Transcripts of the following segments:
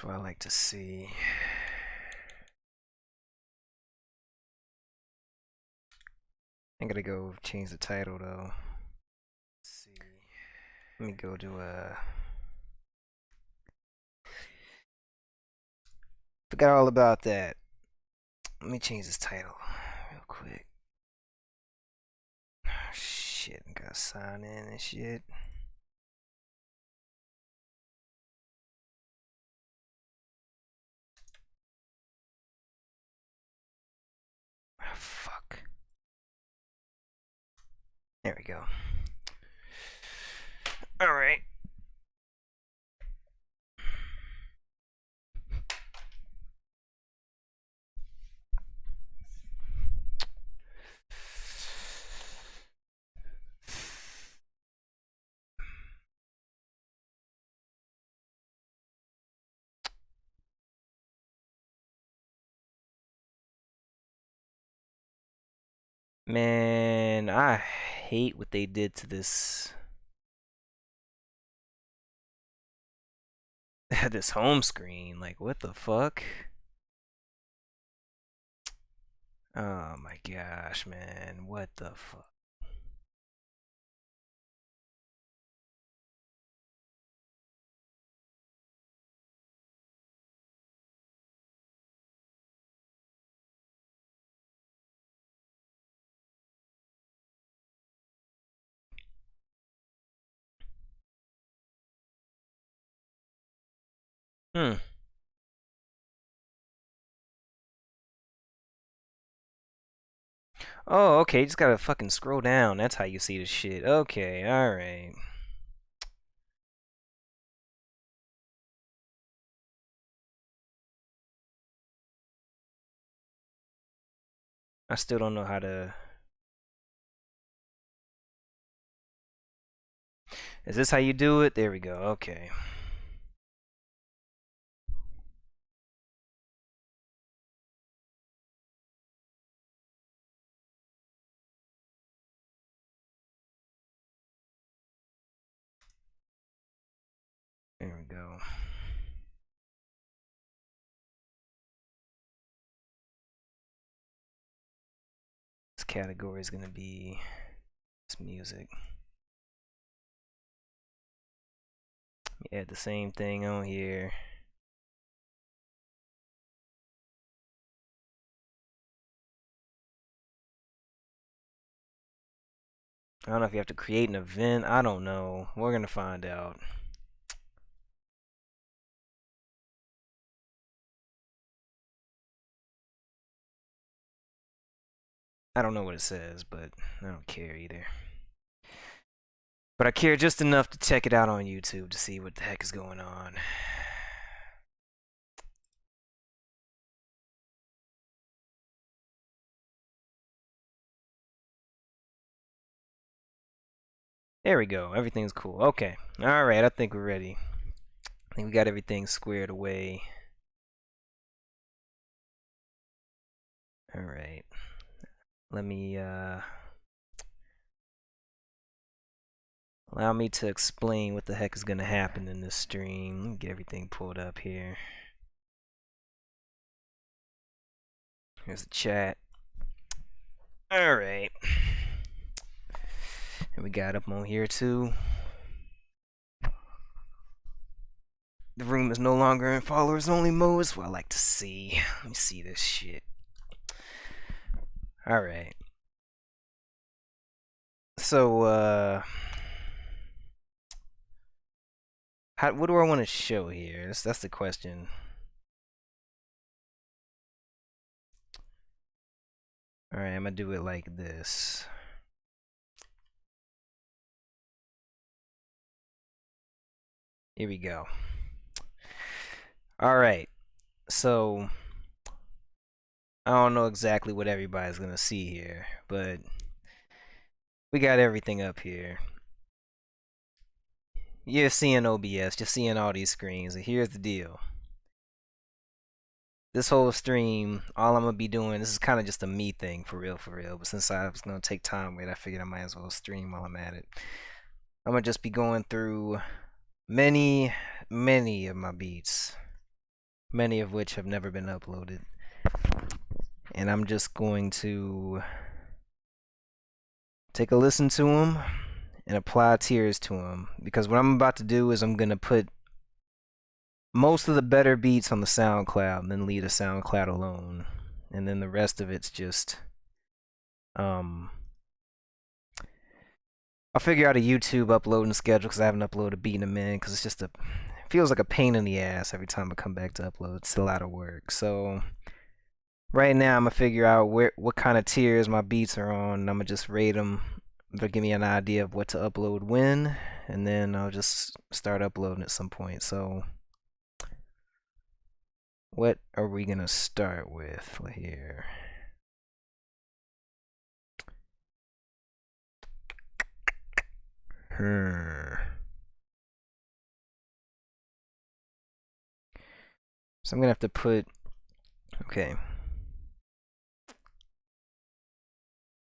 That's what I like to see. I gotta go change the title though. Let's see. Let me go to forgot all about that. Let me change this title real quick. Oh, shit, I gotta sign in and shit. Oh, fuck. There we go. Alright. Man, I hate what they did to this this home screen. Like, what the fuck? Oh my gosh, man. What the fuck? Hmm. Oh, okay. You just gotta fucking scroll down. That's how you see the shit. Okay, alright. I still don't know how to... Is this how you do it? There we go. Okay. There we go. This category is gonna be this music. Add the same thing on here. I don't know if you have to create an event. I don't know. We're gonna find out. I don't know what it says, but I don't care either. But I care just enough to check it out on YouTube to see what the heck is going on. There we go. Everything's cool. Okay. Alright, I think we're ready. I think we got everything squared away. Alright. Let me, allow me to explain what the heck is gonna happen in this stream. Let me get everything pulled up here. Here's the chat. Alright. And we got up on here too. The room is no longer in followers only mode. That's what I like to see. Let me see this shit. Alright. So, what do I want to show here? That's the question. Alright, I'm gonna do it like this. Here we go. Alright, so I don't know exactly what everybody's gonna see here, but we got everything up here. You're seeing OBS, you're seeing all these screens, and here's the deal. This whole stream, all I'm gonna be doing, this is kind of just a me thing, for real, but since I was gonna take time with it, I figured I might as well stream while I'm at it. I'm gonna just be going through many of my beats. many of which have never been uploaded. And I'm just going to take a listen to them and apply tiers to them, because what I'm about to do is I'm gonna put most of the better beats on the SoundCloud and then leave the SoundCloud alone, and then the rest of it's just I'll figure out a YouTube uploading schedule, because I haven't uploaded a beat in a minute, because it's just it feels like a pain in the ass every time I come back to upload. It's a lot of work. So right now I'm gonna figure out what kind of tiers my beats are on, and I'm gonna just rate them. They'll give me an idea of what to upload when, and then I'll just start uploading at some point. So what are we gonna start with here? So I'm gonna have to put, okay.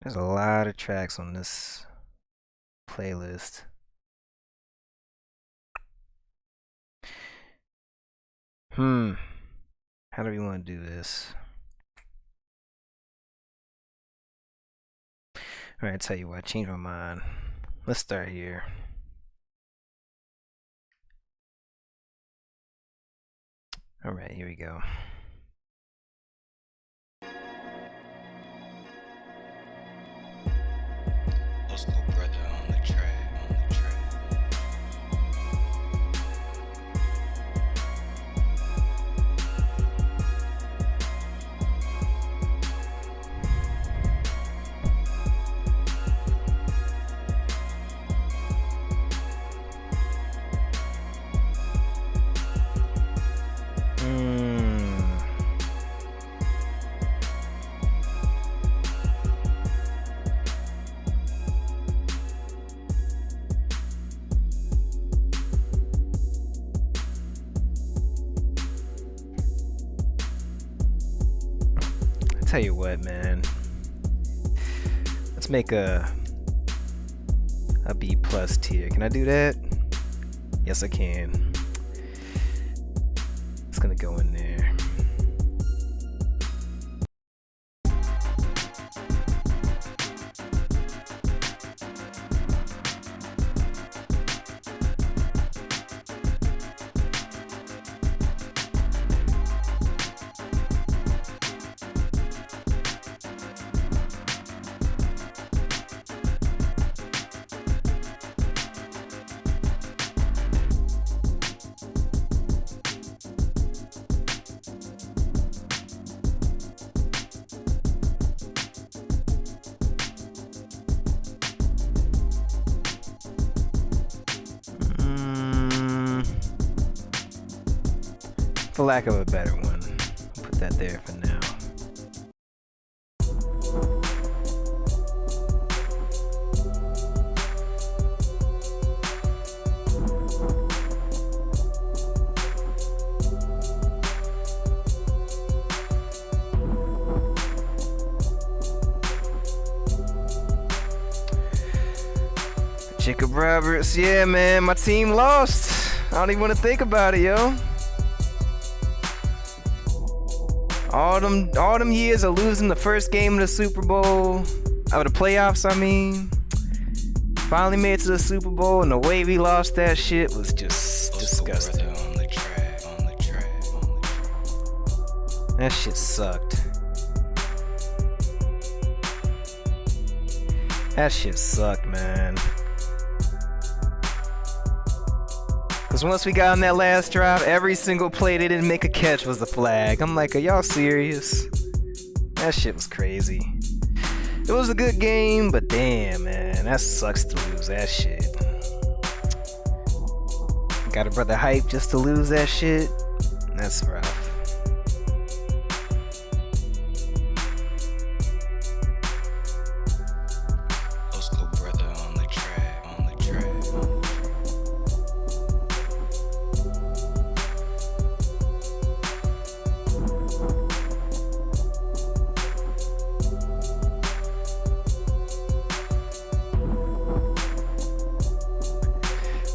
There's a lot of tracks on this playlist. How do we want to do this? Alright, tell you what, I changed my mind. Let's start here. Alright, here we go. Let's go, brother, on the track. Tell you what, man. Let's make a B+ tier. Can I do that? Yes, I can. It's gonna go in there. For lack of a better one, I'll put that there for now. Jacob Roberts, yeah, man, my team lost. I don't even want to think about it, yo. All them years of losing the first game of the Super Bowl, of the playoffs, I mean. Finally made it to the Super Bowl, and the way we lost that shit was just disgusting. That shit sucked. That shit sucked, man. Because once we got on that last drive, every single play they didn't make a catch was a flag. I'm like, are y'all serious? That shit was crazy. It was a good game, but damn, man, that sucks to lose that shit. Got a brother hype just to lose that shit? That's rough.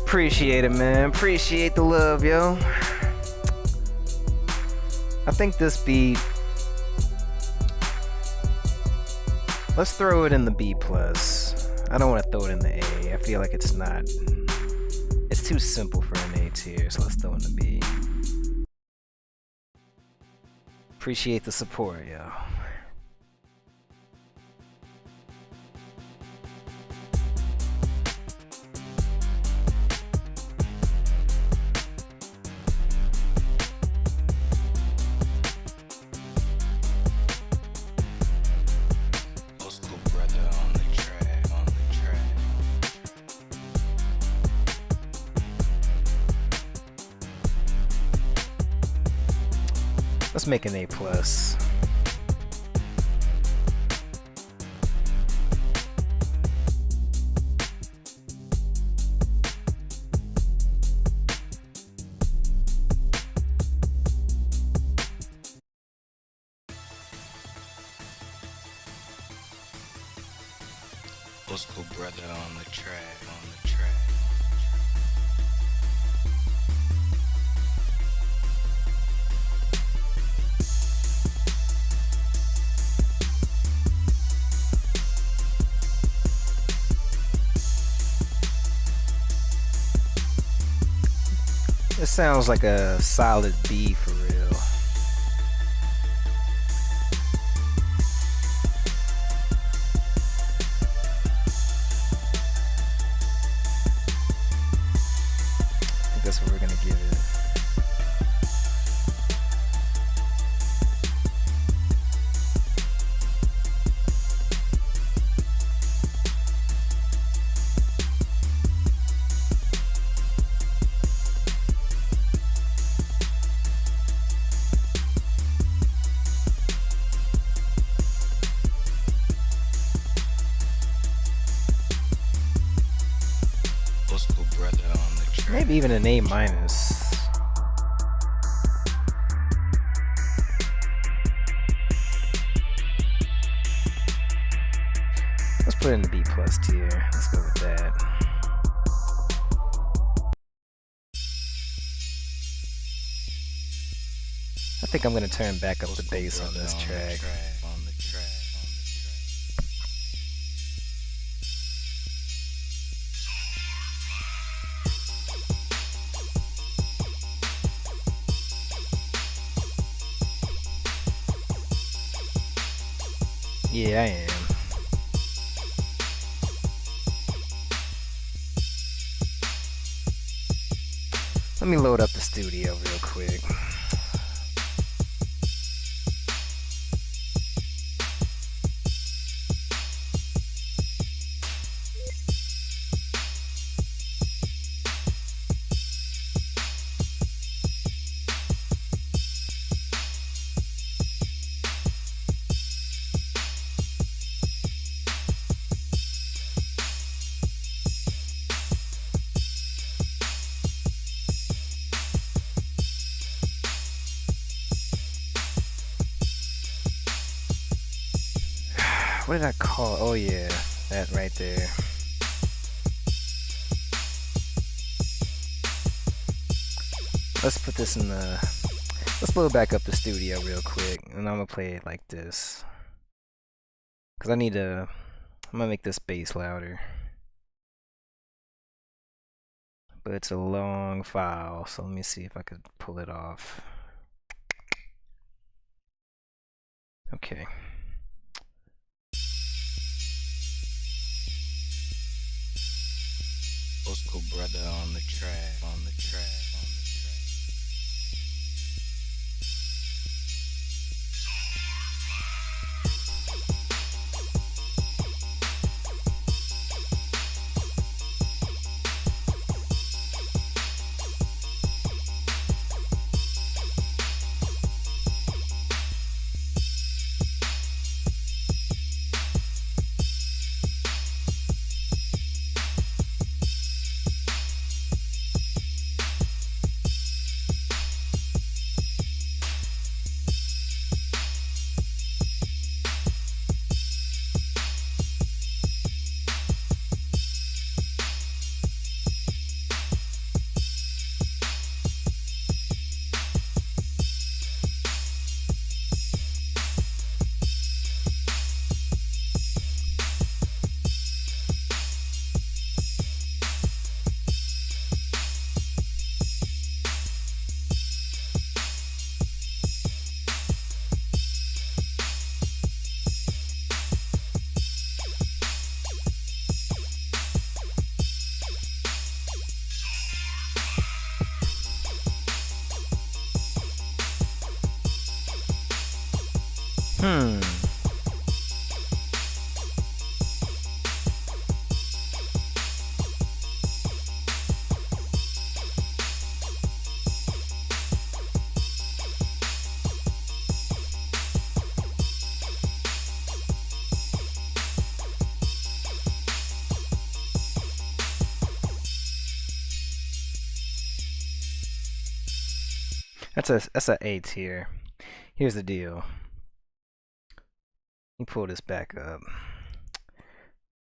Appreciate it, man. Appreciate the love, yo. I think this beat. Let's throw it in the B plus. I don't want to throw it in the A. I feel like it's not. It's too simple for an A tier, so let's throw it in the B. Appreciate the support, yo. Let's make an A plus. Old school brother on the track, on the track. This sounds like a solid B for real. I think that's what we're gonna give it. Maybe even an A minus. Let's put it in the B plus tier. Let's go with that. I think I'm gonna turn back up the bass on this track. Yeah, I am. Let me load up the studio real quick. What did I call it? Oh yeah, that right there. Let's put this in the... Let's load back up the studio real quick, and I'm gonna play it like this. Cause I need to... I'm gonna make this bass louder. But it's a long file, so let me see if I could pull it off. Okay. Old school brother on the track, on the track, on the track. Hmm. That's a A tier. Here's the deal. Let me pull this back up.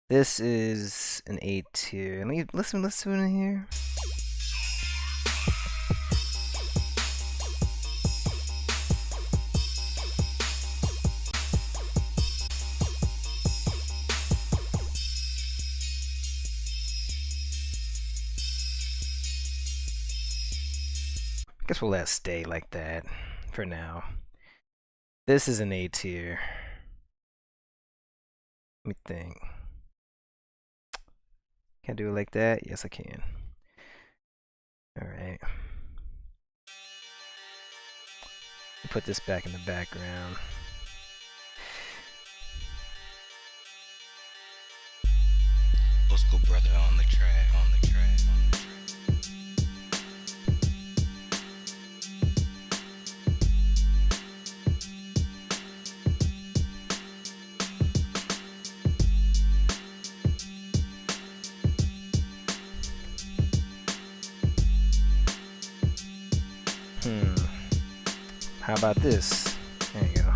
This is an A tier. Let me listen to it in here. Guess we'll let it stay like that for now. This is an A tier. Let me think. Can I do it like that? Yes, I can. Alright. Put this back in the background. Old school brother on the track, on the track, on the track. How about this? There you go.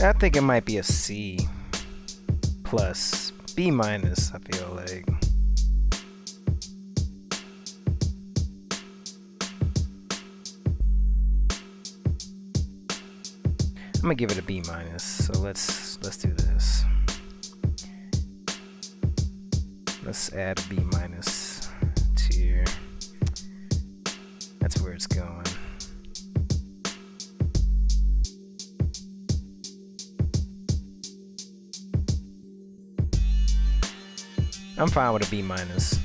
I think it might be a C plus, B minus, I feel like. I'm gonna give it a B minus, so let's do this. Let's add a B minus tier. That's where it's going. I'm fine with a B minus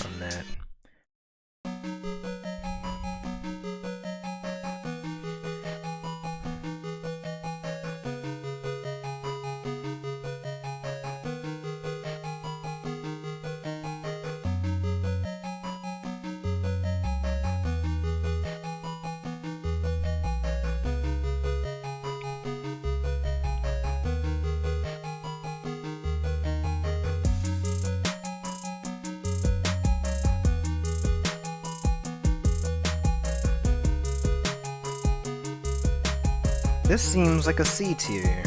on that. This seems like a C tier.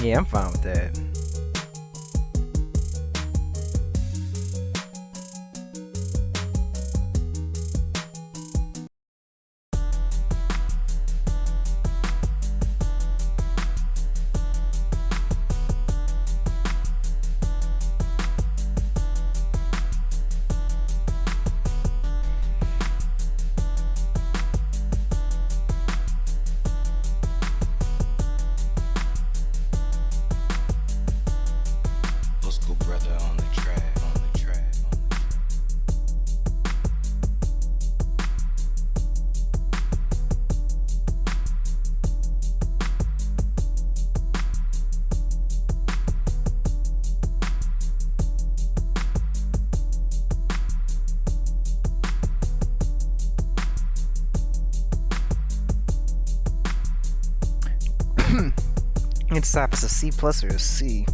Yeah, I'm fine with that. It's decide if it's a C plus or a C.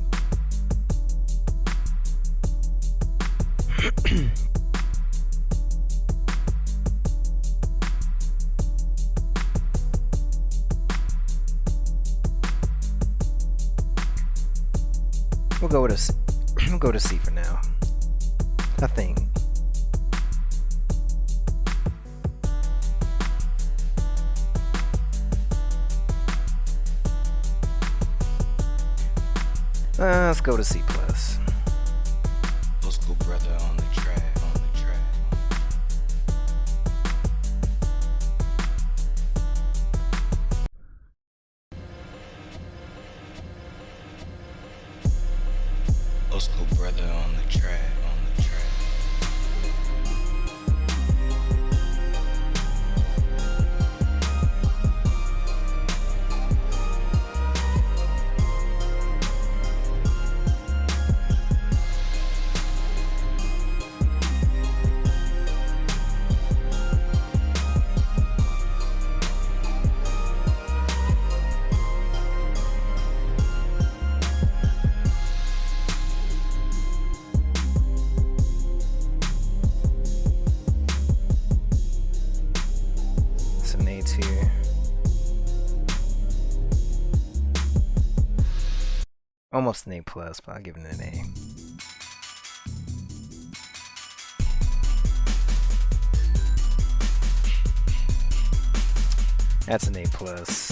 We'll go with a C. We'll go to C for now. I think. Let's go to C plus. Old school brother on the track, on the track. Old school brother on the track, on the track. It's an A tier. Almost an A plus, but I'll give it an A. That's an A plus.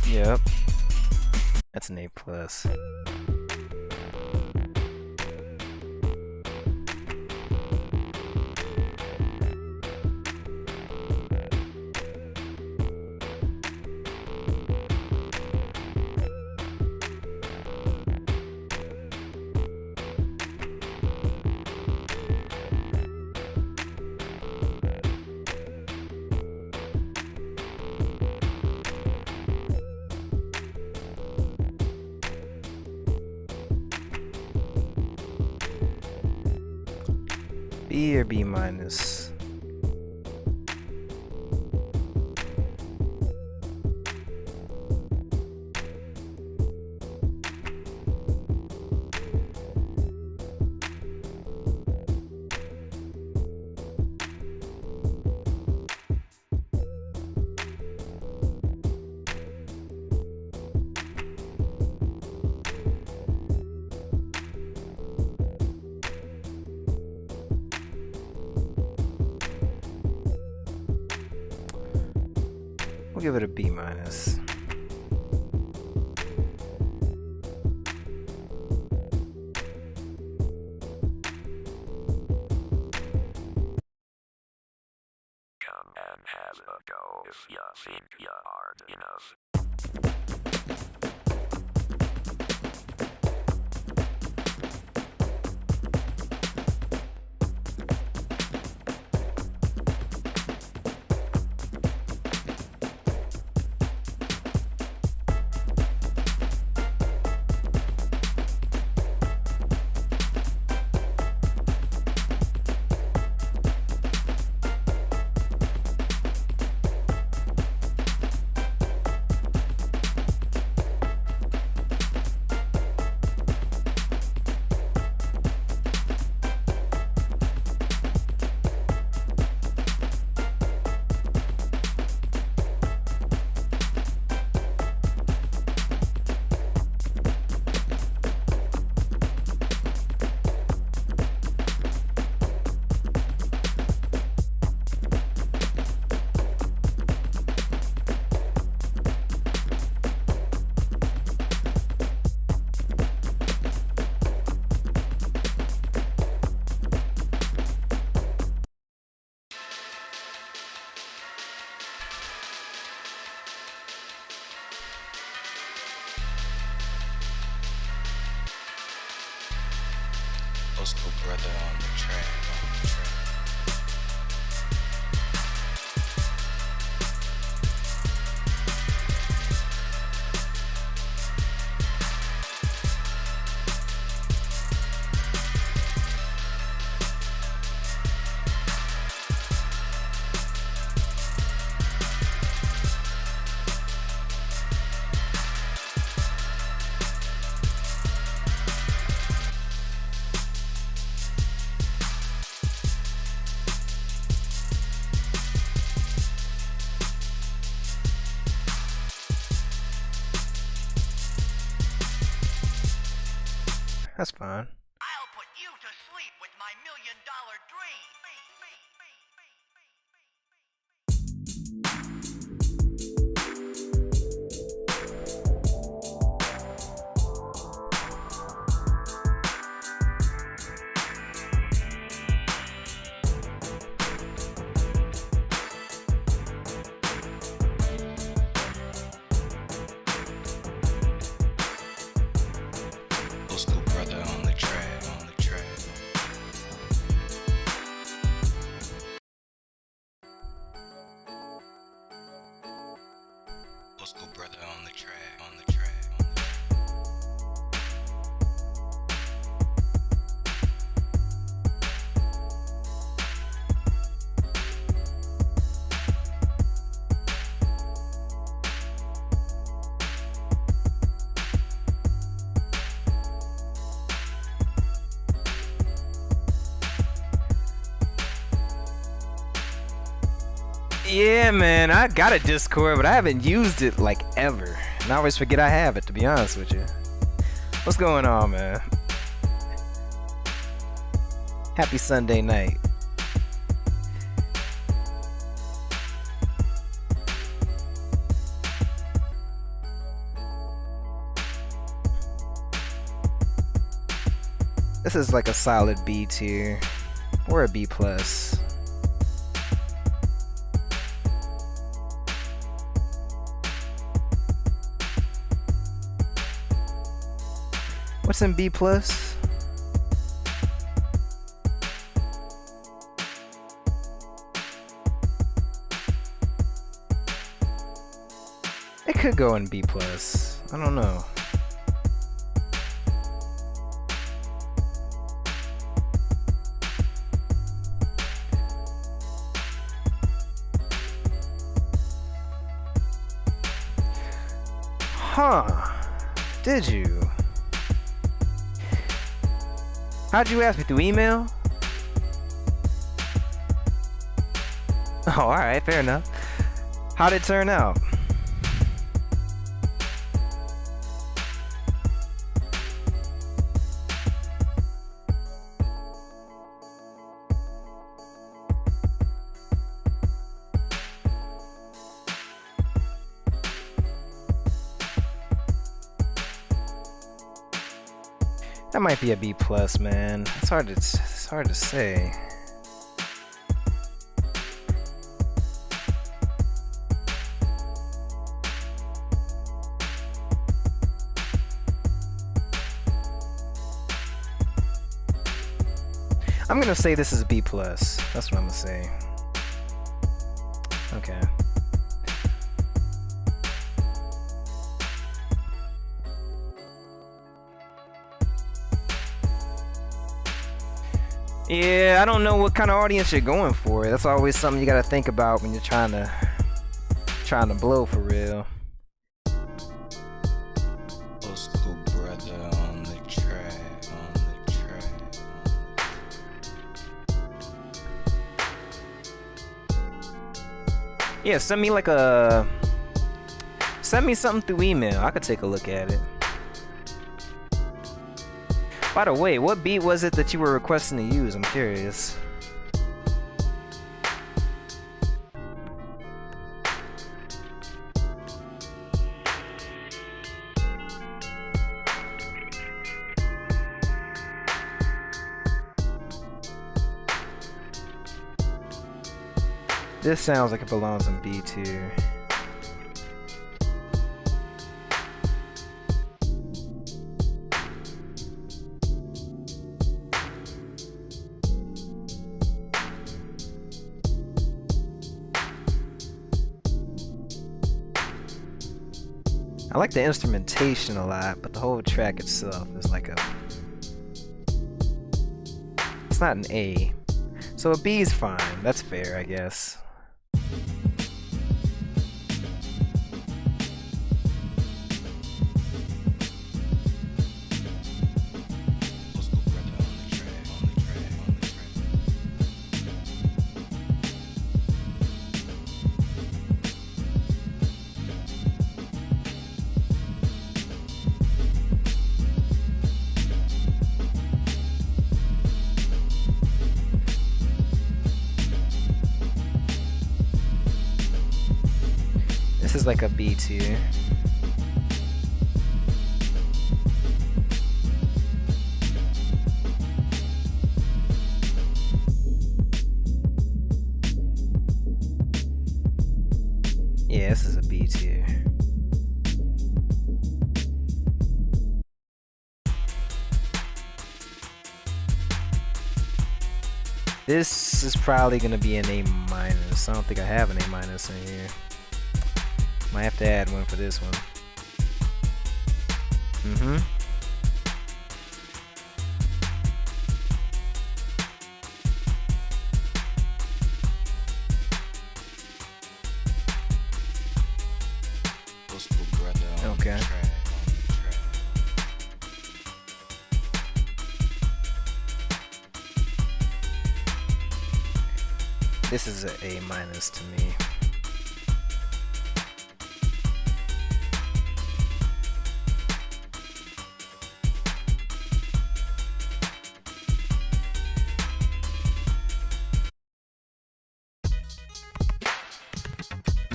Yep. That's an A plus. B or B minus? We'll give it a B minus. Come and have a go if you think you hard enough. Old school brother on the track, on the track. That's fine. I'll put you to sleep with my $1,000,000 dream. Old school brother on the track, on the track. Old school brother on the track, on the track, on the track. Yeah, man, I got a Discord, but I haven't used it like ever. And I always forget I have it, to be honest with you. What's going on, man? Happy Sunday night. This is like a solid B tier or a B plus. What's in B plus? It could go in B plus. I don't know. Huh. Did you? How'd you ask me? Through email? Oh, alright, fair enough. How'd it turn out? That might be a B plus, man. It's hard to say. I'm gonna say this is a B plus. That's what I'm gonna say. Okay. Yeah, I don't know what kind of audience you're going for. That's always something you gotta think about when you're trying to blow for real. Old school brother on the track, on the track. Yeah, send me something through email. I could take a look at it. By the way, what beat was it that you were requesting to use? I'm curious. This sounds like it belongs in B tier. I like the instrumentation a lot, but the whole track itself is like a... It's not an A. So a B is fine. That's fair, I guess. Old school brother on the track, on the track, on the track. This is like a B tier. Yeah, this is a B tier. This is probably gonna be an A minus. I don't think I have an A minus in here. Might have to add one for this one. Old school brother on Okay. the track. This is an A minus to me.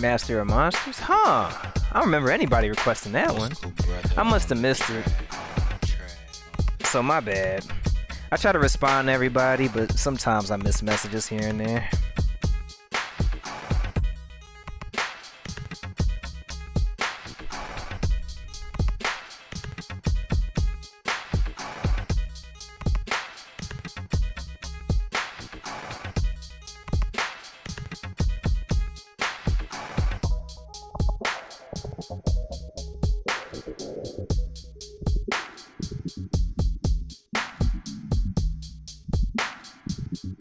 Master of Monsters? Huh. I don't remember anybody requesting that one. I must have missed it. So my bad. I try to respond to everybody, but sometimes I miss messages here and there.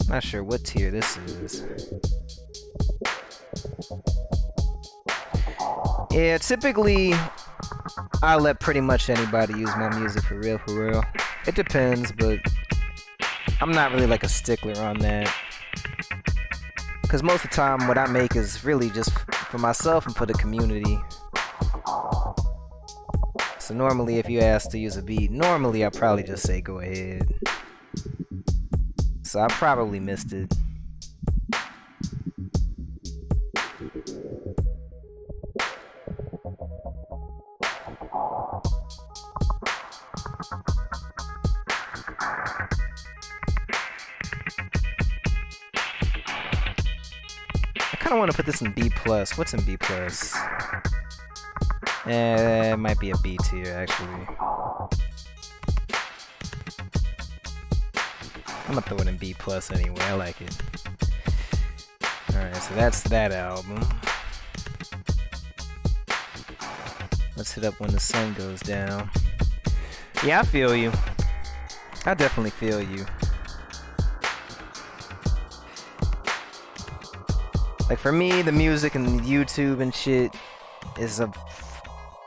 Not sure what tier this is. Yeah, typically I let pretty much anybody use my music for real. It depends, but I'm not really like a stickler on that. Because most of the time what I make is really just for myself and for the community. So normally if you ask to use a beat, normally I probably just say go ahead. So I probably missed it. I kind of want to put this in B+. What's in B+? It might be a B tier actually. I'm gonna throw it in B+ anyway, I like it. Alright, so that's that album. Let's hit up When the Sun Goes Down. Yeah, I feel you. I definitely feel you. Like for me, the music and YouTube and shit is a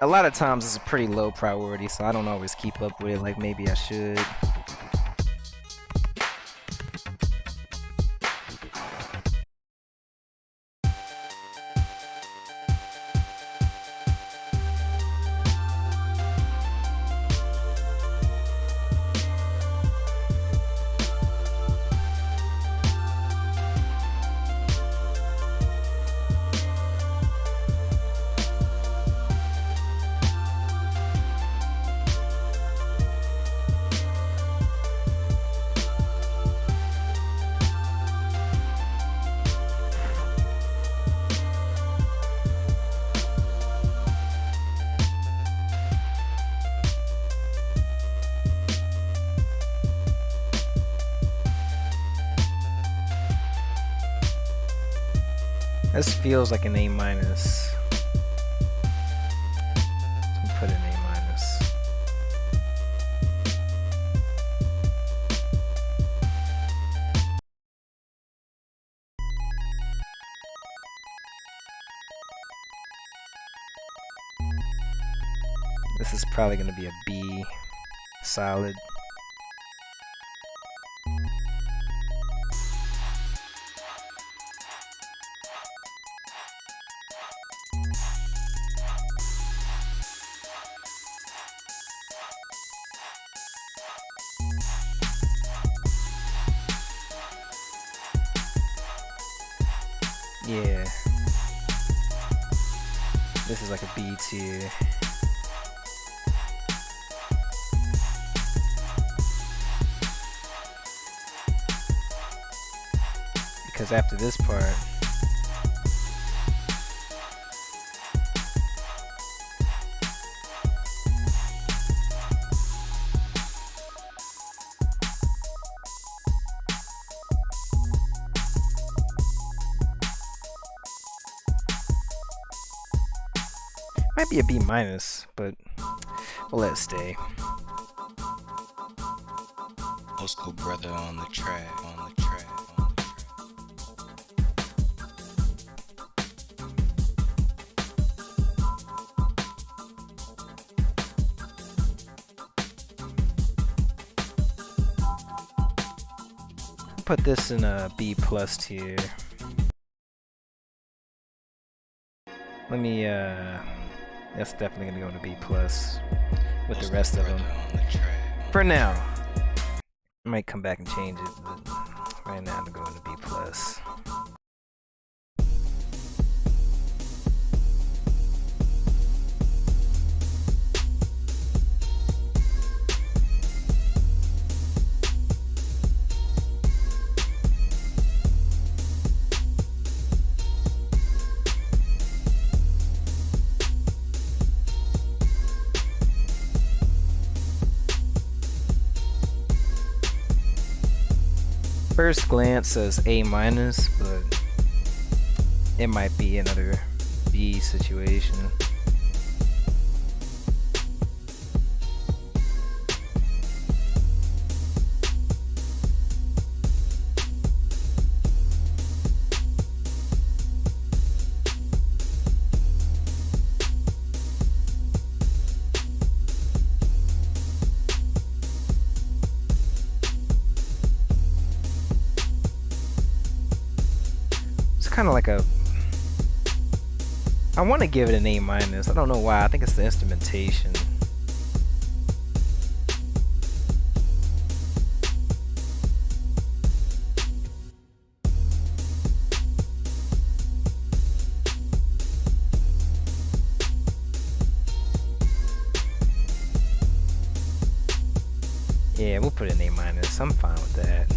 lot of times it's a pretty low priority, so I don't always keep up with it like maybe I should. This feels like an A minus. Put an A minus. This is probably gonna be a B, solid. Yeah. This is like a B tier. Because after this part, might be a B minus, but we'll let it stay. Old school brother on the track, on the track, on the track. Put this in a B plus tier. Let me that's definitely gonna go into B plus with the rest of them. For now. I might come back and change it, but right now I'm going to B plus. First glance says A minus, but it might be another B situation. Kind of like a, I want to give it an A minus. I don't know why. I think it's the instrumentation. Yeah, we'll put it an A minus. I'm fine with that.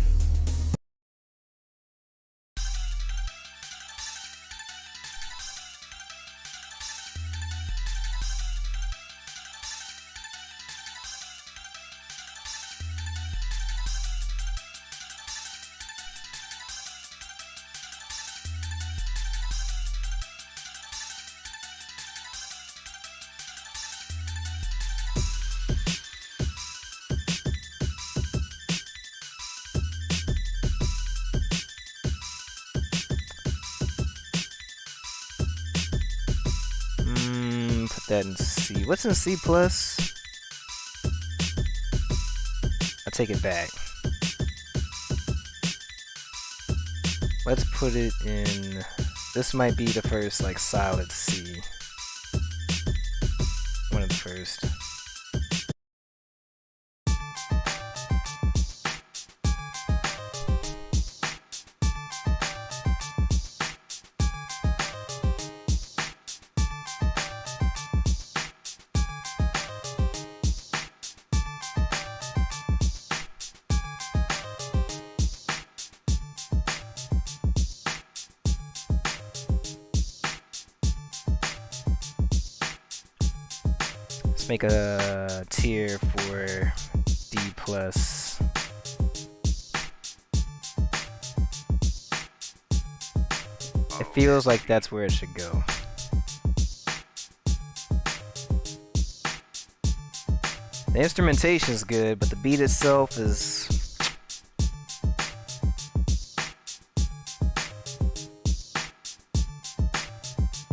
Put that in C. What's in C plus? I take it back. Let's put it in. This might be the first like solid C. One of the first. Let's make a tier for D plus. It feels like that's where it should go. The instrumentation is good, but the beat itself is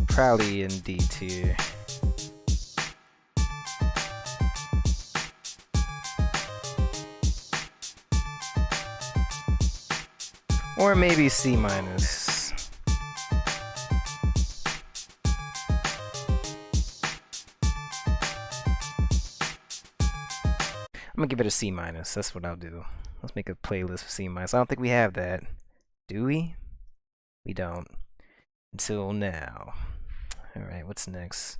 probably in D tier. Or maybe C minus. I'm gonna give it a C minus. That's what I'll do. Let's make a playlist for C minus. I don't think we have that. Do we? We don't. Until now. Alright, what's next?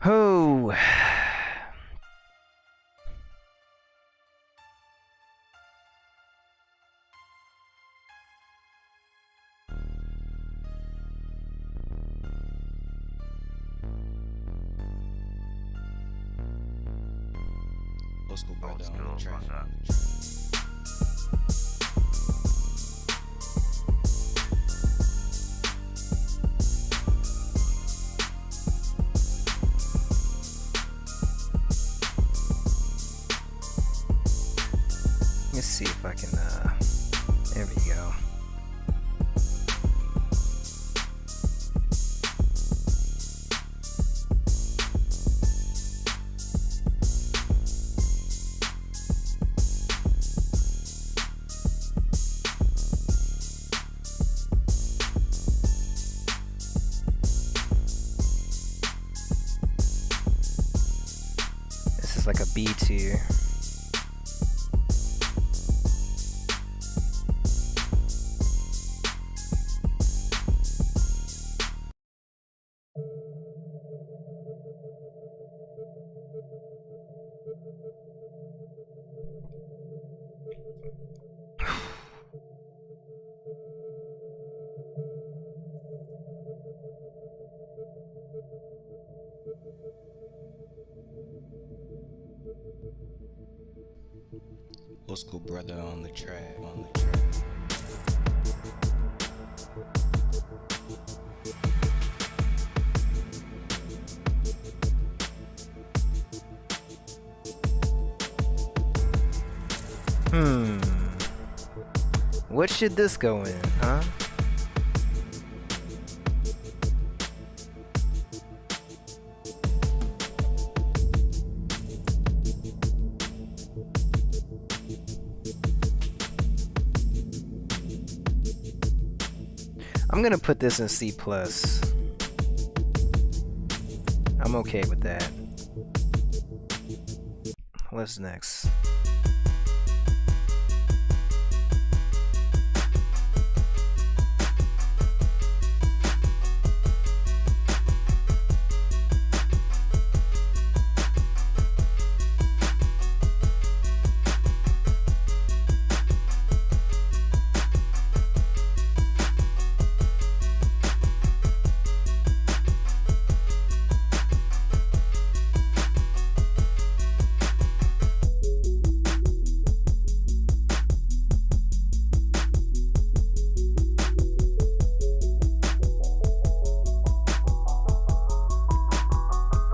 Oh! Old school brother Old on school the track. brother. Let's see if I can, there we go. This is like a B tier. Old school brother on the track. On the track. What should this go in, huh? I'm gonna put this in C+. I'm okay with that. What's next?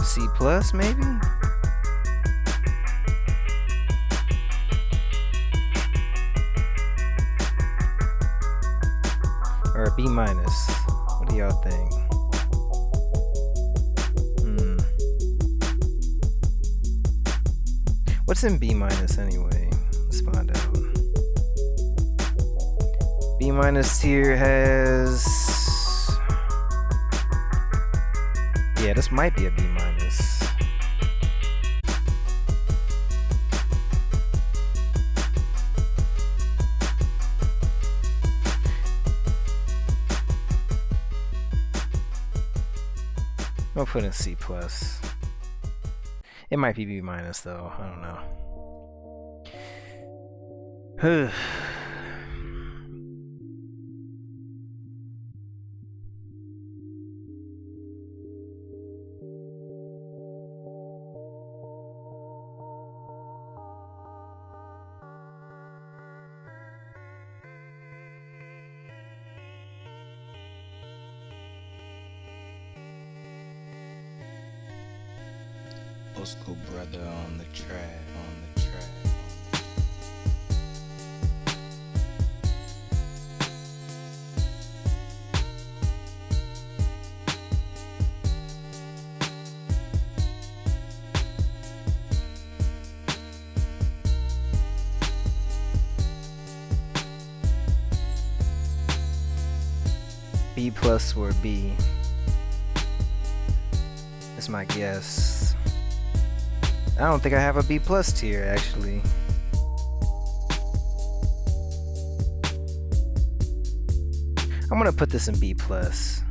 C plus maybe? Or a B minus? What do y'all think? What's in B minus anyway? Let's find out. B minus tier has... Yeah, this might be a B minus. I'll put in C plus. It might be B minus though. I don't know. Old school brother on the track. On the track. B plus or B. That's my guess. I don't think I have a B plus tier actually. I'm gonna put this in B plus.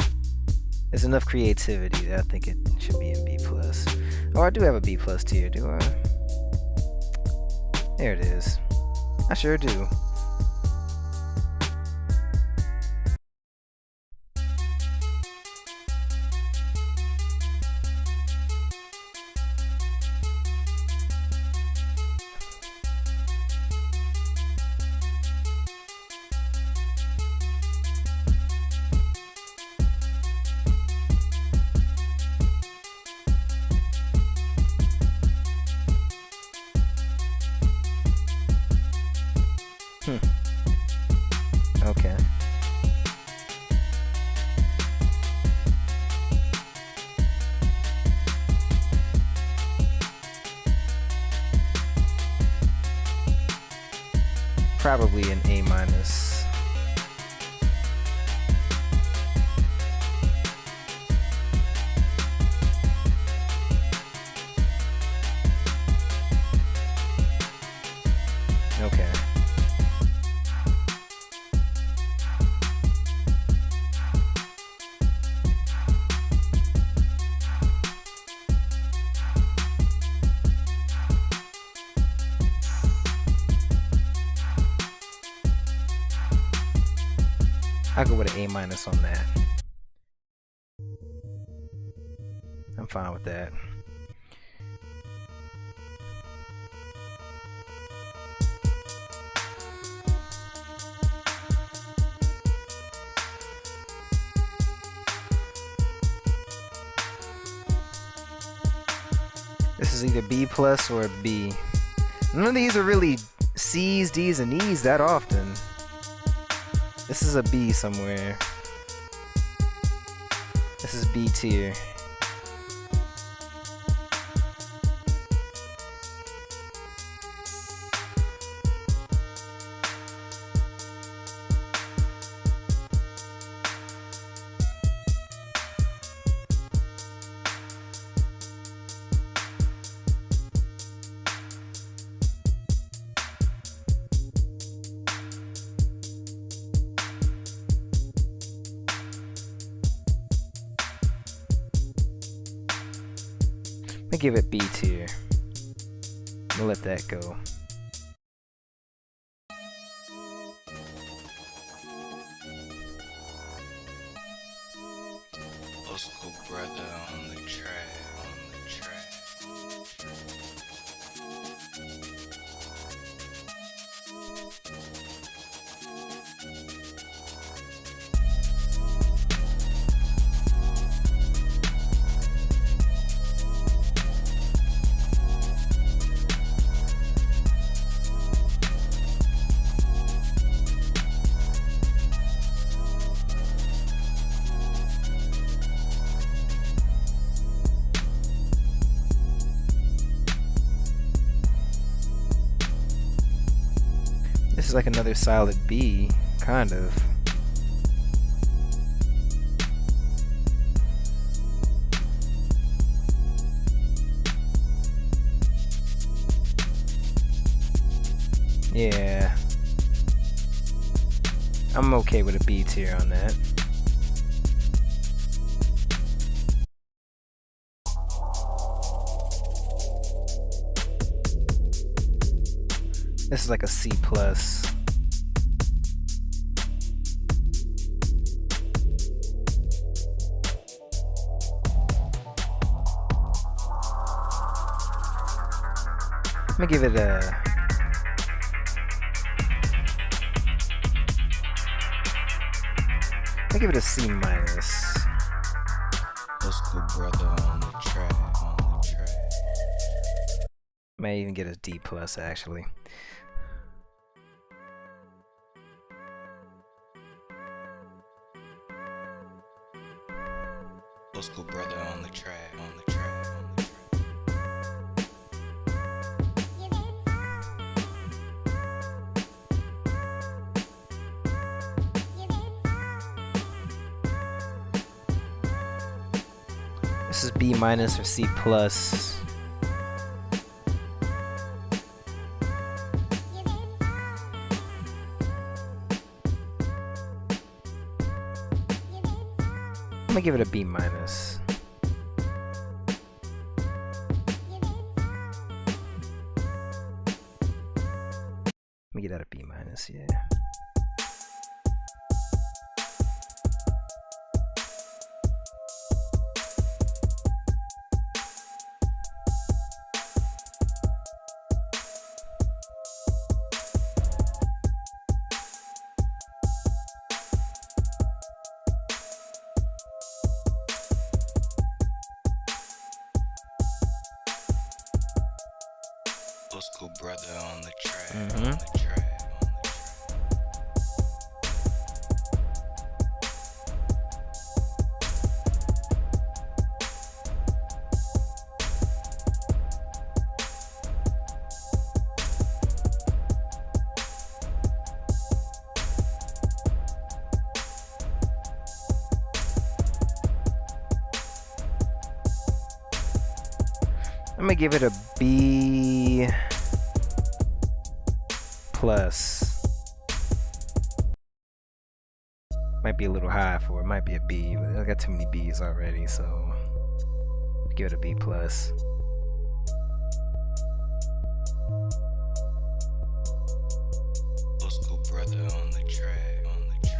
There's enough creativity that I think it should be in B plus. Oh, I do have a B plus tier, do I? There it is. I sure do. Okay. Probably an A minus. Okay. I'll go with an A minus on that. I'm fine with that. This is either B plus or B. None of these are really C's, D's, and E's that often. This is a B somewhere. This is B tier. I'm gonna give it B tier. I'm gonna let that go. Old school brother on the track, on the track. This is like another solid B, kind of. Yeah. I'm okay with a B tier on that. This is like a C plus. Let me give it a... Let me give it a C minus. Old school brother on the track, on the track. May even get a D plus actually. Old school brother on the track, on the track, on the track. This is B minus or C plus. I'm gonna give it a B minus. Let me get that a B minus, yeah. Old school brother on the track. Mhm. On the track. I'm gonna give it a B plus. Might be a little high for it. Might be a B, but I got too many B's already, so give it a B plus. Old school brother on the track. On the track.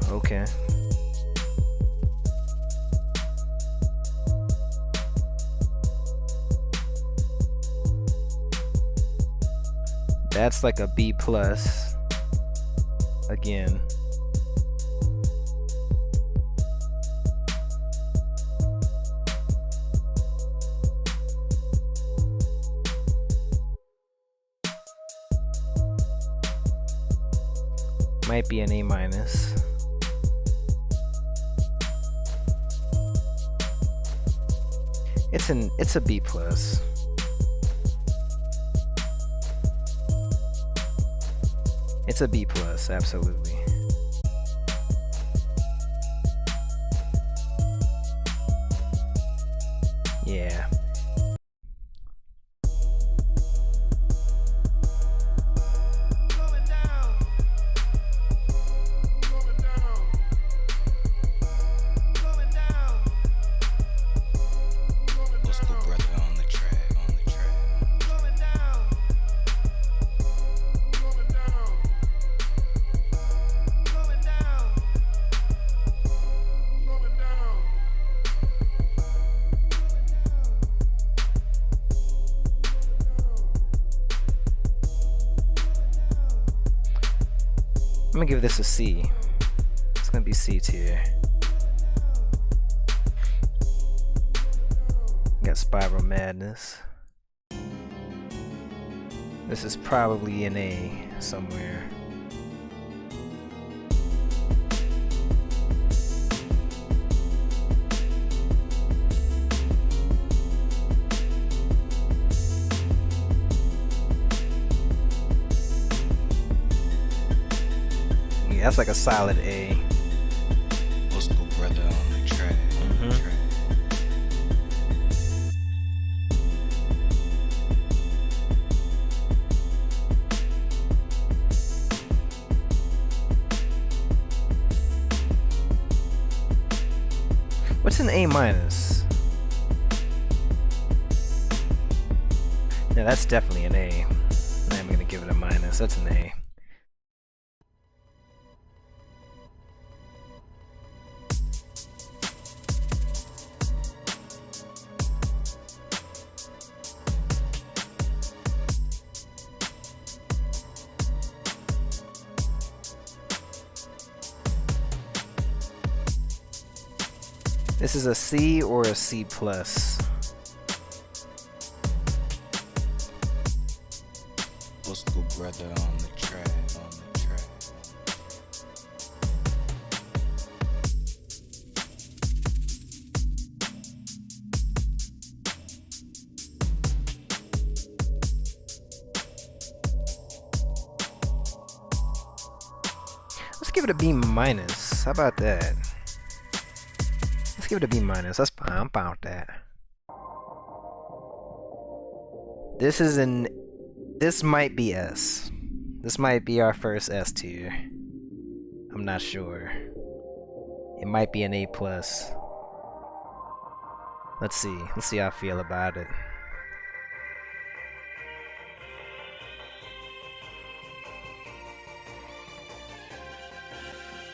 Okay. That's like a B plus. Again. Might be an A minus. It's a B plus. It's a B plus, absolutely. Yeah. Old school brother on the track. On the track. I'm gonna give this a C. It's gonna be C tier. Got Spiral Madness. This is probably an A somewhere. Yeah, that's like a solid A. Old school brother on the track. On the Mhm. track. What's an A minus? Yeah, that's definitely an A. I'm gonna give it a minus. That's an A. This is a C or a C plus. Old school brother on the track. On the track. Let's give it a B minus. How about that? Let's give it a B minus. That's fine. I'm fine with that. This might be S. This might be our first S tier. I'm not sure. It might be an A+. Let's see. Let's see how I feel about it.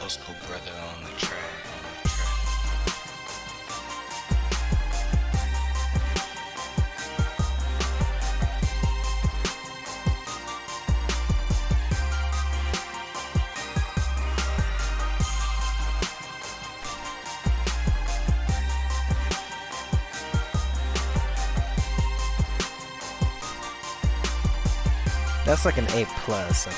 Old school brother on the track. That's like an A+, I think.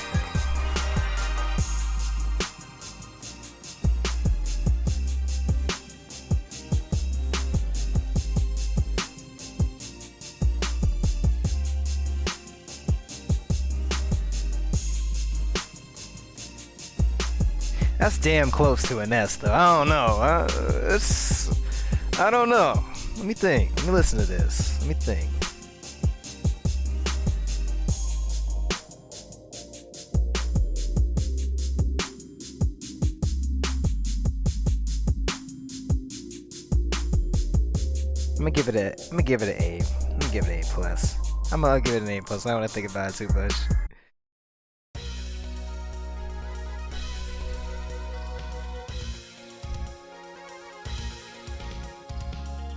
That's damn close to an S, though. I don't know. I don't know. Let me think. Let me listen to this. Let me think. I'm gonna give it an A. I'm gonna give it an A+. I'm gonna give it an A+. I don't want to think about it too much.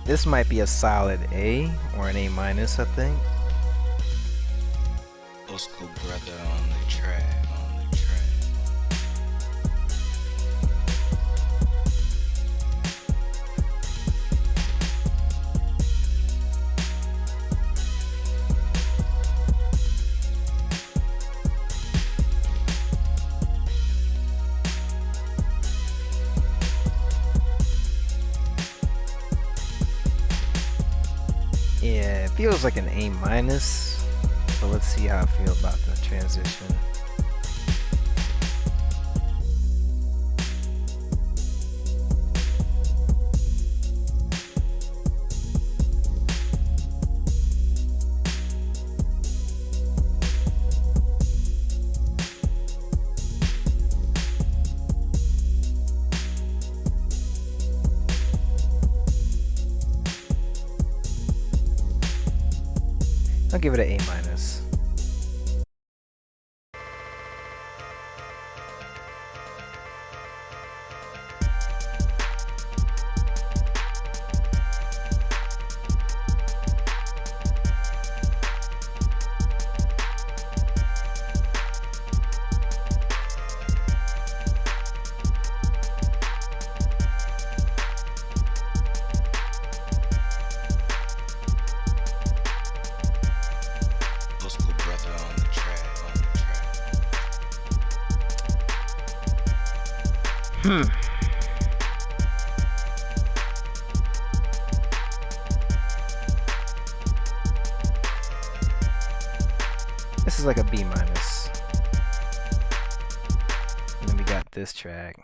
This might be a solid A or an A-, I think. Old school brother on the track. On the track. Yeah, it feels like an A-, but let's see how I feel about the transition. I'll give it an A-. This is like a B-. And then we got this track,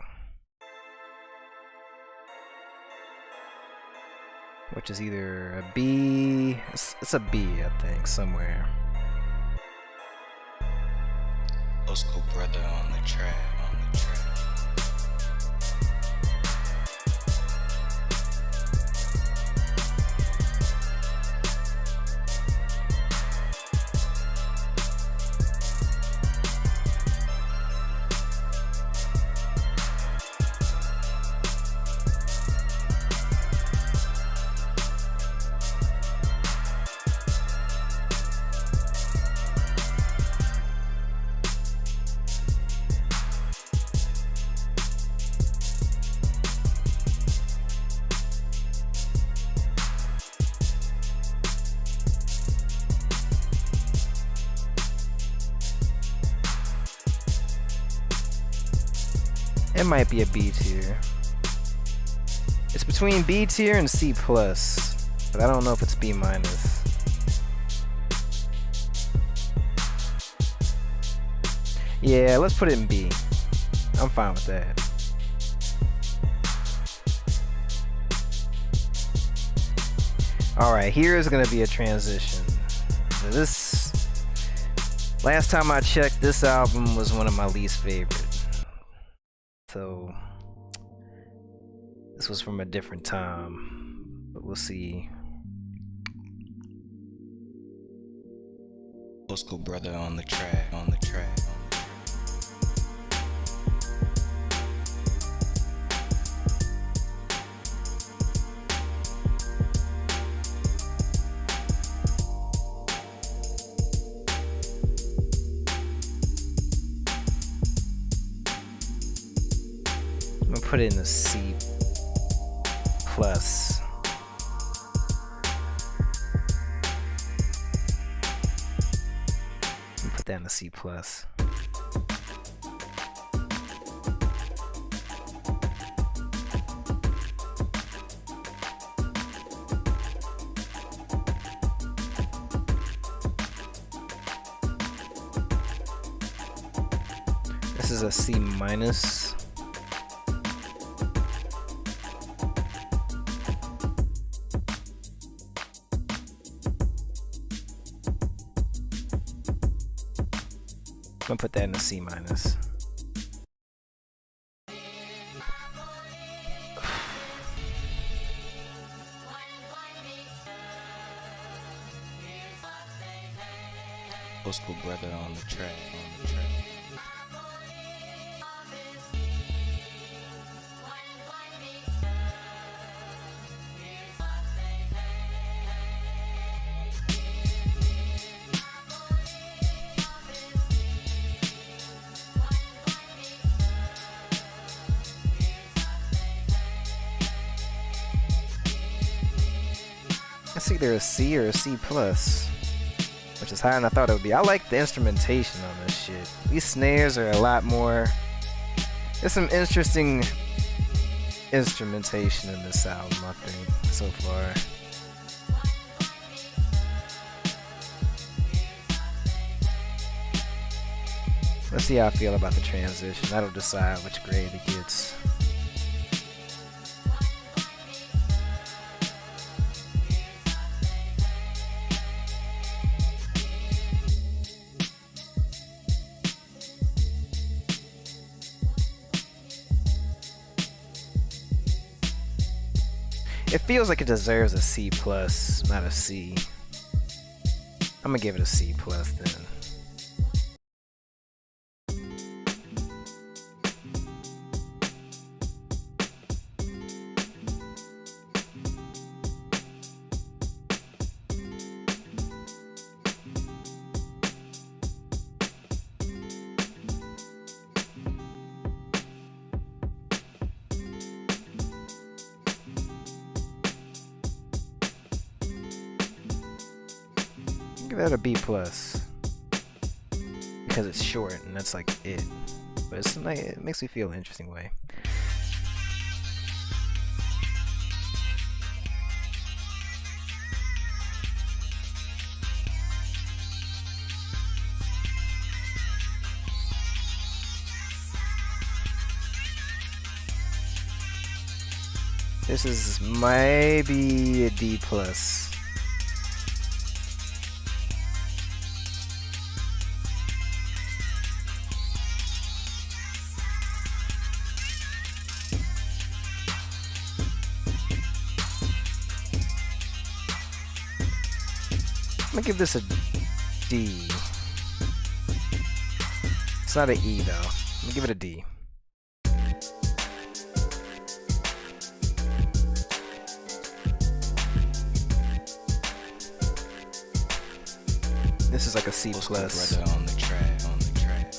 which is either a B. It's a B, I think, somewhere. Old school brother on the track. On the track. It might be a B tier. It's between B tier and C+, but I don't know if it's B-. Yeah, let's put it in B. I'm fine with that. Alright, here is gonna be a transition. This last time I checked, this album was one of my least favorite. So this was from a different time, but we'll see. Old school brother on the track, on the track. I'm gonna put it in a C plus. Put that in a C plus. This is a C minus. I'm gonna put that in a C minus. Old school brother on the track, on the track. It's either a C or a C plus, which is higher than I thought it would be. I like the instrumentation on this shit. These snares are a lot more. There's some interesting instrumentation in this album, I think, so far. Let's see how I feel about the transition. That'll decide which grade it gets. It feels like it deserves a C plus, not a C. I'm gonna give it a C plus then. Give that a B plus because it's short and that's like it. But it's like, it makes me feel an interesting way. This is maybe a D plus. I'm gonna give this a D. It's not an E though. I'm gonna give it a D. This is like a C plus. Brother on the track, on the track.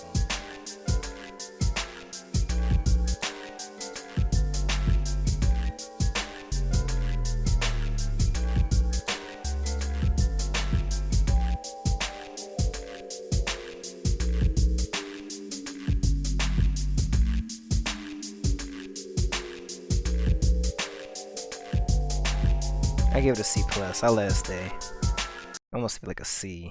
I give it a C plus. I'll let it stay. Almost like a C.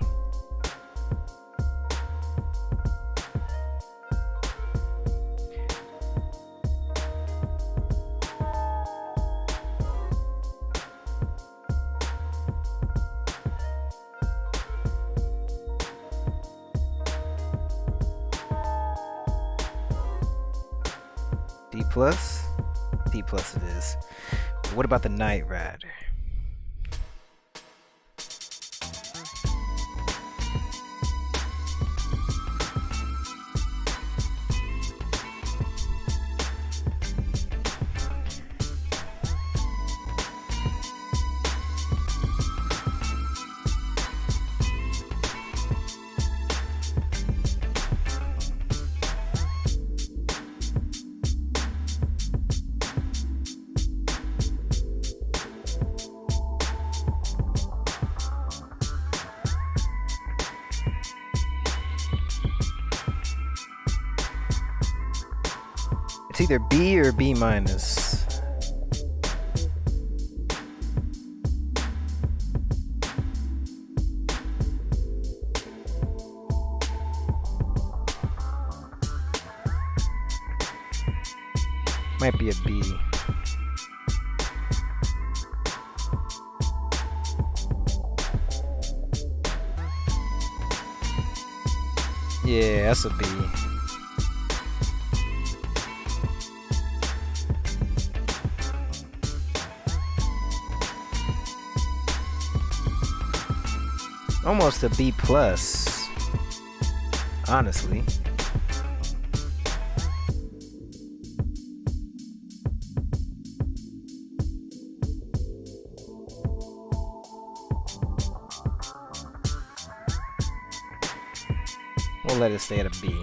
D plus? D plus it is. What about the Knight Rider? It's either B or B minus. Might be a B. Yeah, that's a B. Almost a B plus, honestly. We'll let it stay at a B.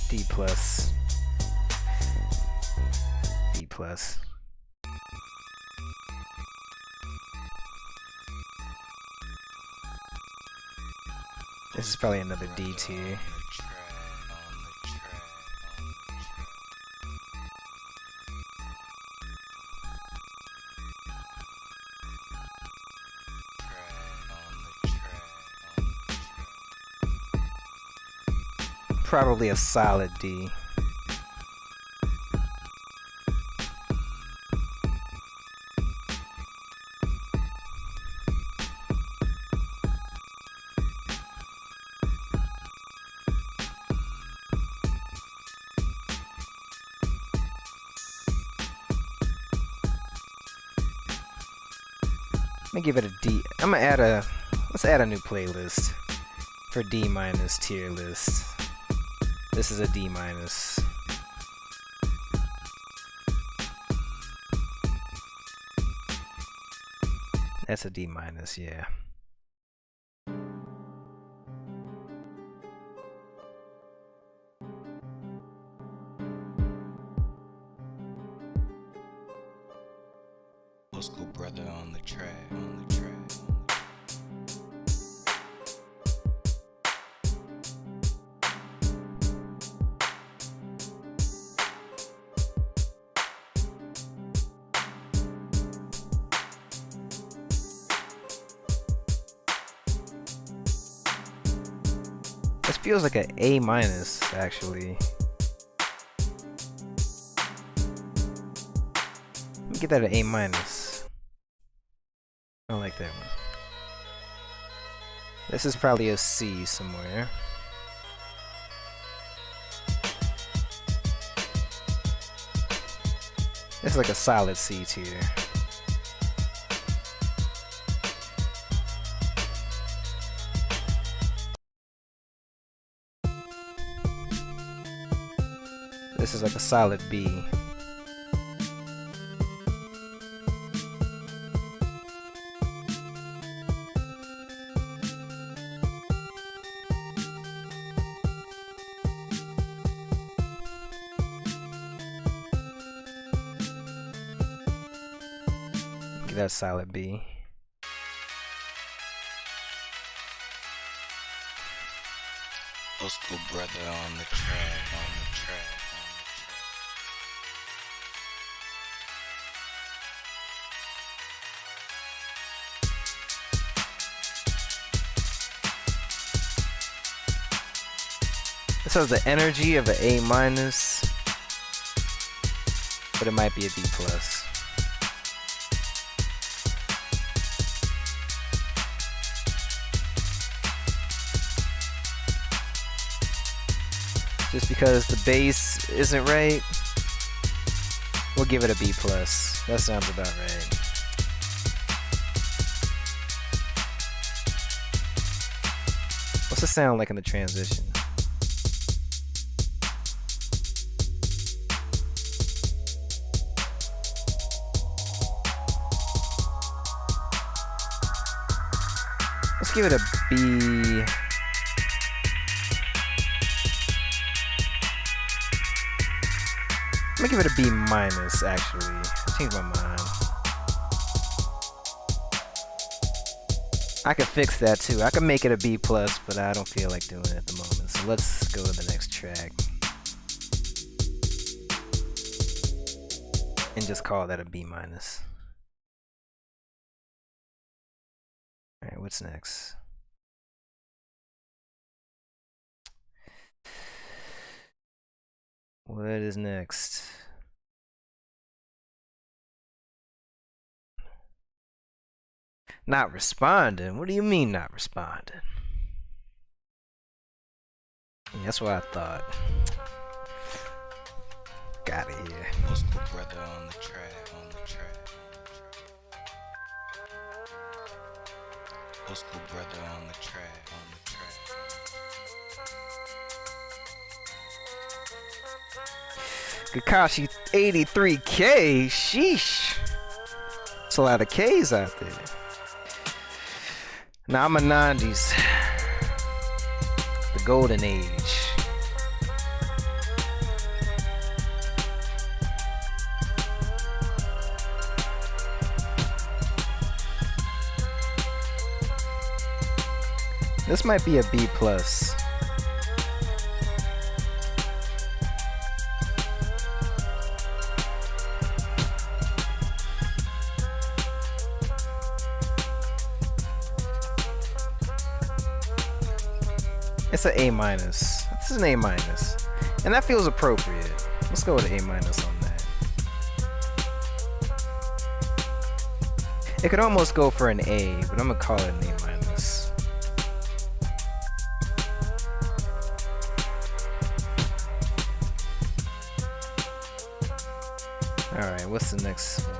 D plus. B plus. This is probably another D tier. Probably a solid D. Let me give it a D. I'm gonna add a, let's add a new playlist for D minus tier list. This is a D minus. That's a D minus, yeah. Old school brother on the track. This feels like an A minus, actually. Let me get that an A minus. I don't like that one. This is probably a C somewhere. This is like a solid C tier. This is like a solid B. Give that a solid B. Old school brother on the track. This has the energy of an A minus, but it might be a B plus. Just because the bass isn't right, we'll give it a B plus. That sounds about right. What's the sound like in the transition? Let's give it a B. I'm gonna give it a B minus, actually. I changed my mind. I can fix that too. I can make it a B plus, but I don't feel like doing it at the moment. So let's go to the next track. And just call that a B minus. Alright, what's next? What is next? Not responding? What do you mean not responding? Yeah, that's what I thought. Got it here. Old school brother on the track, on the track. Old school brother on the track, on the track. Kakashi 83K, sheesh. That's a lot of K's out there. Now I'm a 90s. The golden age. This might be a B plus. It's an A minus. This is an A minus. And that feels appropriate. Let's go with an A minus on that. It could almost go for an A, but I'm gonna call it an A minus. Alright, what's the next one?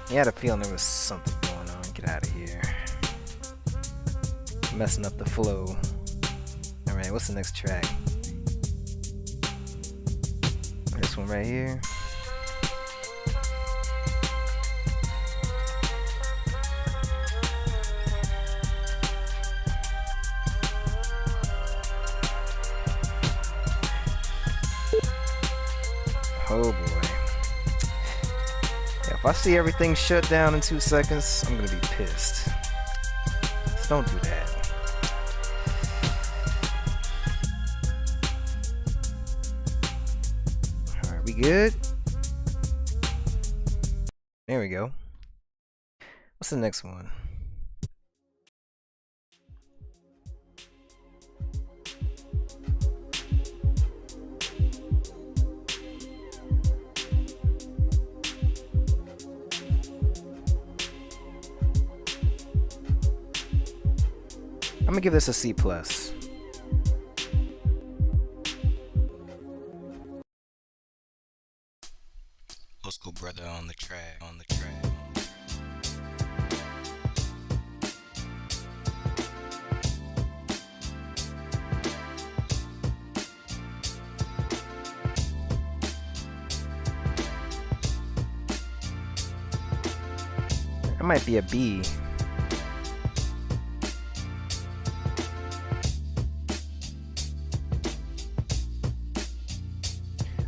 I had a feeling there was something going on. Get out of here. Messing up the flow. Alright, what's the next track? This one right here. Oh boy. If I see everything shut down in 2 seconds, I'm gonna be pissed. So don't do that. Alright, we good? There we go. What's the next one? I'm gonna give this a C plus. Old school brother on the track, on the track. That might be a B.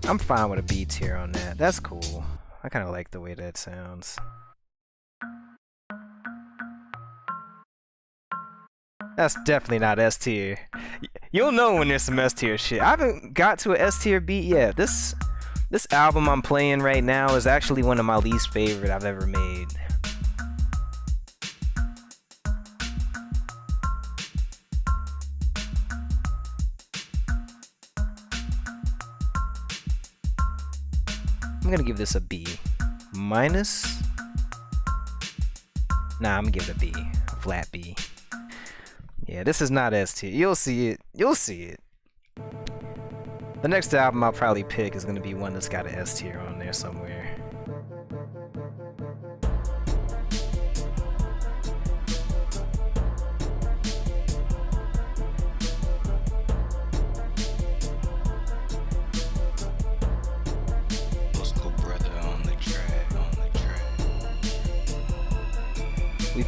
I'm fine with a B tier on that. That's cool. I kind of like the way that sounds. That's definitely not S tier. You'll know when there's some S tier shit. I haven't got to a S tier beat yet. This album I'm playing right now is actually one of my least favorite I've ever made. I'm gonna give this a B minus. Nah, I'm gonna give it a B. A flat B. Yeah, this is not S tier. You'll see it. You'll see it. The next album I'll probably pick is gonna be one that's got an S tier on there somewhere. Osco brother on the track, on the track. We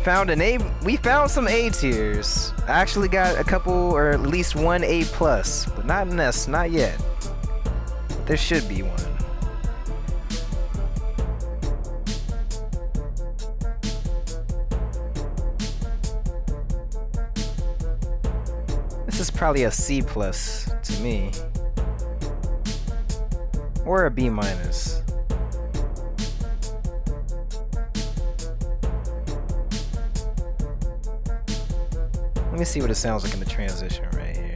found some A tiers. I actually got a couple, or at least one A plus, but not an S, not yet. But there should be one. This is probably a C plus to me, or a B minus. Let me see what it sounds like in the transition right here.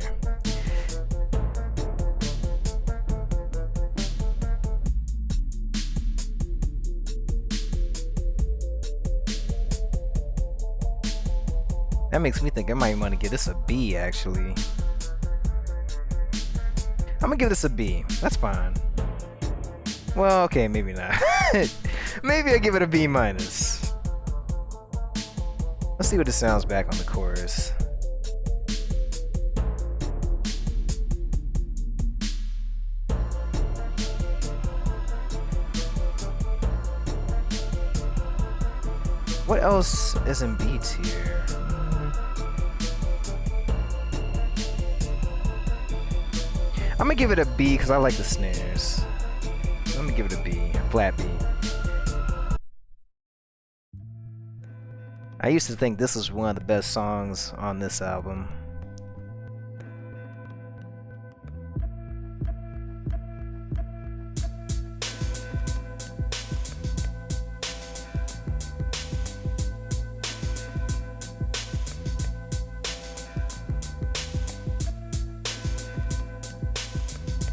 That makes me think I might want to give this a B, actually. I'm gonna give this a B. That's fine. Well, okay, maybe not. Maybe I give it a B minus. Let's see what it sounds back on the chorus. What else is in B tier? I'm gonna give it a B because I like the snares. I'm gonna give it a B, a flat B. I used to think this was one of the best songs on this album.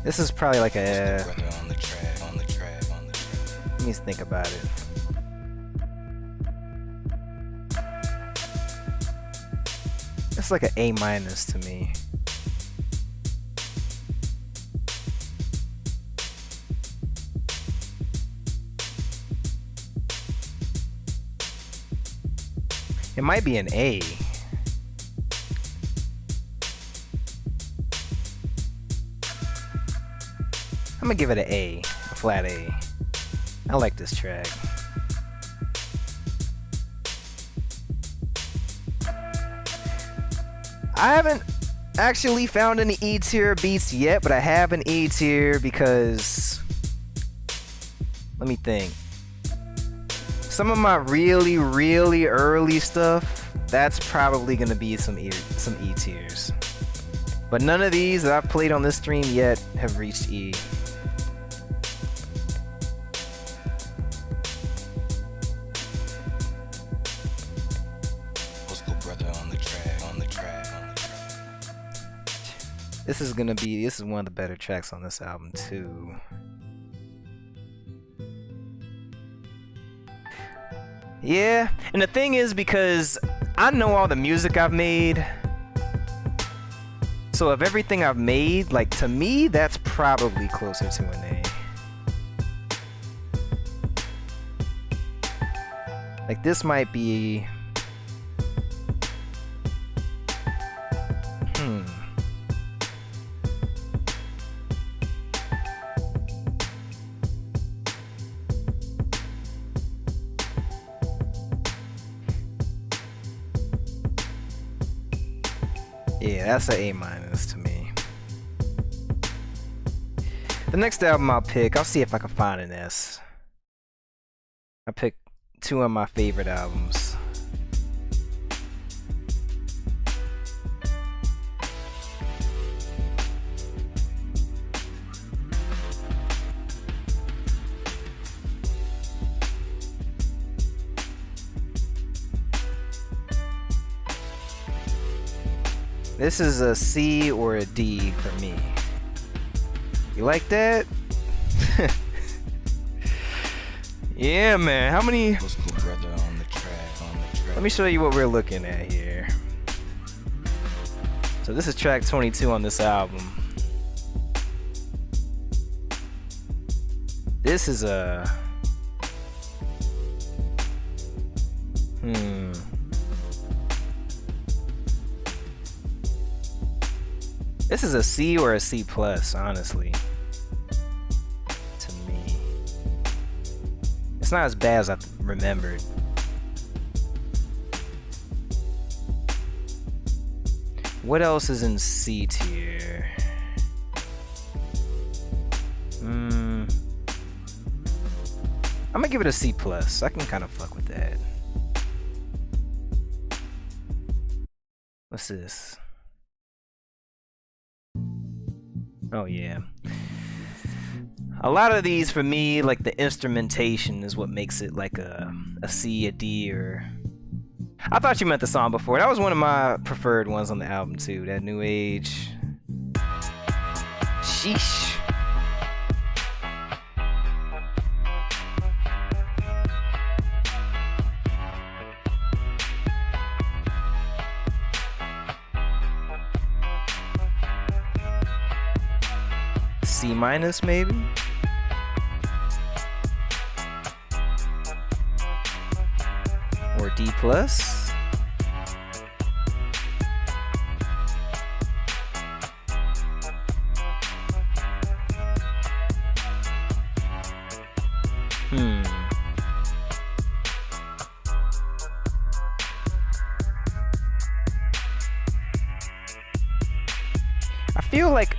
This is probably like a. Osco brother on the track, on the track, on the track. Let me think about it. It's like an A minus to me. It might be an A. I'm gonna give it an A, a flat A. I like this track. I haven't actually found any E tier beats yet, but I have an E tier because, let me think. Some of my really, really early stuff, that's probably gonna be some E tiers. But none of these that I've played on this stream yet have reached E. Osco brother on the track, on the track, on the track. This is one of the better tracks on this album too. Yeah, and the thing is, because I know all the music I've made, so of everything I've made, like, to me, that's probably closer to an A. Like, this might be... Yeah, that's an A minus to me. The next album I'll pick, I'll see if I can find an S. I picked two of my favorite albums. This is a C or a D for me. You like that? Yeah, man. How many? Osco brother on the track, on the track. Let me show you what we're looking at here. So this is track 22 on this album. This is a... This is a C or a C plus, honestly. To me. It's not as bad as I remembered. What else is in C tier? I'm gonna give it a C plus. I can kind of fuck with that. What's this? Oh yeah. A lot of these for me, like the instrumentation is what makes it like a C, a D, or... I thought you meant the song before. That was one of my preferred ones on the album too. That New Age. Sheesh. C minus maybe? Or D plus? I feel like...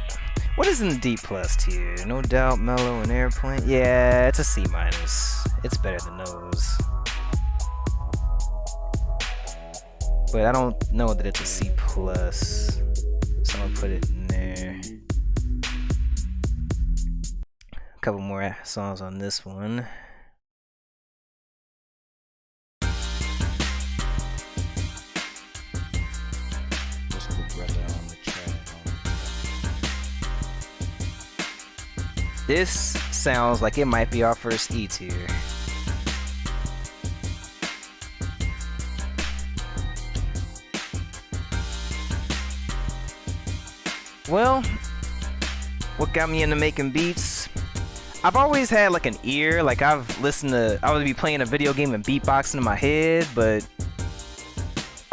What is in the D plus tier? No Doubt, Mellow, and Airplane? Yeah, it's a C minus. It's better than those. But I don't know that it's a C plus. So I'm gonna put it in there. A couple more songs on this one. What's good, brother, on the track? This sounds like it might be our first E tier. Well, what got me into making beats? I've always had like an ear, like I've listened to, I would be playing a video game and beatboxing in my head, but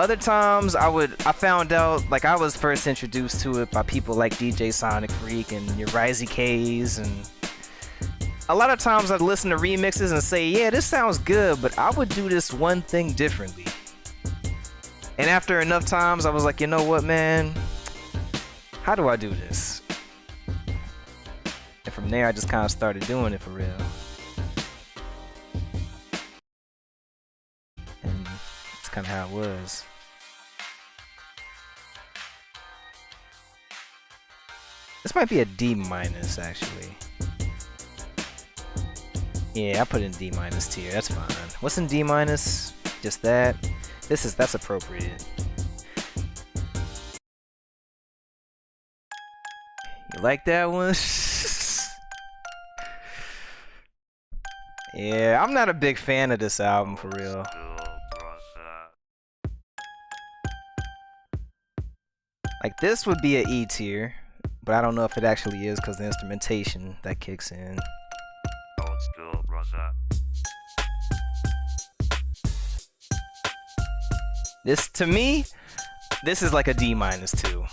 other times I found out, like I was first introduced to it by people like DJ Sonic Freak and your Risey K's, and a lot of times I'd listen to remixes and say, yeah, this sounds good, but I would do this one thing differently. And after enough times, I was like, you know what, man? How do I do this? And from there, I just kind of started doing it for real. And that's kind of how it was. This might be a D minus, actually. Yeah, I put it in D minus tier. That's fine. What's in D minus? Just that. That's appropriate. You like that one? Yeah, I'm not a big fan of this album for real. Like this would be an E tier, but I don't know if it actually is because the instrumentation that kicks in. This, to me, this is like a D minus too.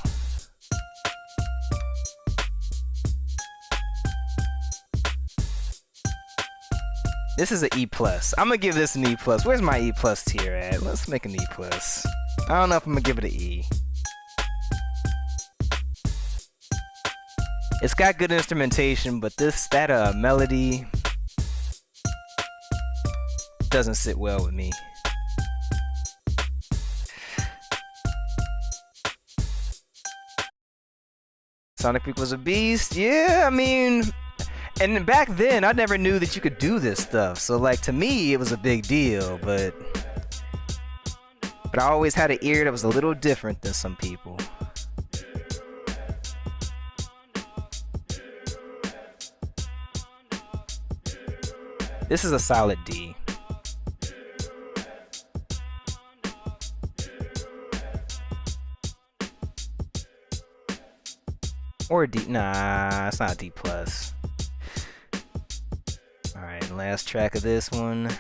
This is an E plus. I'm gonna give this an E plus. Where's my E plus tier at? Let's make an E plus. I don't know if I'm gonna give it an E. It's got good instrumentation, but that melody doesn't sit well with me. Sonic Freak was a beast. Yeah, I mean, and back then I never knew that you could do this stuff. So like to me it was a big deal, but I always had an ear that was a little different than some people. This is a solid D. or D. Nah, it's not D plus. All right, last track of this one. Is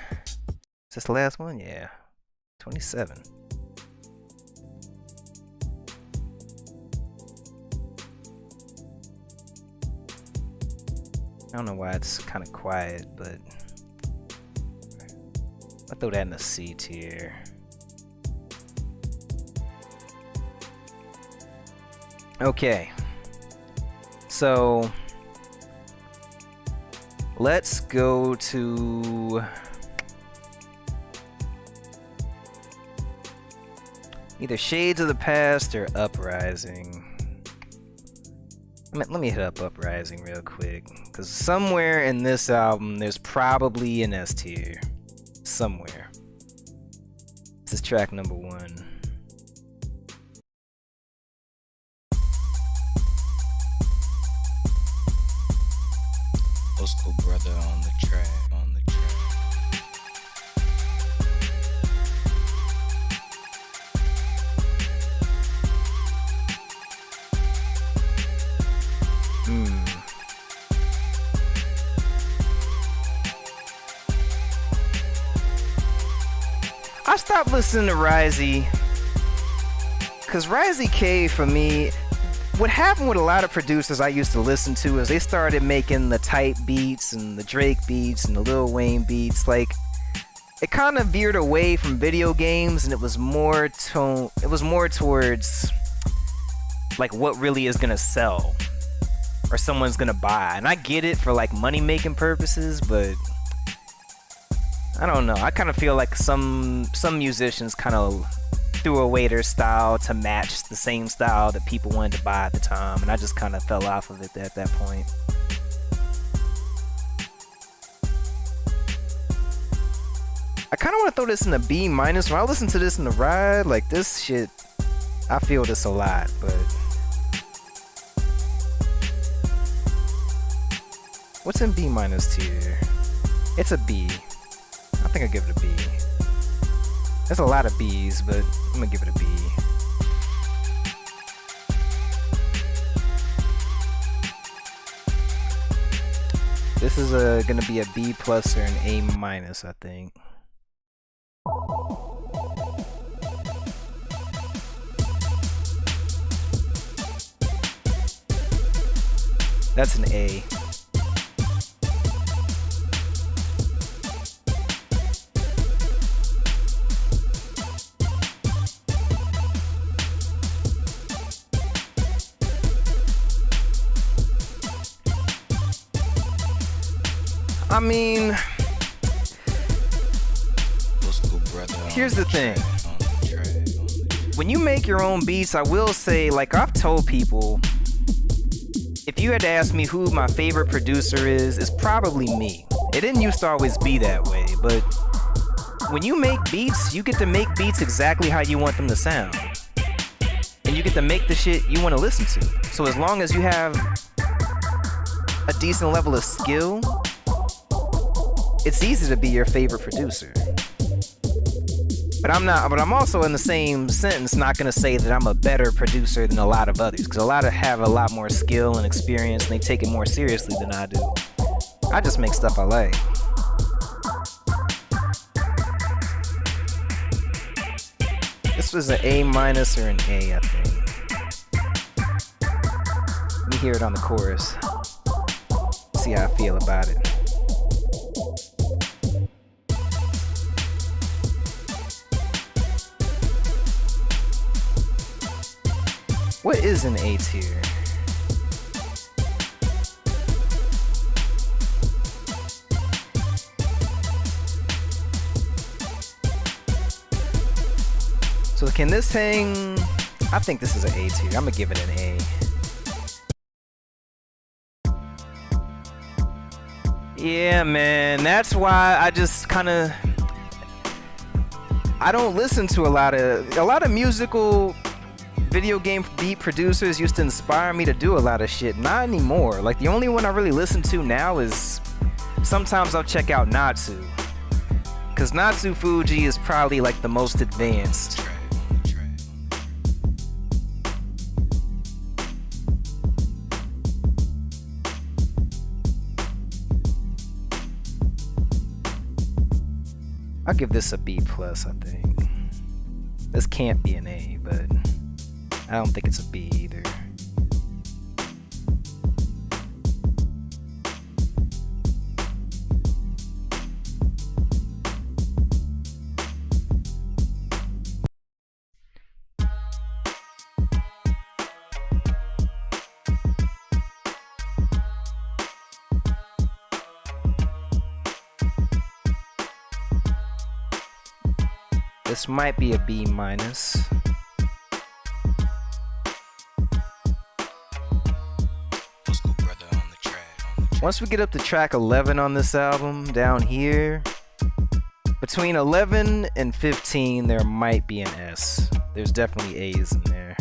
this the last one? Yeah, 27. I don't know why it's kind of quiet, but I'll throw that in the C tier. Okay, so let's go to either Shades of the Past or Uprising. Let me hit up Uprising real quick, because somewhere in this album there's probably an S tier. Somewhere. This is track number 1. Old school brother on the track. I stopped listening to Risey because Risey K for me, what happened with a lot of producers I used to listen to is they started making the type beats and the Drake beats and the Lil Wayne beats. Like, it kind of veered away from video games and it was more towards like what really is gonna sell or someone's gonna buy. And I get it for like money making purposes, but I don't know. I kind of feel like some musicians kind of threw away their style to match the same style that people wanted to buy at the time, and I just kind of fell off of it at that point. I kind of want to throw this in a B minus. When I listen to this in the ride, like this shit, I feel this a lot, but what's in B minus tier? It's a B. I think I'll give it a B. There's a lot of B's, but I'm gonna give it a B. This is gonna be a B plus or an A minus, I think. That's an A. I mean, here's the thing. When you make your own beats, I will say, like I've told people, if you had to ask me who my favorite producer is, it's probably me. It didn't used to always be that way, but when you make beats, you get to make beats exactly how you want them to sound. And you get to make the shit you want to listen to. So as long as you have a decent level of skill, it's easy to be your favorite producer. But I'm also in the same sentence not gonna say that I'm a better producer than a lot of others, because a lot of have a lot more skill and experience and they take it more seriously than I do. I just make stuff I like. This was an A minus or an A, I think. Let me hear it on the chorus. See how I feel about it. What is an A tier? So can this hang? I think this is an A tier. I'm gonna give it an A. Yeah, man, that's why I just kind of, I don't listen to a lot of musical video game beat producers used to inspire me to do a lot of shit. Not anymore. Like, the only one I really listen to now is sometimes I'll check out Natsu, because Natsu Fuji is probably like the most advanced. I'll give this a B plus, I think. This can't be an A, but I don't think it's a B either. This might be a B minus. Osco brother on the track. Once we get up to track 11 on this album, down here, between 11 and 15, there might be an S. There's definitely A's in there.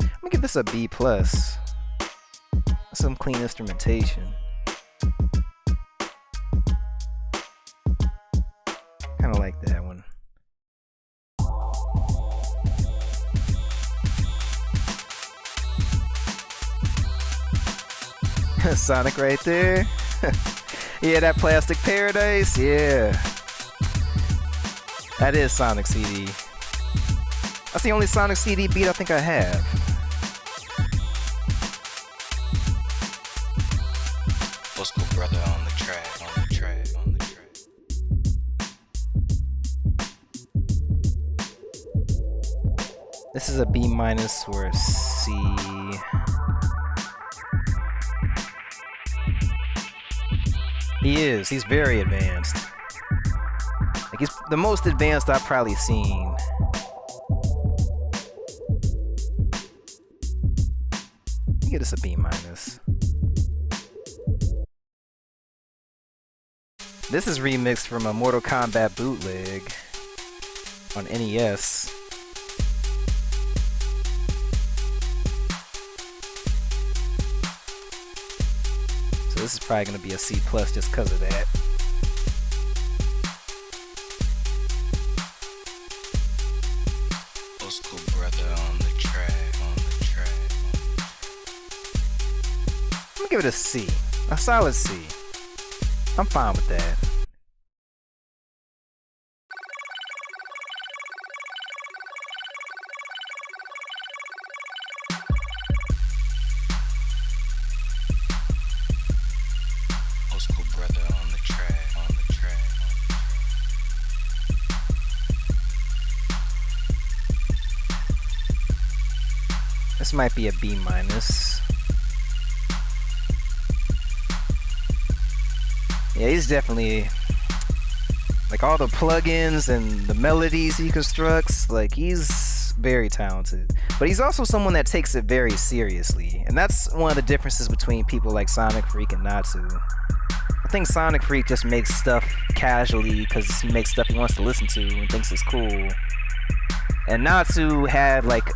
I'm gonna give this a B plus. Some clean instrumentation. Kind of like that one. Sonic right there. Yeah, that Plastic Paradise. Yeah. That is Sonic CD. That's the only Sonic CD beat I think I have. Osco brother on the track. This is a B minus or a C. He is. He's very advanced. Like, he's the most advanced I've probably seen. Give this a B minus. This is remixed from a Mortal Kombat bootleg on NES. So this is probably going to be a C plus just because of that. Osco brother on the track. I'm going to give it a C. A solid C. I'm fine with that. Osco brother on the track. This might be a B minus. Yeah, he's definitely, like, all the plugins and the melodies he constructs, like, he's very talented. But he's also someone that takes it very seriously. And that's one of the differences between people like Sonic Freak and Natsu. I think Sonic Freak just makes stuff casually because he makes stuff he wants to listen to and thinks it's cool. And Natsu had, like,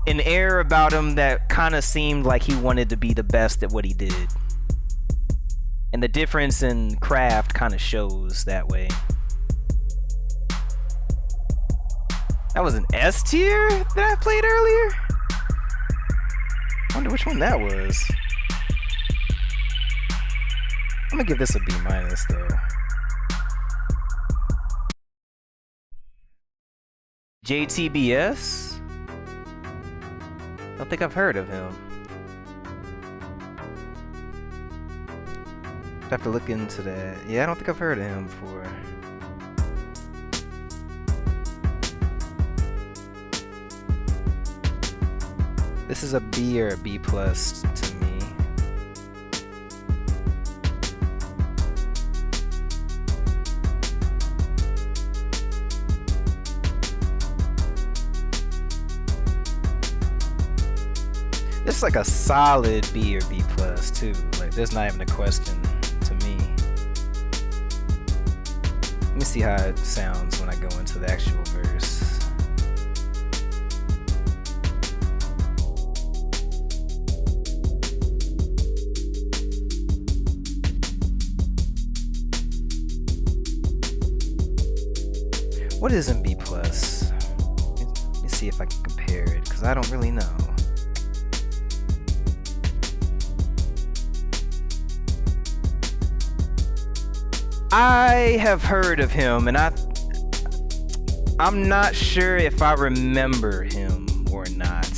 an air about him that kind of seemed like he wanted to be the best at what he did. And the difference in craft kind of shows that way. That was an S tier that I played earlier? I wonder which one that was. I'm gonna give this a B minus though. JTBS? I don't think I've heard of him. I have to look into that. Yeah, I don't think I've heard of him before. This is a B or a B plus to me. This is like a solid B or B plus too. Like, there's not even a question to me. Let me see how it sounds when I go into the actual verse. What is in B plus? Let me see if I can compare it, because I don't really know. I have heard of him, and I'm not sure if I remember him or not.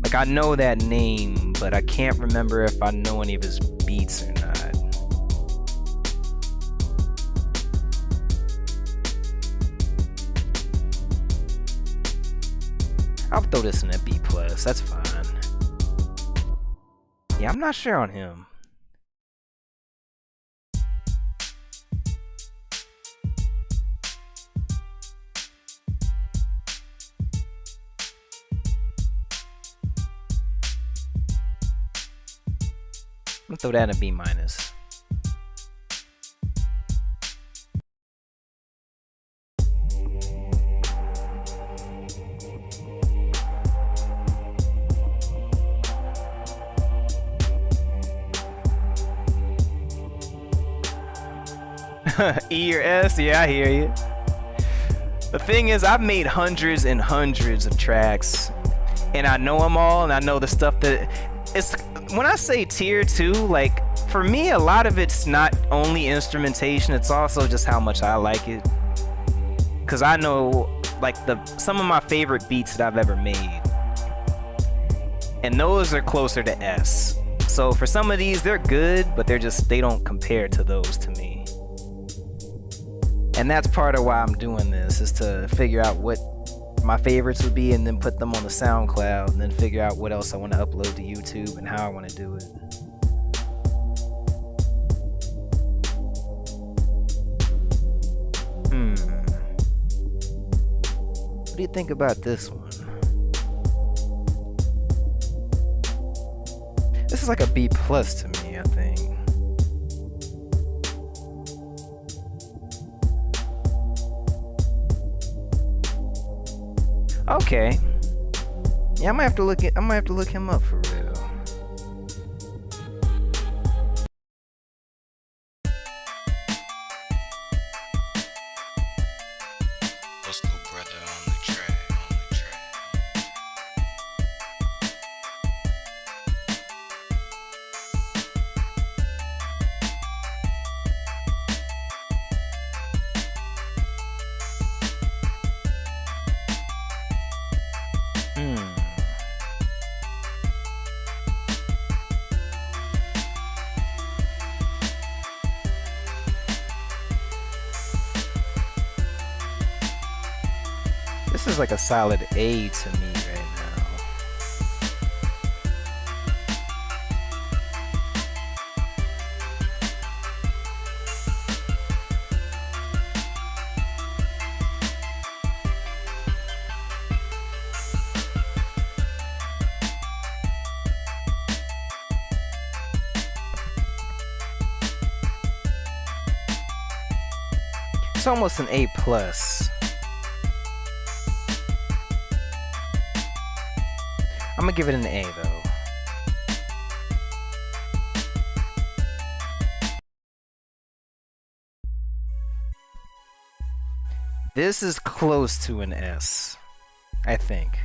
Like, I know that name, but I can't remember if I know any of his beats or not. I'll throw this in a B+, that's fine. Yeah, I'm not sure on him. I'm gonna throw that in a B-. E or S? Yeah, I hear you. The thing is, I've made hundreds and hundreds of tracks, and I know them all, and I know the stuff that it's. When I say tier 2, like, for me, a lot of it's not only instrumentation, it's also just how much I like it. Cause I know, like, some of my favorite beats that I've ever made, and those are closer to S. So for some of these, they're good, but they don't compare to those to me. And that's part of why I'm doing this, is to figure out what my favorites would be and then put them on the SoundCloud and then figure out what else I want to upload to YouTube and how I want to do it. What do you think about this one? This is like a B+ to me, I think. Okay. Yeah, I might have to look him up for real. Let's go, brother, on the track. This is like a solid A to me right now. It's almost an A+. I'm gonna give it an A though. This is close to an S, I think.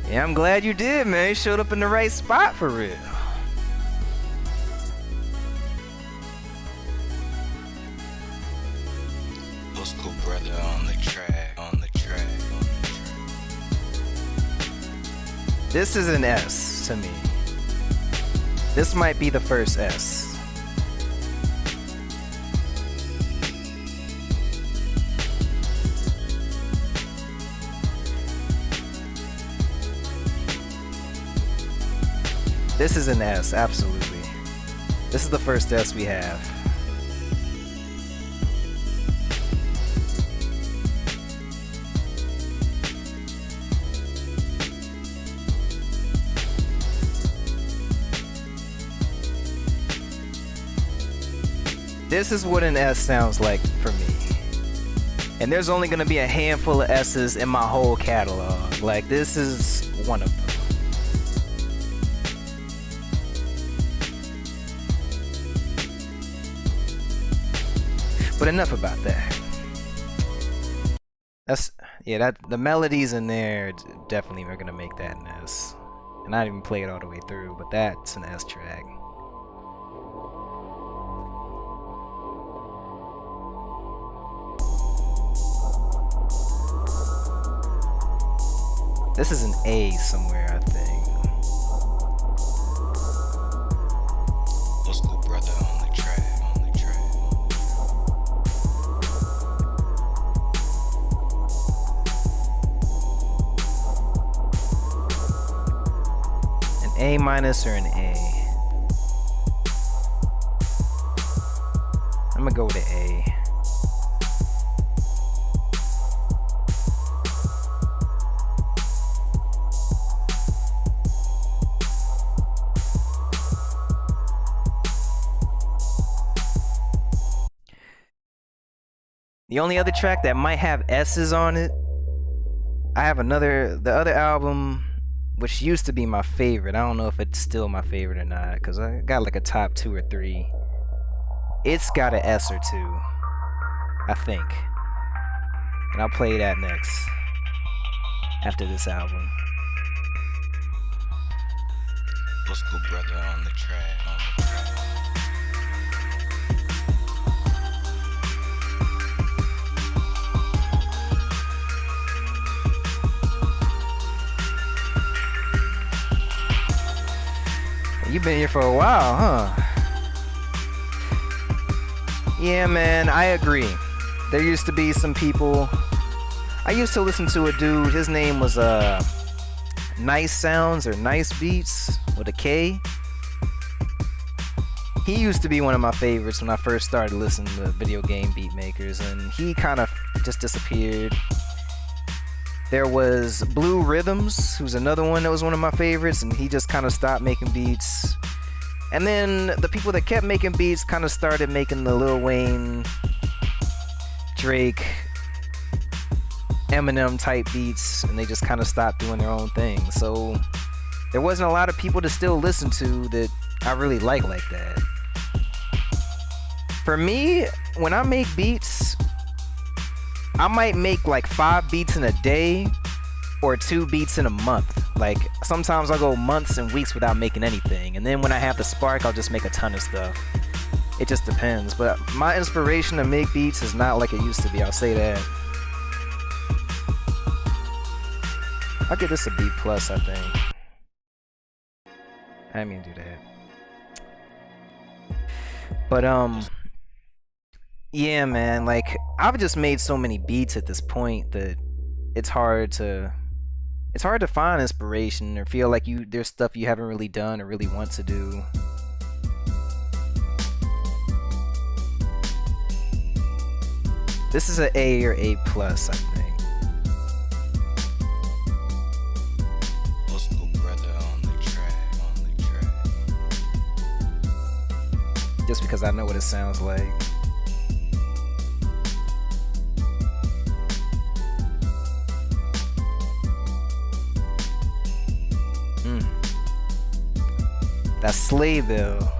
Yeah, I'm glad you did, man. You showed up in the right spot for real. Let's go, brother, on the track. This is an S to me. This might be the first S. This is an S, absolutely. This is the first S we have. This is what an S sounds like for me. And there's only gonna be a handful of S's in my whole catalog. Like, this is one of them. But enough about that. That's that the melodies in there definitely are gonna make that an S. And I didn't even play it all the way through, but that's an S track. This is an A somewhere, I think. Old school brother on the track. An A minus or an A? I'm gonna go with an A. The only other track that might have S's on it, I have the other album, which used to be my favorite. I don't know if it's still my favorite or not, because I got like a top 2 or 3. It's got an S or 2, I think. And I'll play that next, after this album. Old school brother on the track. You've been here for a while, huh? Yeah, man, I agree. There used to be some people. I used to listen to a dude. His name was Nice Sounds or Nice Beats with a K. He used to be one of my favorites when I first started listening to video game beat makers, and he kind of just disappeared. There was Blue Rhythms, who's another one that was one of my favorites, and he just kind of stopped making beats. And then the people that kept making beats kind of started making the Lil Wayne, Drake, Eminem type beats, and they just kind of stopped doing their own thing. So there wasn't a lot of people to still listen to that I really like that. For me, when I make beats, I might make like 5 beats in a day or 2 beats in a month. Like sometimes I'll go months and weeks without making anything, and then when I have the spark, I'll just make a ton of stuff. It just depends, but my inspiration to make beats is not like it used to be, I'll say that. I'll give this a B+, I think. I didn't mean to do that. But yeah, man, like I've just made so many beats at this point that it's hard to find inspiration or feel like there's stuff you haven't really done or really want to do. This is an A or A+, I think. Old school brother on the track. Just because I know what it sounds like. That's Slayville.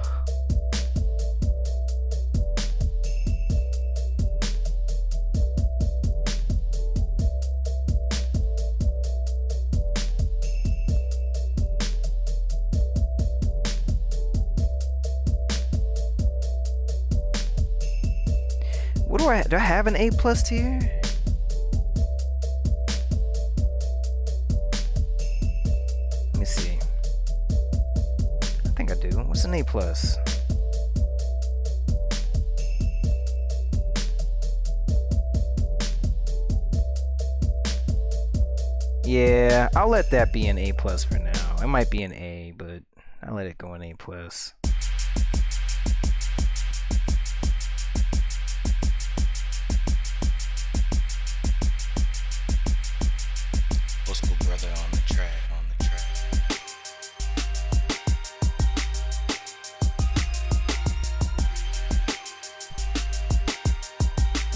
Do I have an A+ tier? Let me see. I think I do. What's an A+? Yeah, I'll let that be an A+ for now. It might be an A, but I'll let it go an A+. Old school brother on the track.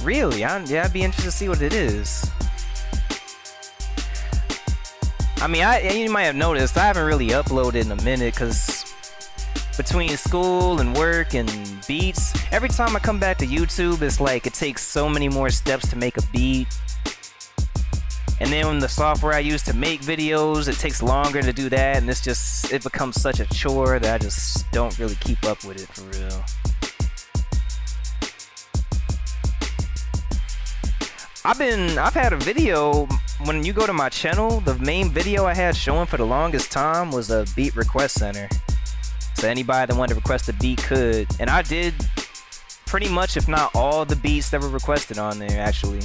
Really? Yeah, I'd be interested to see what it is. I mean, you might have noticed I haven't really uploaded in a minute because between school and work and beats, every time I come back to YouTube, it's like it takes so many more steps to make a beat. And then when the software I use to make videos, it takes longer to do that, and it becomes such a chore that I just don't really keep up with it for real. I've had a video, when you go to my channel, the main video I had showing for the longest time was a beat request center. So anybody that wanted to request a beat could, and I did pretty much, if not all, the beats that were requested on there actually.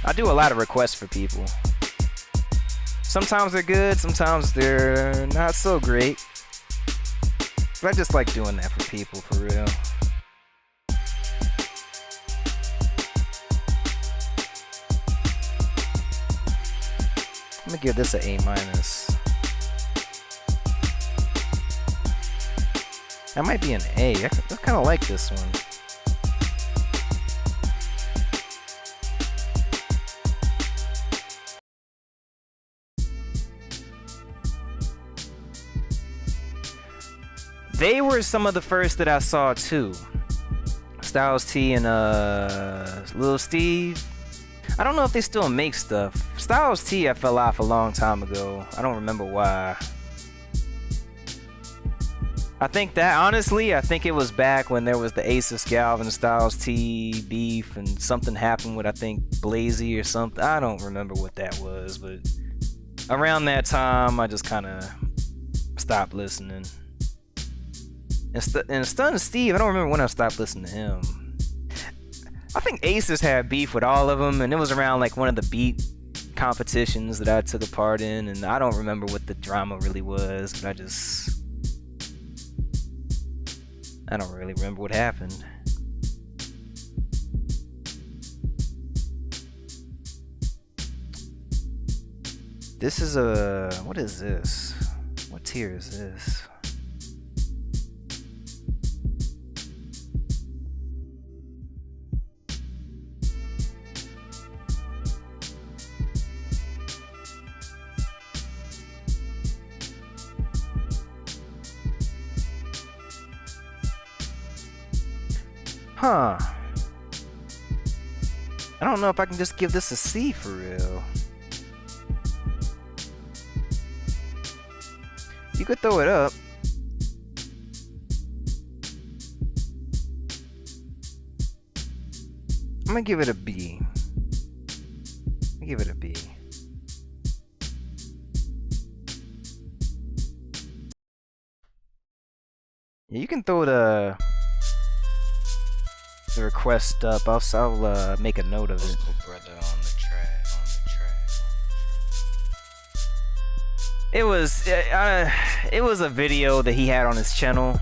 I do a lot of requests for people. Sometimes they're good, sometimes they're not so great. But I just like doing that for people, for real. I'm gonna give this an A-. That might be an A. I kind of like this one. They were some of the first that I saw too. Styles T and Lil Steve. I don't know if they still make stuff. Styles T I fell off a long time ago. I don't remember why. I think it was back when there was the Asus Galvin Styles T beef and something happened with, I think, Blazy or something. I don't remember what that was, but around that time I just kind of stopped listening. And Stun Steve, I don't remember when I stopped listening to him. I think Asus had beef with all of them, and it was around like one of the beat competitions that I took a part in, and I don't remember what the drama really was, but I don't really remember what happened. This is what is this? What tier is this? Huh. I don't know if I can just give this a C for real. You could throw it up. I'm gonna give it a B. I'm gonna give it a B. Yeah, you can throw the request up. I'll make a note of it. Brother on the track, It was a video that he had on his channel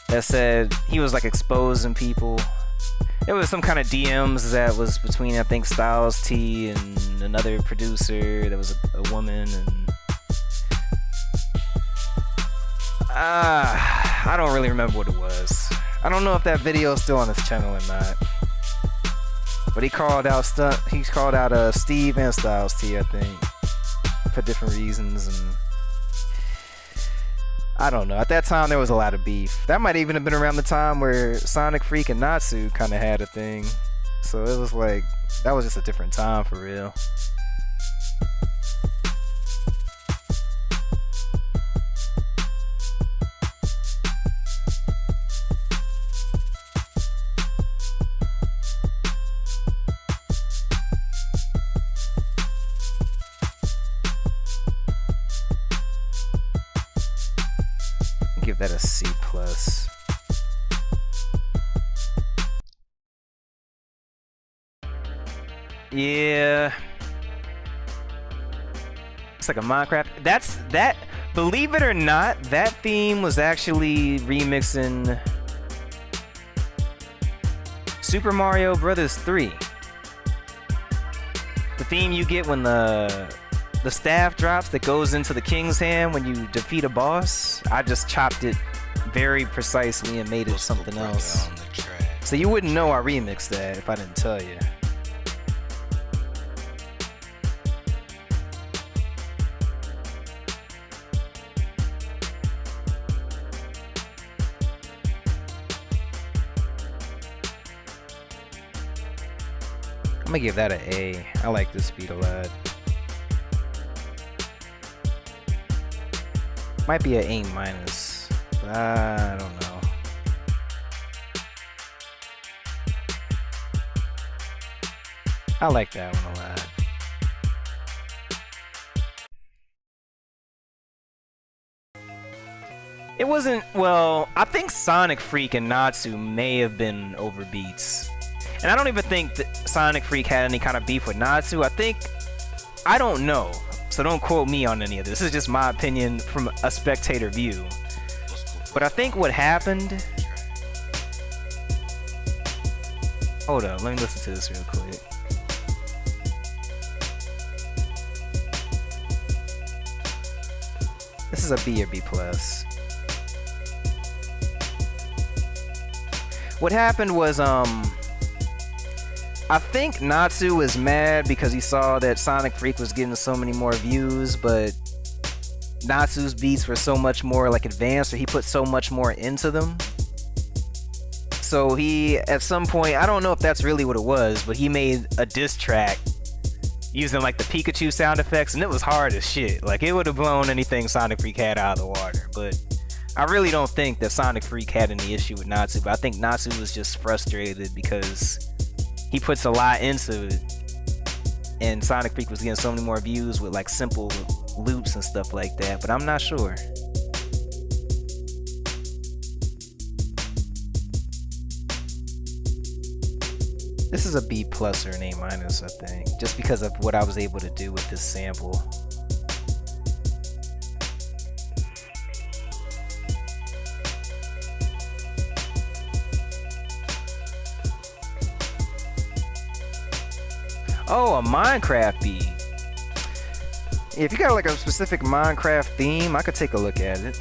that said he was like exposing people. It was some kind of DMs that was between, I think, Styles T and another producer that was a woman, and I don't really remember what it was. I don't know if that video is still on his channel or not. But he called out Steve and Styles T, I think, for different reasons, and I don't know. At that time, there was a lot of beef. That might even have been around the time where Sonic Freak and Natsu kind of had a thing. So it was like, that was just a different time for real. Give that a C+. Yeah. It's like a Minecraft. Believe it or not, that theme was actually remixing Super Mario Bros. 3. The theme you get when the staff drops that goes into the king's hand when you defeat a boss. I just chopped it very precisely and made it something else. So you wouldn't know I remixed that if I didn't tell you. gonna give that an A. I like this beat a lot. Might be an A minus, but I don't know. I like that one a lot. It wasn't, well, I think Sonic Freak and Natsu may have been over beats. And I don't even think that Sonic Freak had any kind of beef with Natsu. I don't know. So don't quote me on any of this. This is just my opinion from a spectator view. But I think what happened... Hold up, let me listen to this real quick. This is a B or B+. What happened was, I think Natsu was mad because he saw that Sonic Freak was getting so many more views, but Natsu's beats were so much more like advanced, or he put so much more into them. So he, at some point, I don't know if that's really what it was, but he made a diss track using like the Pikachu sound effects, and it was hard as shit. Like, it would have blown anything Sonic Freak had out of the water, but I really don't think that Sonic Freak had any issue with Natsu, but I think Natsu was just frustrated because he puts a lot into it, and Sonic Freak was getting so many more views with like simple loops and stuff like that, but I'm not sure. This is a B+ or an A-, I think, just because of what I was able to do with this sample. Oh, a Minecraft beat. If you got like a specific Minecraft theme, I could take a look at it.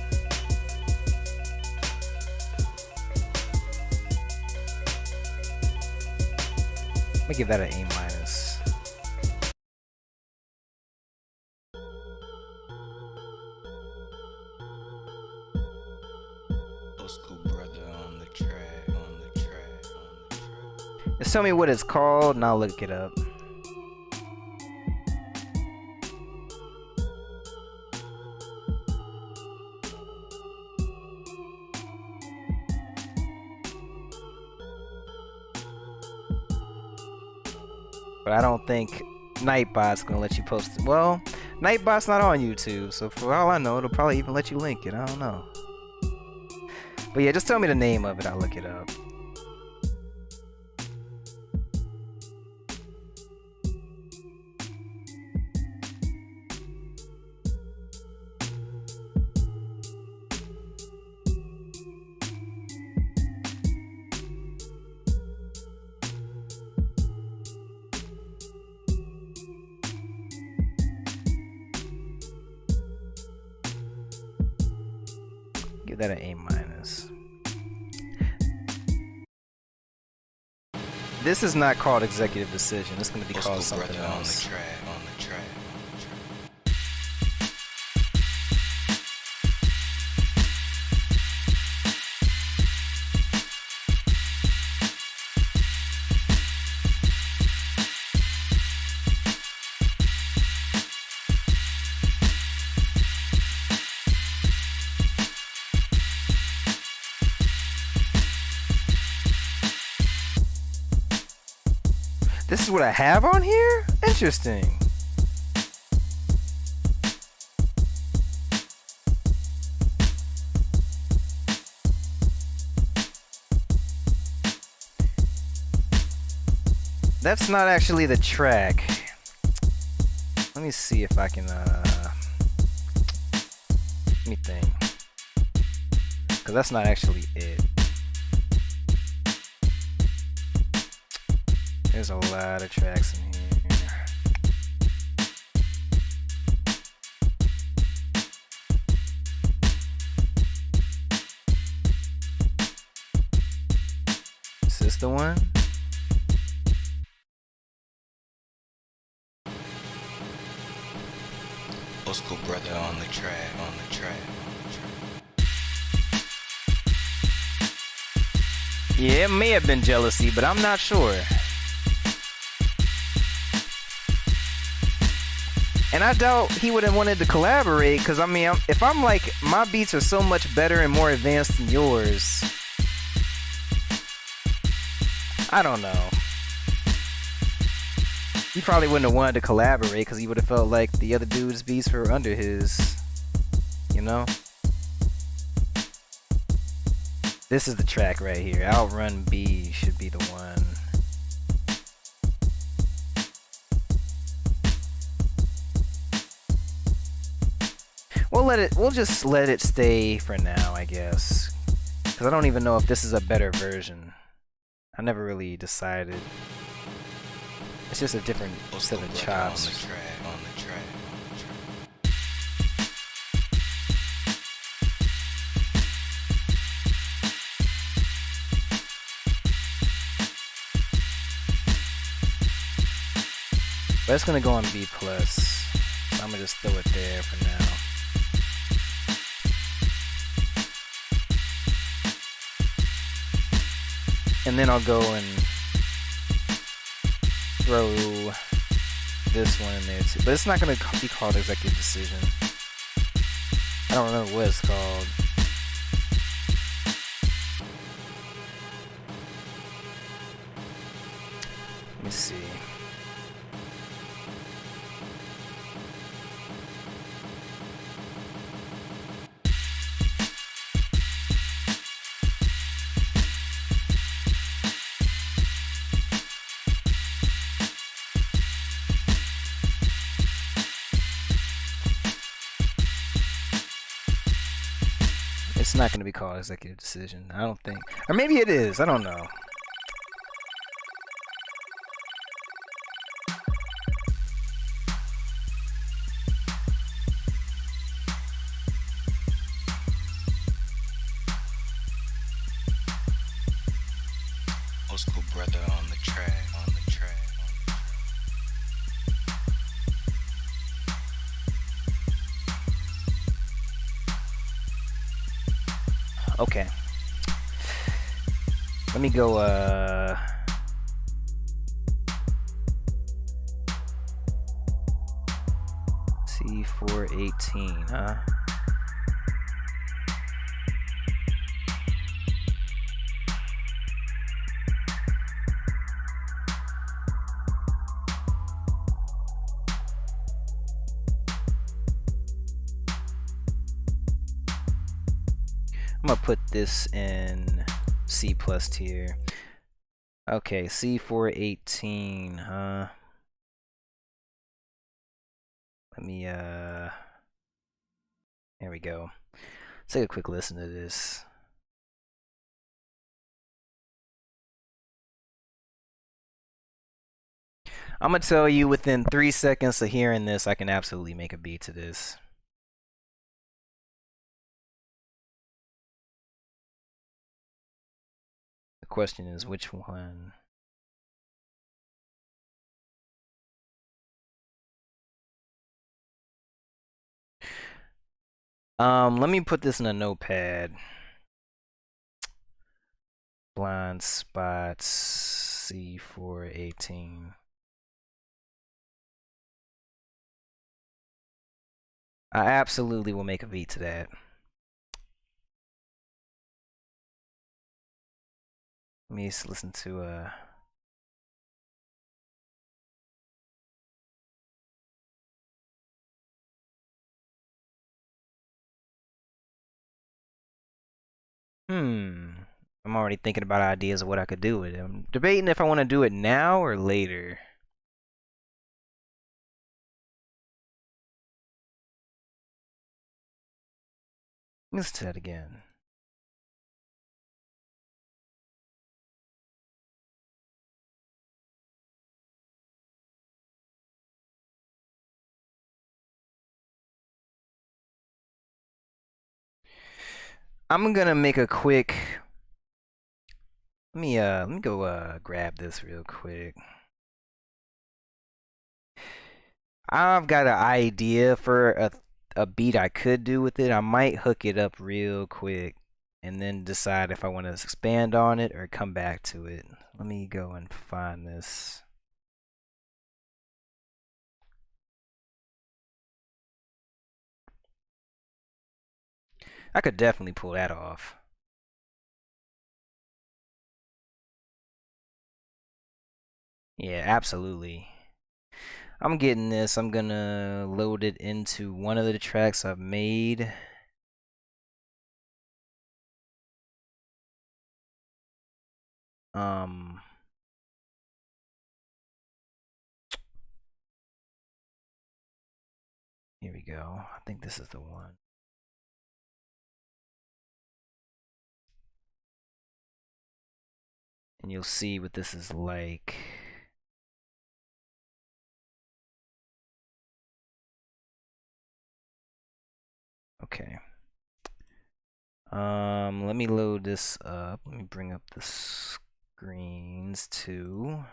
Let me give that an A-. Old school brother on the track, on the track, on the track. Just tell me what it's called and I'll look it up. But I don't think Nightbot's gonna let you post it. Well, Nightbot's not on YouTube, so for all I know, it'll probably even let you link it. I don't know. But yeah, just tell me the name of it, I'll look it up. Give that an A-. This is not called Executive Decision. It's going to be Old called school something brother else. on the track, on the track, on the track. This is what I have on here? Interesting. That's not actually the track. Let me see if I can, let me think. Because that's not actually it. There's a lot of tracks in here. Is this the one? Old school brother on the track, on the track, on the track. Yeah, it may have been Jealousy, but I'm not sure. And I doubt he would have wanted to collaborate, because I mean, if I'm like, my beats are so much better and more advanced than yours, I don't know. He probably wouldn't have wanted to collaborate because he would have felt like the other dude's beats were under his, you know? This is the track right here. Outrun B should be the one. We'll just let it stay for now, I guess. Because I don't even know if this is a better version. I never really decided. It's just a different set of chops. On the track. But it's gonna go on B+. So I'm gonna just throw it there for now. And then I'll go and throw this one in there too. But it's not gonna be called Executive Decision. I don't remember what it's called. Let me see. It's not going to be called Executive Decision, I don't think. Or maybe it is, I don't know. Old school brother on the track. Okay. Let me go, C418, huh? I'm gonna put this in C+ tier. Okay, C418, huh? Let me, here we go. Let's take a quick listen to this. I'm gonna tell you within 3 seconds of hearing this, I can absolutely make a beat to this. The question is, which one? Let me put this in a notepad. Blind spots, C418. I absolutely will make a beat to that. Let me just listen to I'm already thinking about ideas of what I could do with it. I'm debating if I want to do it now or later. Listen to that again. I'm gonna make a quick. Let me go grab this real quick. I've got an idea for a beat I could do with it. I might hook it up real quick and then decide if I want to expand on it or come back to it. Let me go and find this. I could definitely pull that off. Yeah, absolutely. I'm getting this. I'm gonna load it into one of the tracks I've made. Um, Here we go. I think this is the one. And you'll see what this is like. Okay. Let me load this up. Let me bring up the screens too.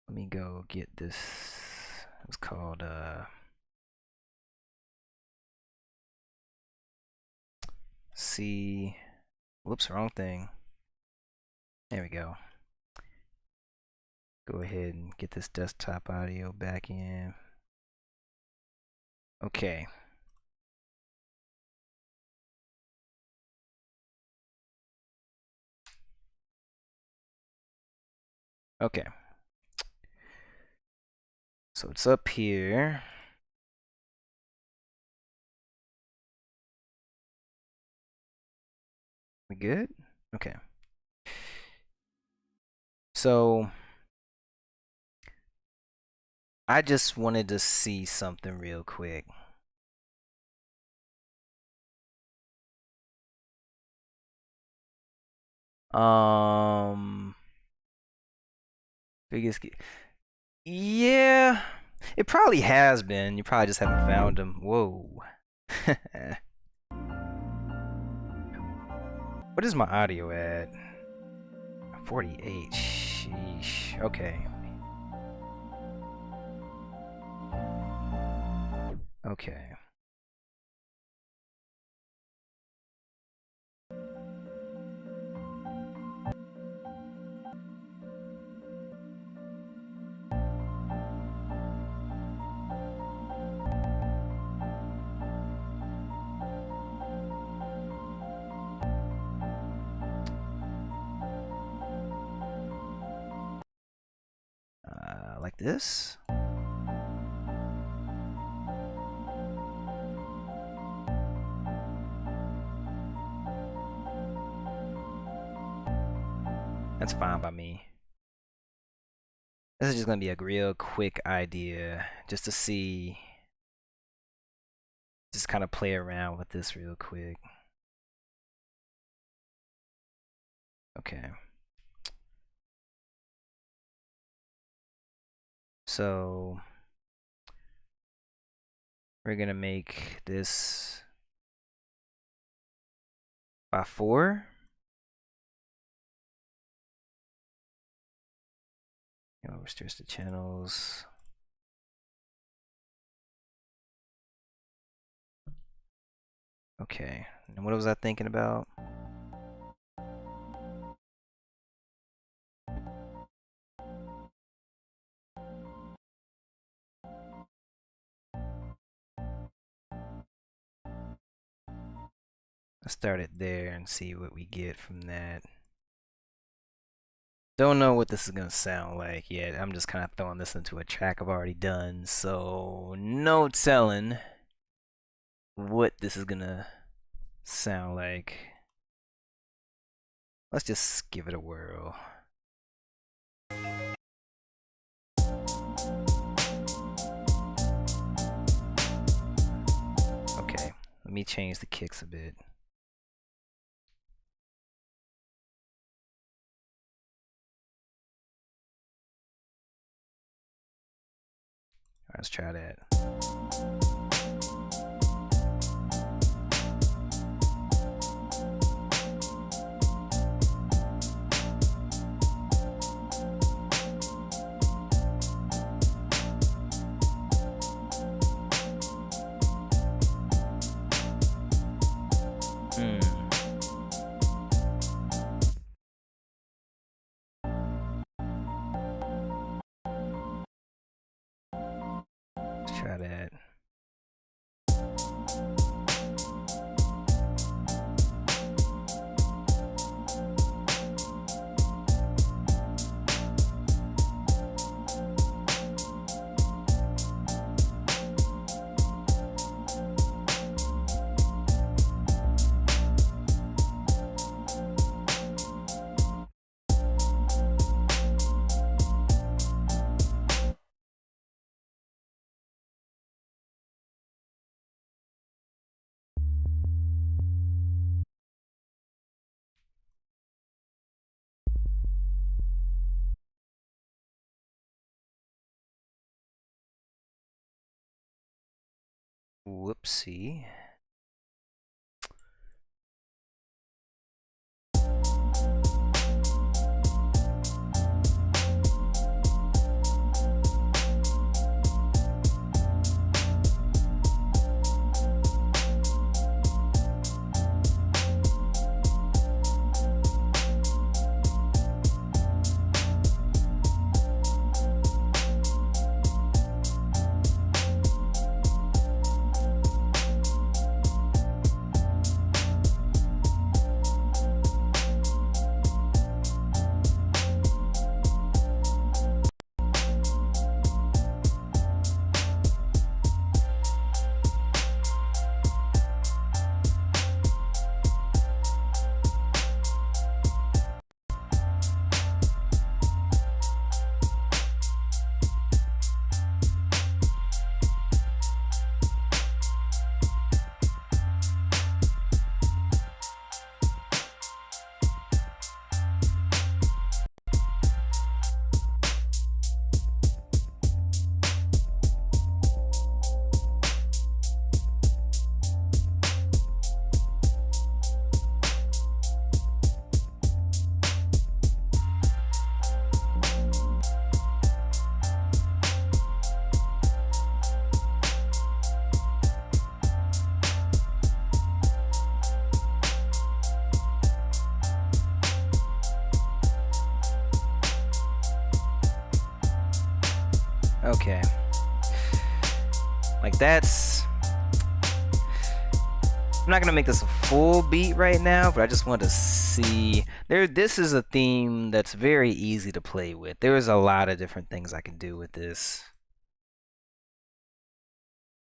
Let me go get this. It's called C. Whoops, wrong thing. There we go. Go ahead and get this desktop audio back in. Okay. Okay. So it's up here. We good? Okay. So I just wanted to see something real quick. Biggest. Yeah, it probably has been. You probably just haven't found them. Whoa. What is my audio at? 48. Sheesh. Okay. Okay. Like this. That's fine by me. This is just gonna be a real quick idea, just to see, just kind of play around with this real quick. Okay. So we're gonna make this by 4. Restricted channels. Okay. And what was I thinking about? Let's start it there and see what we get from that. Don't know what this is gonna sound like yet. I'm just kind of throwing this into a track I've already done, so no telling what this is gonna sound like. Let's just give it a whirl. Okay, let me change the kicks a bit. Alright, let's try that. Try that. Whoopsie. Okay. Like that's... I'm not gonna make this a full beat right now, but I just want to see. This is a theme that's very easy to play with. There's a lot of different things I can do with this,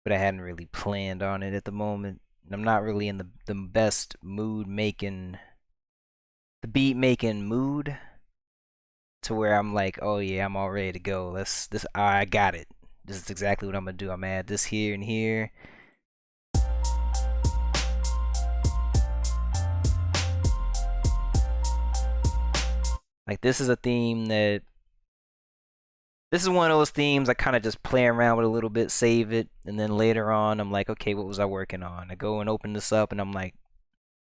but I hadn't really planned on it at the moment. And I'm not really in the best mood making, the beat making mood, to where I'm like, oh yeah, I'm all ready to go. I got it. This is exactly what I'm gonna do. I'm gonna add this here and here. Like this is a theme that, this is one of those themes I kind of just play around with a little bit, save it, and then later on I'm like, okay, what was I working on? I go and open this up and I'm like,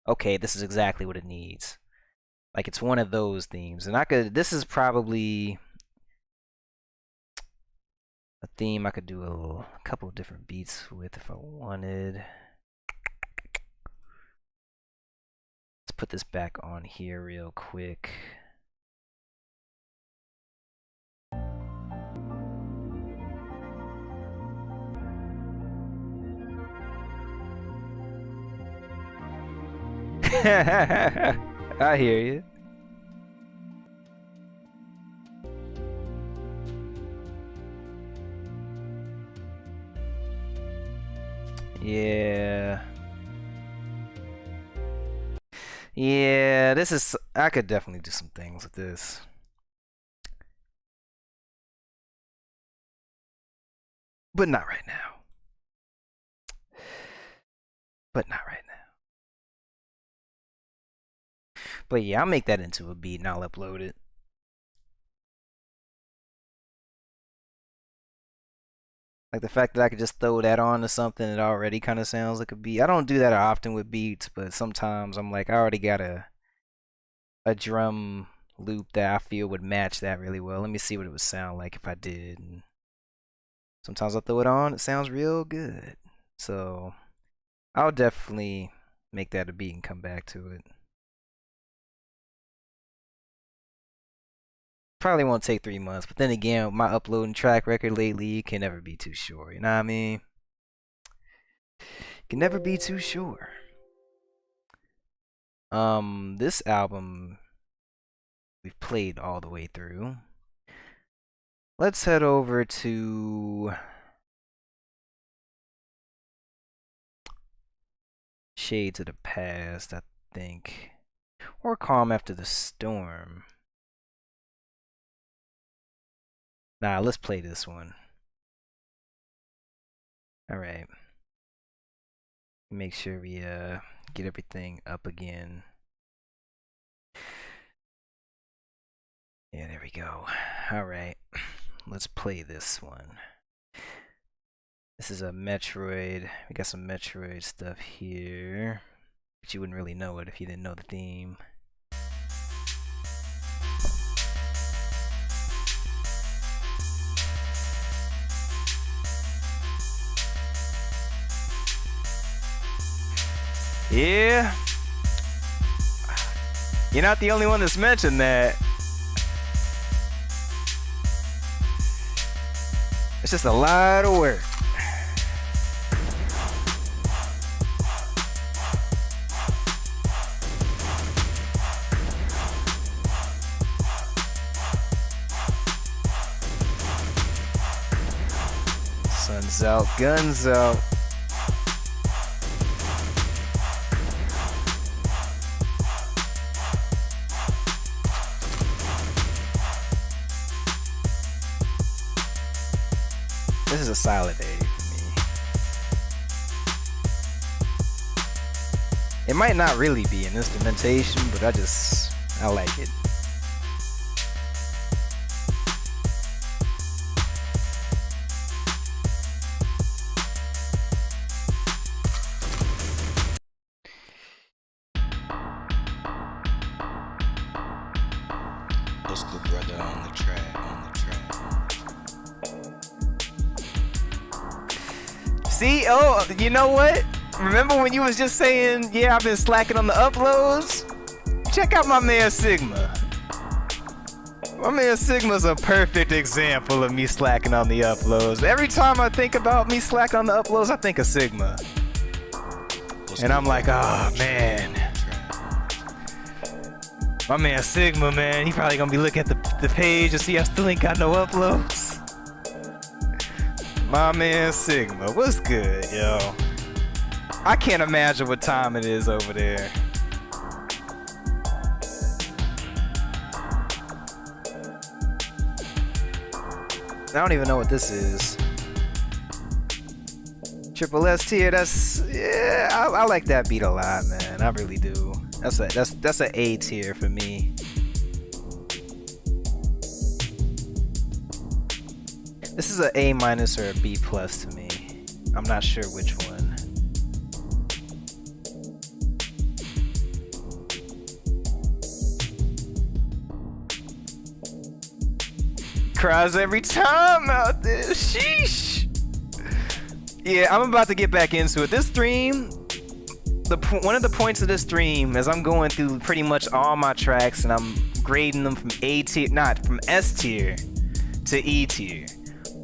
okay, this is exactly what it needs. Like it's one of those themes. And this is probably a theme I could do a couple of different beats with if I wanted. Let's put this back on here real quick. I hear you. Yeah. Yeah, this is... I could definitely do some things with this. But not right now. But not right now. But yeah, I'll make that into a beat and I'll upload it. Like the fact that I could just throw that on to something that already kind of sounds like a beat. I don't do that often with beats, but sometimes I'm like, I already got a drum loop that I feel would match that really well. Let me see what it would sound like if I did. And sometimes I'll throw it on, it sounds real good. So I'll definitely make that a beat and come back to it. Probably won't take 3 months, but then again, my uploading track record lately, you can never be too sure. You know what I mean? Can never be too sure. This album we've played all the way through. Let's head over to Shades of the Past, I think. Or Calm After the Storm. Nah, let's play this one. Alright. Make sure we get everything up again. Yeah, there we go. Alright. Let's play this one. This is a Metroid. We got some Metroid stuff here. But you wouldn't really know it if you didn't know the theme. Yeah. You're not the only one that's mentioned that. It's just a lot of work. Sun's out, guns out. This is a solid A for me. It might not really be an instrumentation, but I like it. Let's go, brother, on the track. See, oh, you know what? Remember when you was just saying, yeah, I've been slacking on the uploads? Check out my man Sigma. My man Sigma's a perfect example of me slacking on the uploads. Every time I think about me slacking on the uploads, I think of Sigma. And I'm like, oh man. My man Sigma, man, he probably gonna be looking at the page and see I still ain't got no uploads. My man Sigma, what's good, yo? I can't imagine what time it is over there. I don't even know what this is. Triple S tier, yeah, I like that beat a lot, man. I really do. That's an A tier for me. This is an A- or a B+ to me. I'm not sure which one. Cries every time out there. Sheesh. Yeah, I'm about to get back into it. This stream, one of the points of this stream is I'm going through pretty much all my tracks and I'm grading them from from S tier to E tier.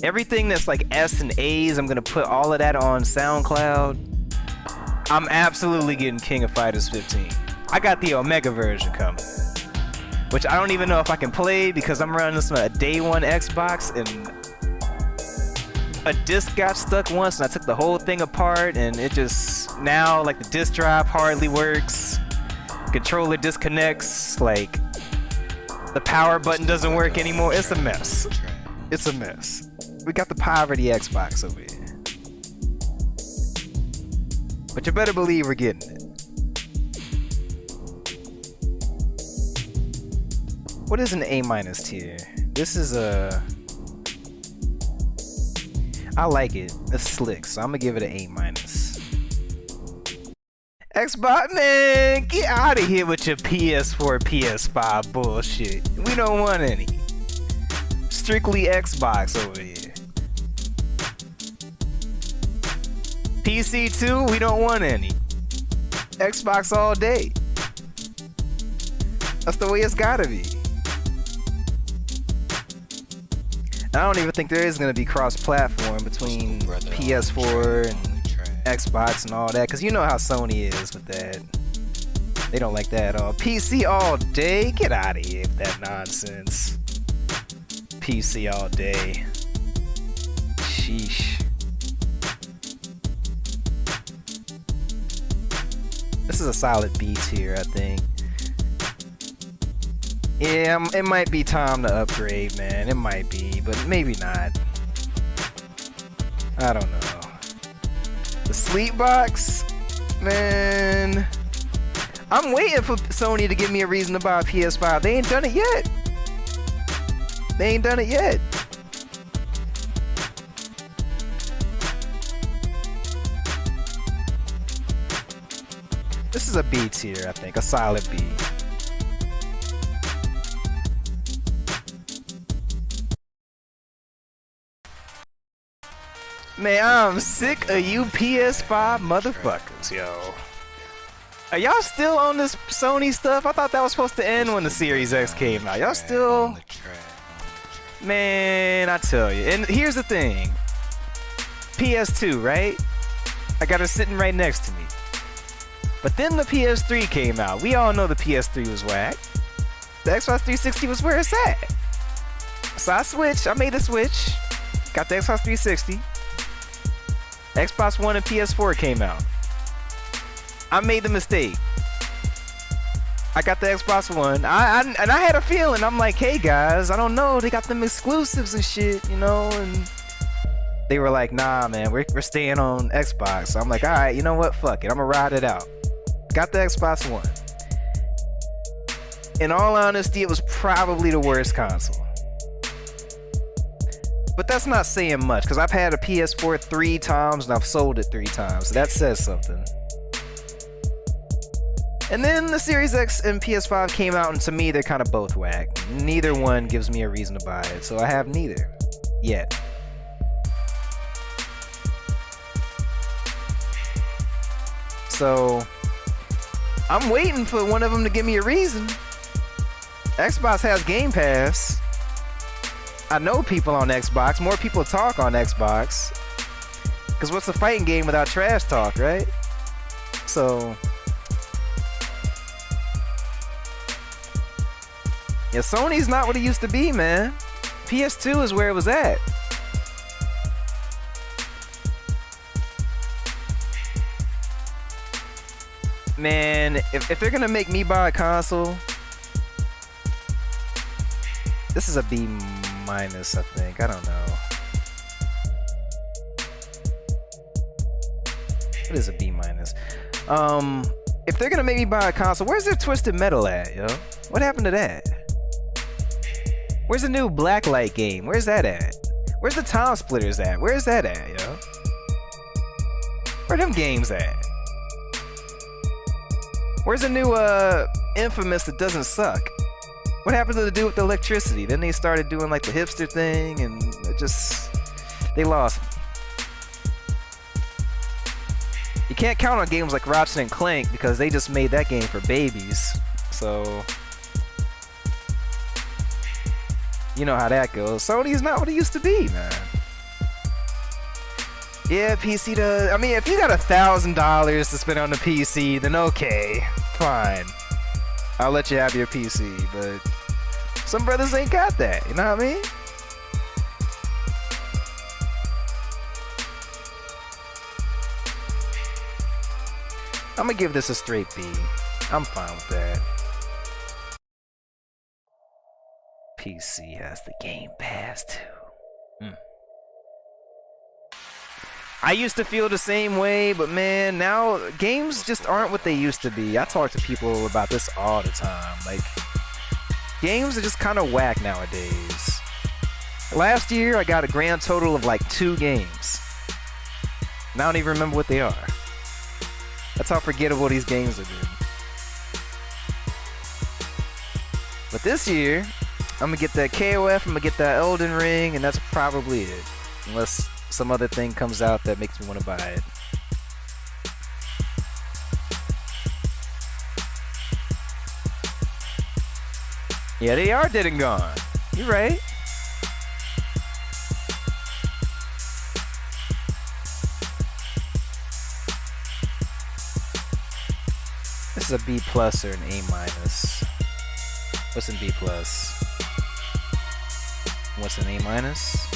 Everything that's like S and A's, I'm gonna put all of that on SoundCloud. I'm absolutely getting King of Fighters 15. I got the Omega version coming, which I don't even know if I can play because I'm running this on a day one Xbox and a disc got stuck once and I took the whole thing apart and it just, now like the disc drive hardly works, controller disconnects, like the power button doesn't work anymore. It's a mess. It's a mess. We got the poverty Xbox over here. But you better believe we're getting it. What is an A- tier? This is a... I like it. It's slick, so I'm gonna give it an A-. Xbox, man, get out of here with your PS4, PS5 bullshit. We don't want any. Strictly Xbox over here. PC too, we don't want any. Xbox all day. That's the way it's gotta be. I don't even think there is gonna be cross-platform between PS4 and Xbox and all that, because you know how Sony is with that. They don't like that at all. PC all day? Get out of here with that nonsense. PC all day. Sheesh. This is a solid B tier, I think. Yeah, it might be time to upgrade, man. It might be, but maybe not. I don't know. The sleep box? Man. I'm waiting for Sony to give me a reason to buy a PS5. They ain't done it yet. They ain't done it yet. This is a B tier, I think. A solid B. Man, I'm sick of you PS5 motherfuckers, yo. Are y'all still on this Sony stuff? I thought that was supposed to end when the Series X came out. Y'all still... Man, I tell you. And here's the thing. PS2, right? I got her sitting right next to me. But then the PS3 came out. We all know the PS3 was whack. The Xbox 360 was where it's at. So I switched. I made the switch. Got the Xbox 360. Xbox One and PS4 came out. I made the mistake. I got the Xbox One. And I had a feeling. I'm like, hey guys, I don't know. They got them exclusives and shit, you know. And they were like, nah, man, we're staying on Xbox. So I'm like, all right, you know what? Fuck it. I'm gonna ride it out. Got the Xbox One. In all honesty, it was probably the worst console. But that's not saying much, because I've had a PS4 3 times and I've sold it 3 times. So that says something. And then the Series X and PS5 came out, and to me, they're kind of both whack. Neither one gives me a reason to buy it, so I have neither. Yet. So, I'm waiting for one of them to give me a reason. Xbox has Game Pass. I know people on Xbox. More people talk on Xbox. Because what's a fighting game without trash talk, right? So... yeah, Sony's not what it used to be, man. PS2 is where it was at. Man, if they're gonna make me buy a console, this is a B minus, I think. I don't know. What is a B minus? If they're gonna make me buy a console, where's their Twisted Metal at, yo? What happened to that? Where's the new Blacklight game? Where's that at? Where's the Time Splitters at? Where's that at, yo? Where them games at? Where's the new Infamous that doesn't suck? What happened to the dude with the electricity? Then they started doing like the hipster thing, and it just... they lost me. You can't count on games like Ratchet and Clank because they just made that game for babies. So... you know how that goes. Sony's not what it used to be, man. Yeah, PC does. I mean, if you got $1,000 to spend on the PC, then okay, fine. I'll let you have your PC, but some brothers ain't got that, you know what I mean? I'm gonna give this a straight B. I'm fine with that. PC has the Game Pass too. I used to feel the same way, but man, now games just aren't what they used to be. I talk to people about this all the time. Like, games are just kind of whack nowadays. Last year, I got a grand total of like 2 games. And I don't even remember what they are. That's how forgettable these games have been. But this year, I'm gonna get that KOF, I'm gonna get that Elden Ring, and that's probably it. Unless some other thing comes out that makes me want to buy it. Yeah, they are dead and gone. You're right. This is a B plus or an A minus. What's in B plus? What's an A minus?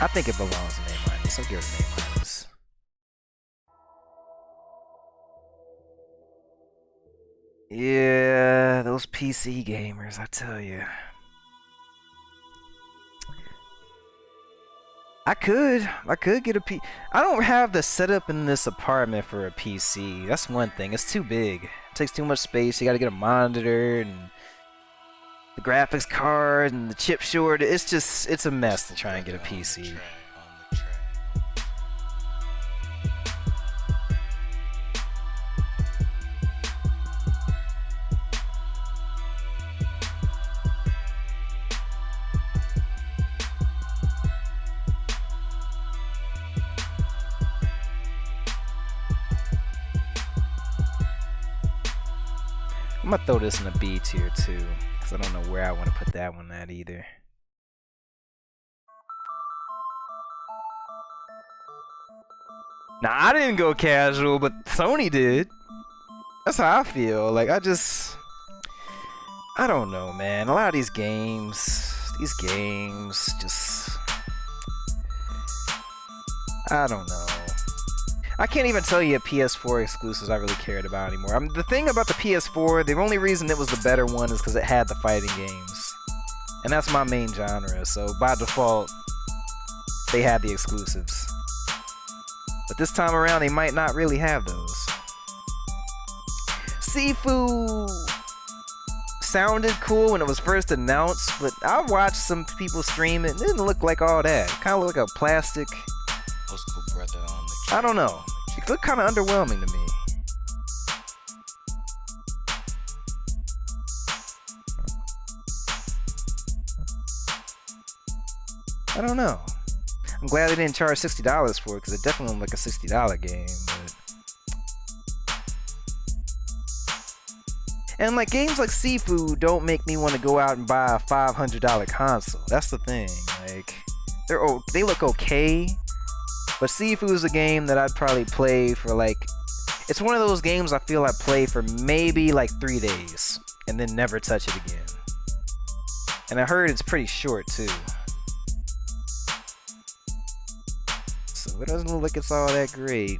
I think it belongs in A minus. I'll give it an A minus. Yeah, those PC gamers, I tell you. I could get a P. I don't have the setup in this apartment for a PC. That's one thing. It's too big. It takes too much space. You gotta get a monitor and the graphics card and the chip short. It's a mess to try and get a PC. I'm gonna throw this in a B tier too, because I don't know where I want to put that one at either. Nah, I didn't go casual, but Sony did. That's how I feel. Like, I don't know, man. A lot of these games just, I don't know. I can't even tell you PS4 exclusives I really cared about anymore. The thing about the PS4, the only reason it was the better one is because it had the fighting games. And that's my main genre, so by default, they had the exclusives. But this time around, they might not really have those. Sifu sounded cool when it was first announced, but I watched some people stream it, and it didn't look like all that. It kind of looked like a plastic... I don't know. It looked kind of underwhelming to me. I don't know. I'm glad they didn't charge $60 for it, because it definitely looked like a $60 game. But... And like games like Sifu don't make me want to go out and buy a $500 console. That's the thing. Like they look okay. But Sifu is a game that I'd probably play for like... It's one of those games I feel I'd play for maybe like 3 days. And then never touch it again. And I heard it's pretty short too. So it doesn't look like it's all that great.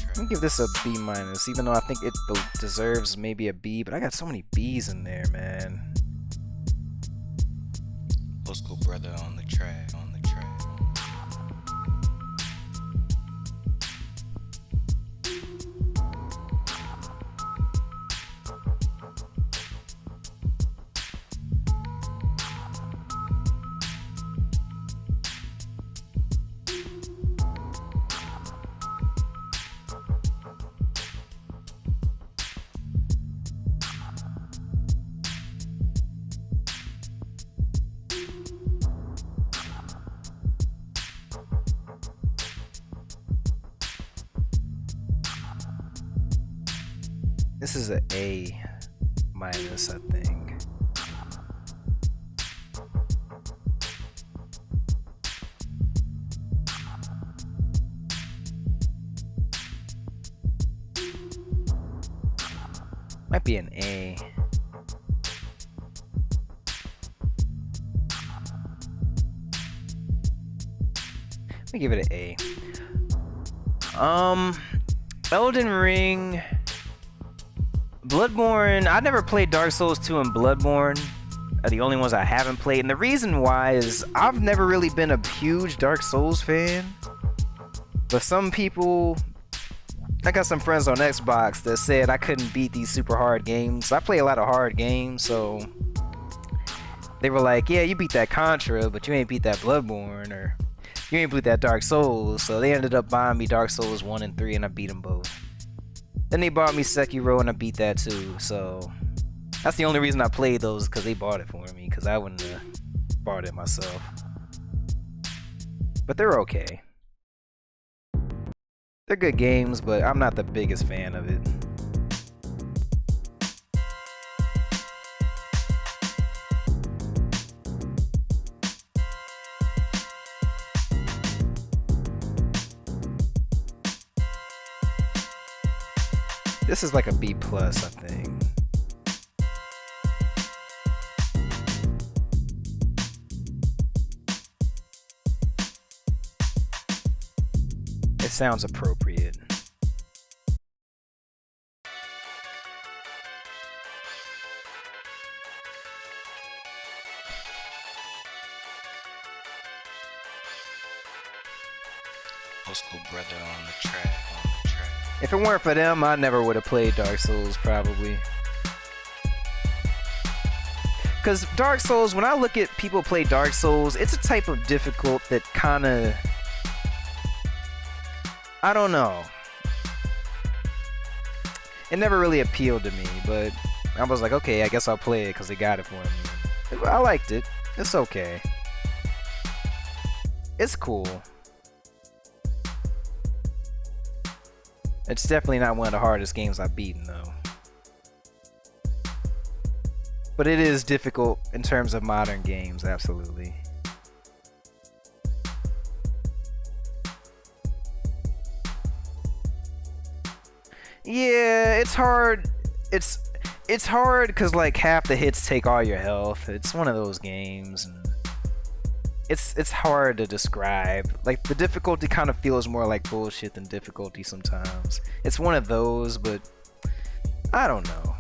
I'm gonna give this a B minus, even though I think it deserves maybe a B, but I got so many B's in there, man. Old school brother on the track. This is an A minus, I think. Might be an A. Let me give it an A. Elden Ring, Bloodborne. I never played Dark Souls 2 and Bloodborne. Are the only ones I haven't played, and the reason why is I've never really been a huge Dark Souls fan. But some people, I got some friends on Xbox that said I couldn't beat these super hard games. I play a lot of hard games, so they were like, yeah, you beat that Contra, but you ain't beat that Bloodborne, or you ain't beat that Dark Souls. So they ended up buying me Dark Souls 1 and 3, and I beat them both. Then they bought me Sekiro, and I beat that too. So that's the only reason I played those, because they bought it for me, because I wouldn't have bought it myself. but they're okay. They're good games, but I'm not the biggest fan of it. This is like a B+, I think. It sounds appropriate. Old school brother on the track. If it weren't for them, I never would have played Dark Souls, probably. Because Dark Souls, when I look at people play Dark Souls, it's a type of difficult that kind of... I don't know. It never really appealed to me, but I was like, okay, I guess I'll play it because they got it for me. I liked it. It's okay. It's cool. It's definitely not one of the hardest games I've beaten, though. But it is difficult in terms of modern games, absolutely. Yeah, it's hard. It's hard because like half the hits take all your health. It's one of those games, and it's hard to describe. Like the difficulty kind of feels more like bullshit than difficulty sometimes. It's one of those, but I don't know.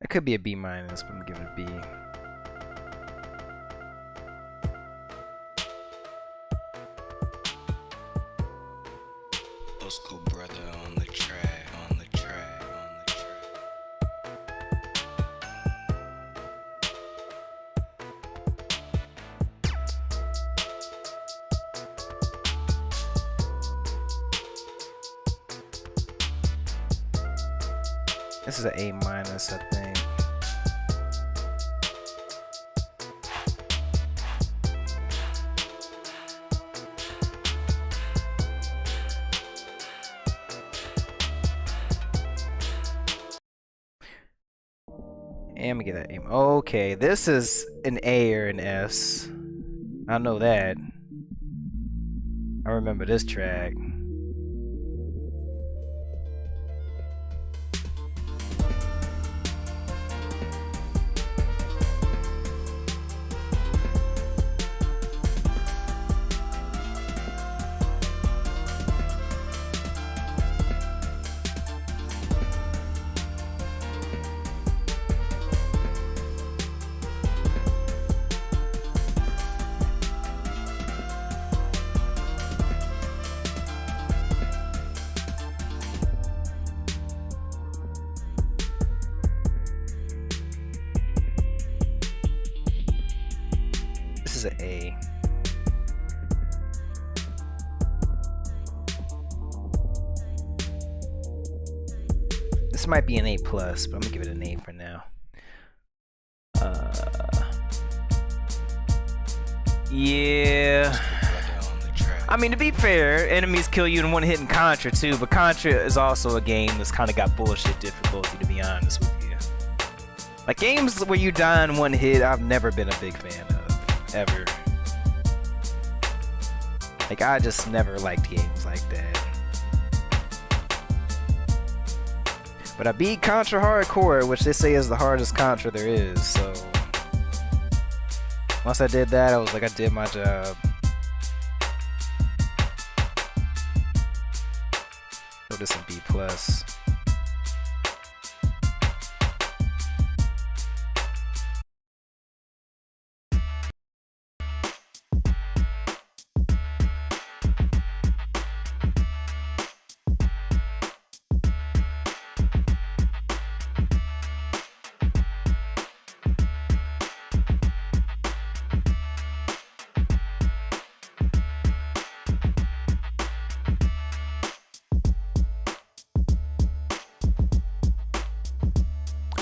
It could be a B-, but I'm gonna give it a B. Old school brother on the track, on the track, on the track. This is an A-, I think. I'm gonna get that A. Okay, this is an A or an S. I know that. I remember this track. This is an A. This might be an A+, but I'm gonna give it an A for now. Yeah. I mean, to be fair, enemies kill you in one hit in Contra too, but Contra is also a game that's kind of got bullshit difficulty, to be honest with you. Like, games where you die in one hit, I've never been a big fan of, ever. Like, I just never liked games like that. But I beat Contra Hardcore, which they say is the hardest Contra there is, so... Once I did that, I was like, I did my job. So this is B+.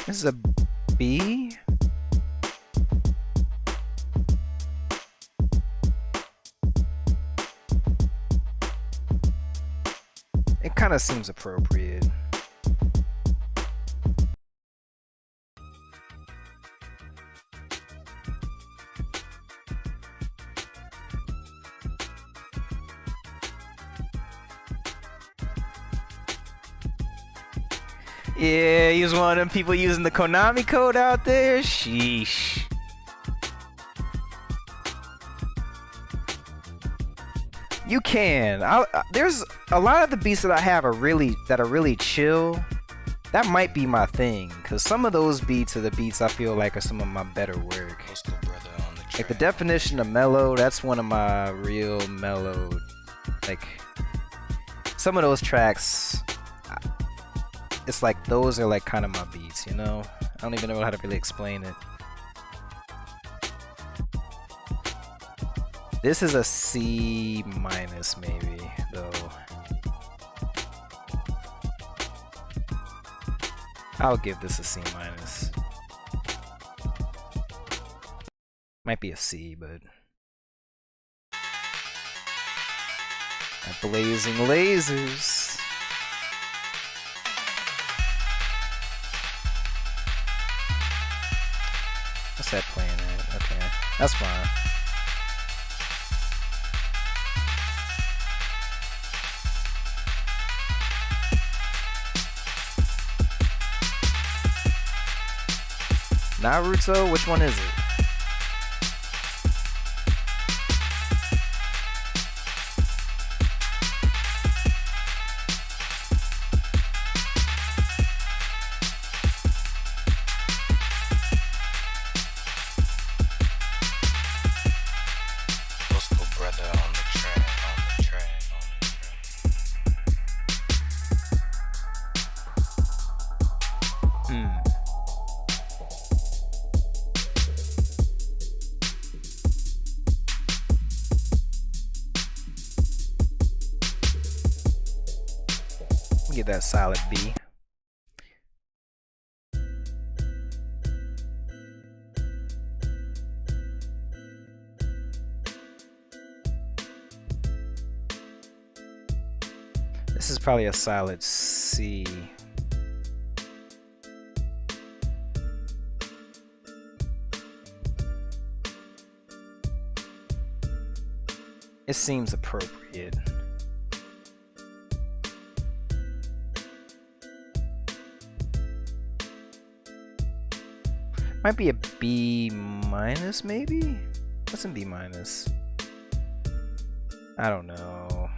This is a B. It kind of seems appropriate. Yeah, he was one of them people using the Konami code out there. Sheesh. You can. There's a lot of the beats that I have are really chill. That might be my thing, cause some of those beats are the beats I feel like are some of my better work. Old school brother on the track. Like the definition of mellow, that's one of my real mellow. Like some of those tracks, it's like those are like kind of my beats, you know? I don't even know how to really explain it. This is a C minus maybe, though. I'll give this a C minus. Might be a C, but... Blazing lasers. What's that playing at? Okay, that's fine. Naruto? Which one is it? Old school brother on the track, on the track, on the track. Give that solid B. This is probably a solid C. It seems appropriate. Might be a B minus, maybe? What's in B minus? I don't know.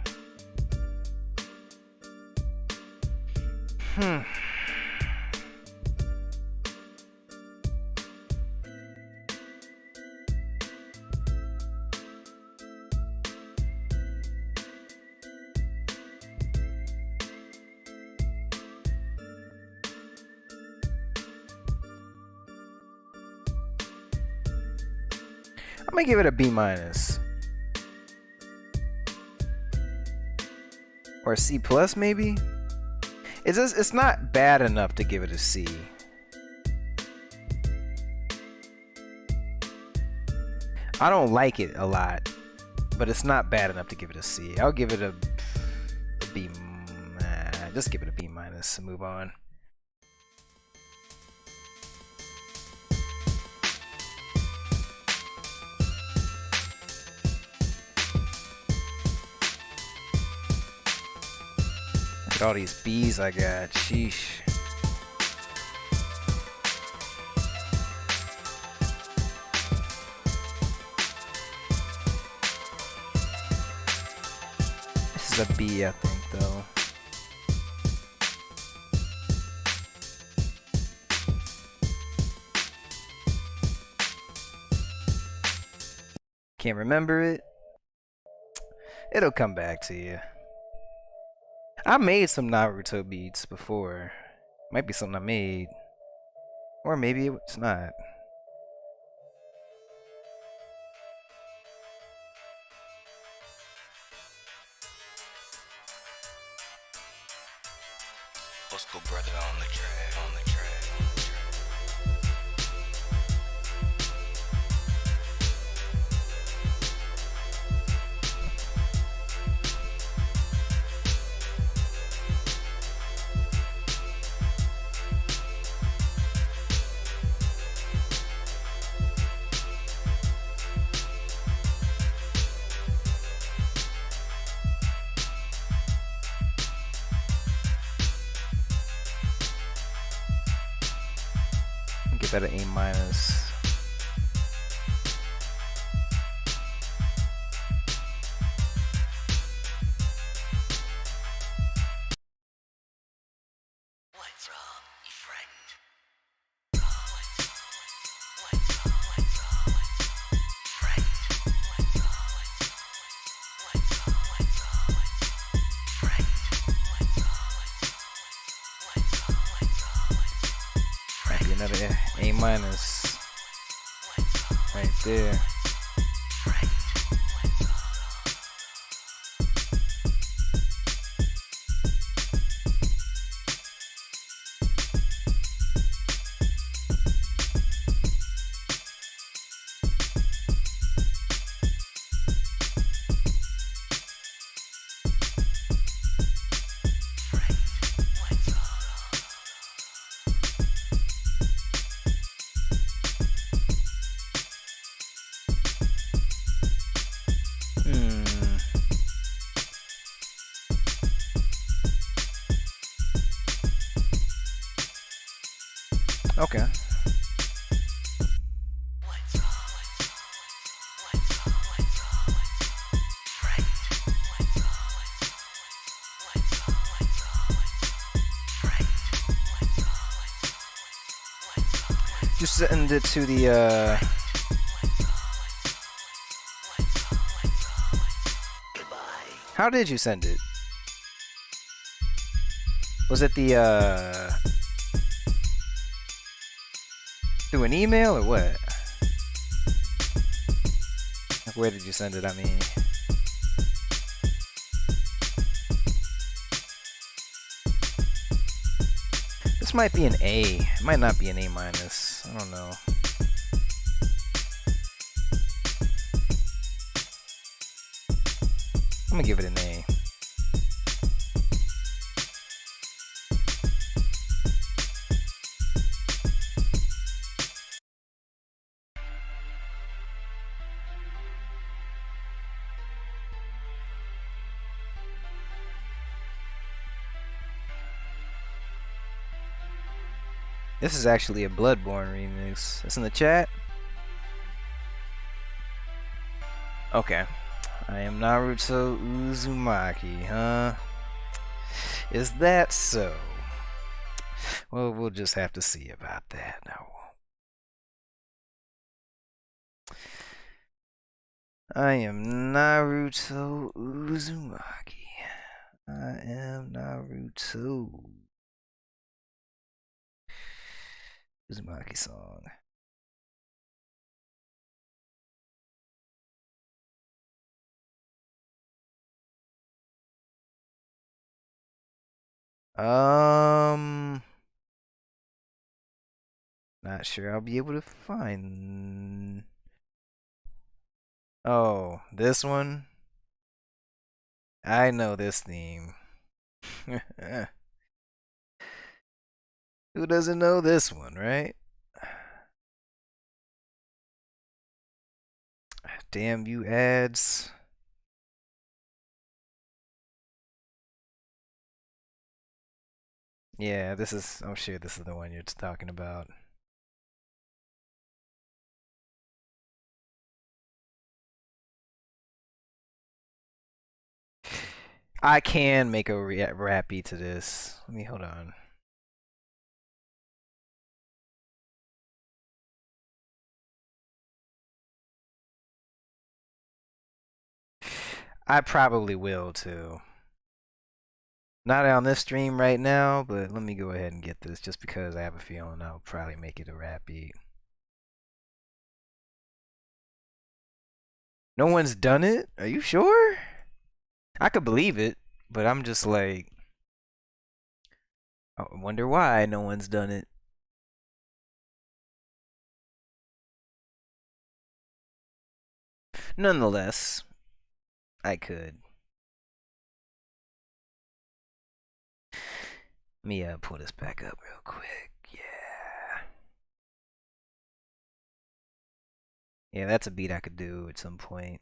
I'm gonna give it a B minus. Or a C plus, maybe? It's not bad enough to give it a C. I don't like it a lot, but it's not bad enough to give it a C. I'll give it a B. Just give it a B minus and move on. Look at all these B's I got. Sheesh. This is a B, I think, though. Can't remember it. It'll come back to you. I made some Naruto beats before. Might be something I made. Or maybe it's not. Old school brother on the track, on the track, on the track. that an A minus. What's wrong, you frightened? Might be another A minus right there. Okay. You send it to the How did you send it? Was it the through an email or what? Like, where did you send it? I mean, this might be an A. It might not be an A minus. I don't know. I'm gonna give it an A. This is actually a Bloodborne remix. It's in the chat? Okay. I am Naruto Uzumaki, huh? Is that so? Well, we'll just have to see about that now. I am Naruto Uzumaki. I am Naruto. Uzumaki song. Not sure I'll be able to find. Oh, this one? I know this theme. Who doesn't know this one, right? Damn you ads. Yeah, I'm sure this is the one you're talking about. I can make a rap beat to this. Let me hold on. I probably will too. Not on this stream right now, but let me go ahead and get this just because I have a feeling I'll probably make it a rap beat. No one's done it? Are you sure? I could believe it, but I'm just like, I wonder why no one's done it. Nonetheless, I could. Let me pull this back up real quick. Yeah. Yeah, that's a beat I could do at some point.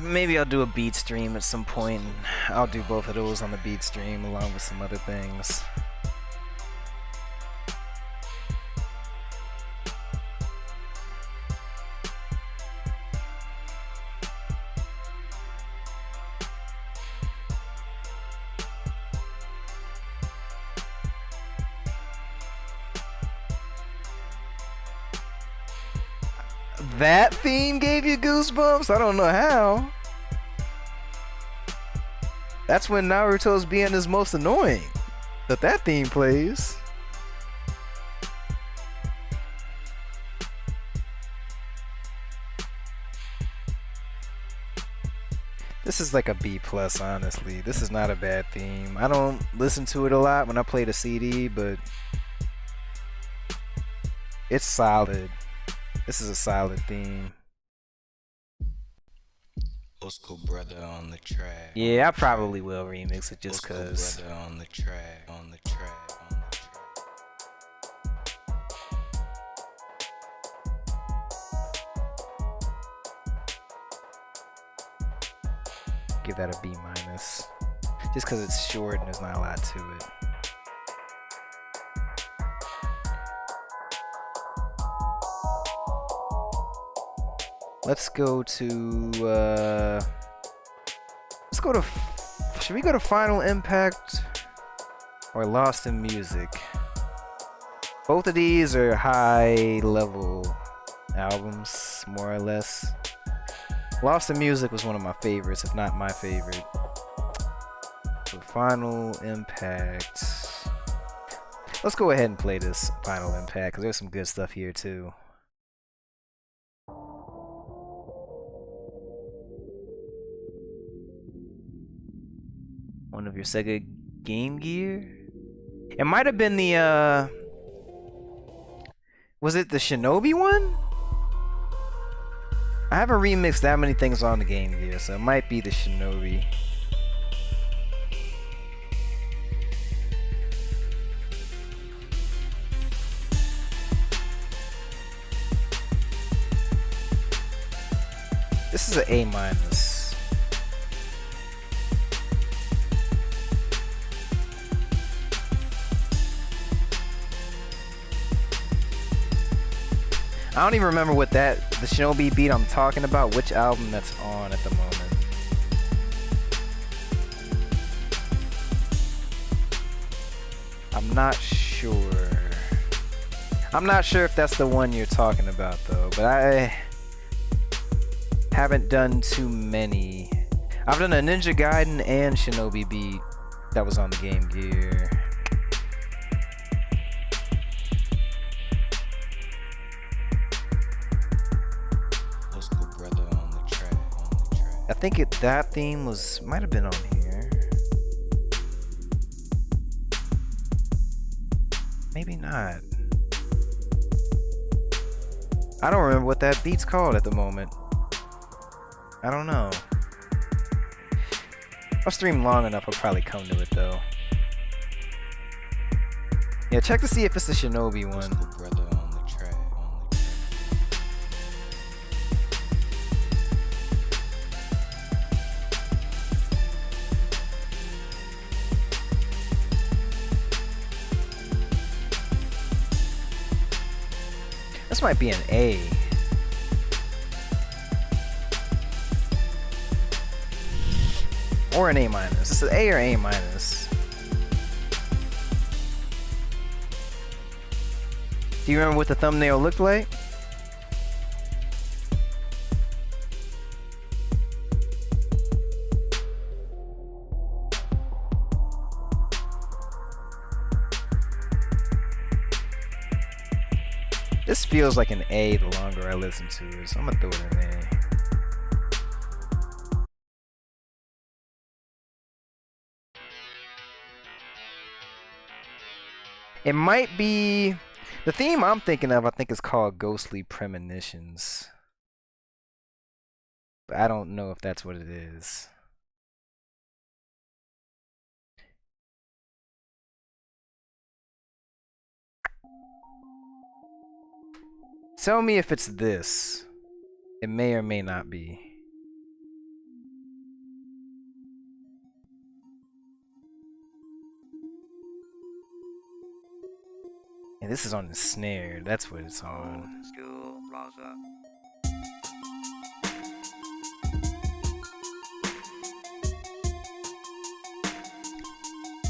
Maybe I'll do a beat stream at some point, and I'll do both of those on the beat stream along with some other things. That theme gave you goosebumps? I don't know how. That's when Naruto's being his most annoying. That theme plays. This is like a B plus, honestly. This is not a bad theme. I don't listen to it a lot when I play the CD, but it's solid. This is a solid theme. Old school brother on the track. Yeah, I probably will remix it just Old cause. school brother on the track. On the track. On the track. Give that a B minus. Just cause it's short and there's not a lot to it. Let's go to should we go to Final Impact or Lost in Music? Both of these are high level albums, more or less. Lost in Music was one of my favorites, if not my favorite. So Final Impact. Let's go ahead and play this Final Impact, because there's some good stuff here too. One of your Sega Game Gear? It might have been the was it the Shinobi one? I haven't remixed that many things on the Game Gear, so it might be the Shinobi. This is an A minus. I don't even remember what the Shinobi beat I'm talking about, which album that's on at the moment. I'm not sure. I'm not sure if that's the one you're talking about though, but I haven't done too many. I've done a Ninja Gaiden and Shinobi beat that was on the Game Gear. I think that theme might have been on here. Maybe not. I don't remember what that beat's called at the moment. I don't know. If I stream long enough, I'll probably come to it though. Yeah, check to see if it's the Shinobi one. This might be an A. Or an A minus. This is A or A minus. Do you remember what the thumbnail looked like? This feels like an A the longer I listen to it, so I'm gonna throw it in A. It might be the theme I'm thinking of. I think is called Ghostly Premonitions, but I don't know if that's what it is. Tell me if it's this. It may or may not be. Yeah, this is on the snare. That's what it's on. School Plaza.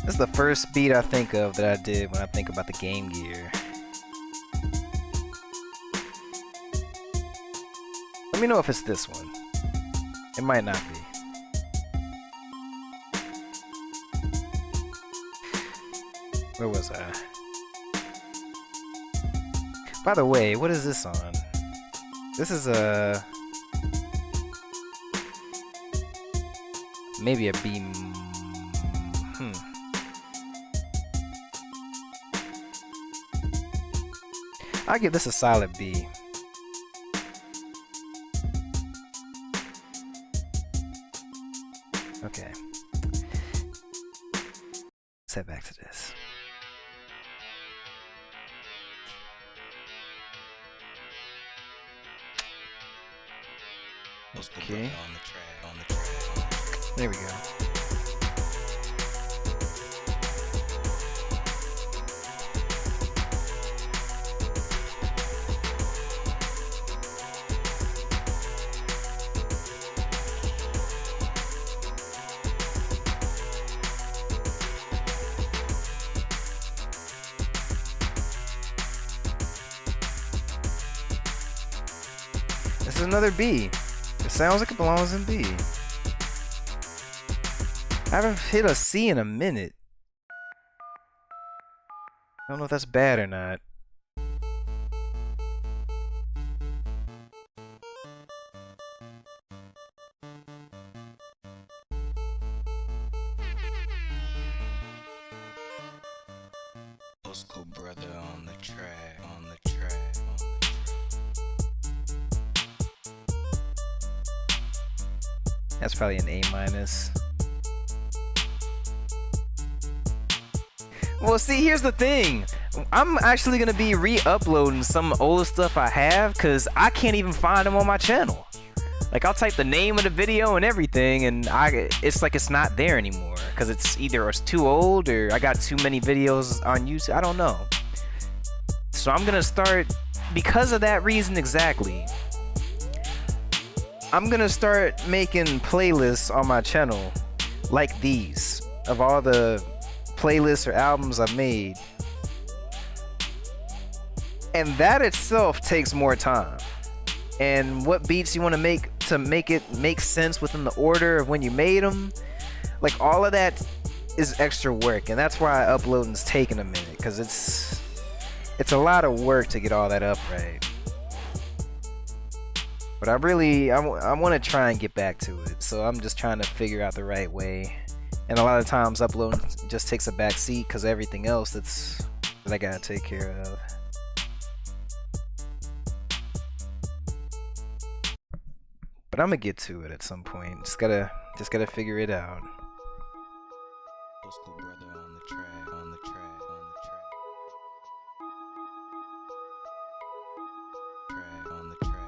This is the first beat I think of that I did when I think about the Game Gear. Let me know if it's this one. It might not be. Where was I? By the way, what is this on? This is a... maybe a B... I'll give this a solid B. Okay. Let's head back to this. Okay. There we go. This is another B. It sounds like it belongs in B. I haven't hit a C in a minute. I don't know if that's bad or not. Old school brother on the track, on the track, on the track. That's probably an A minus. Well, see, here's the thing. I'm actually gonna be re-uploading some old stuff I have because I can't even find them on my channel. Like, I'll type the name of the video and everything, and it's like it's not there anymore because it's either it's too old or I got too many videos on YouTube. I don't know. So I'm gonna start, because of that reason exactly, I'm gonna start making playlists on my channel like these of all the playlists or albums I've made. And that itself takes more time. And what beats you want to make it make sense within the order of when you made them, like all of that is extra work, and that's why uploading's taking a minute, because it's a lot of work to get all that up right. But I want to try and get back to it, so I'm just trying to figure out the right way. And a lot of times uploading just takes a back seat because everything else that I gotta take care of. But I'm gonna get to it at some point. Just gotta figure it out. Old school brother on the track, on the track, on the track. Track, on the track, on the track.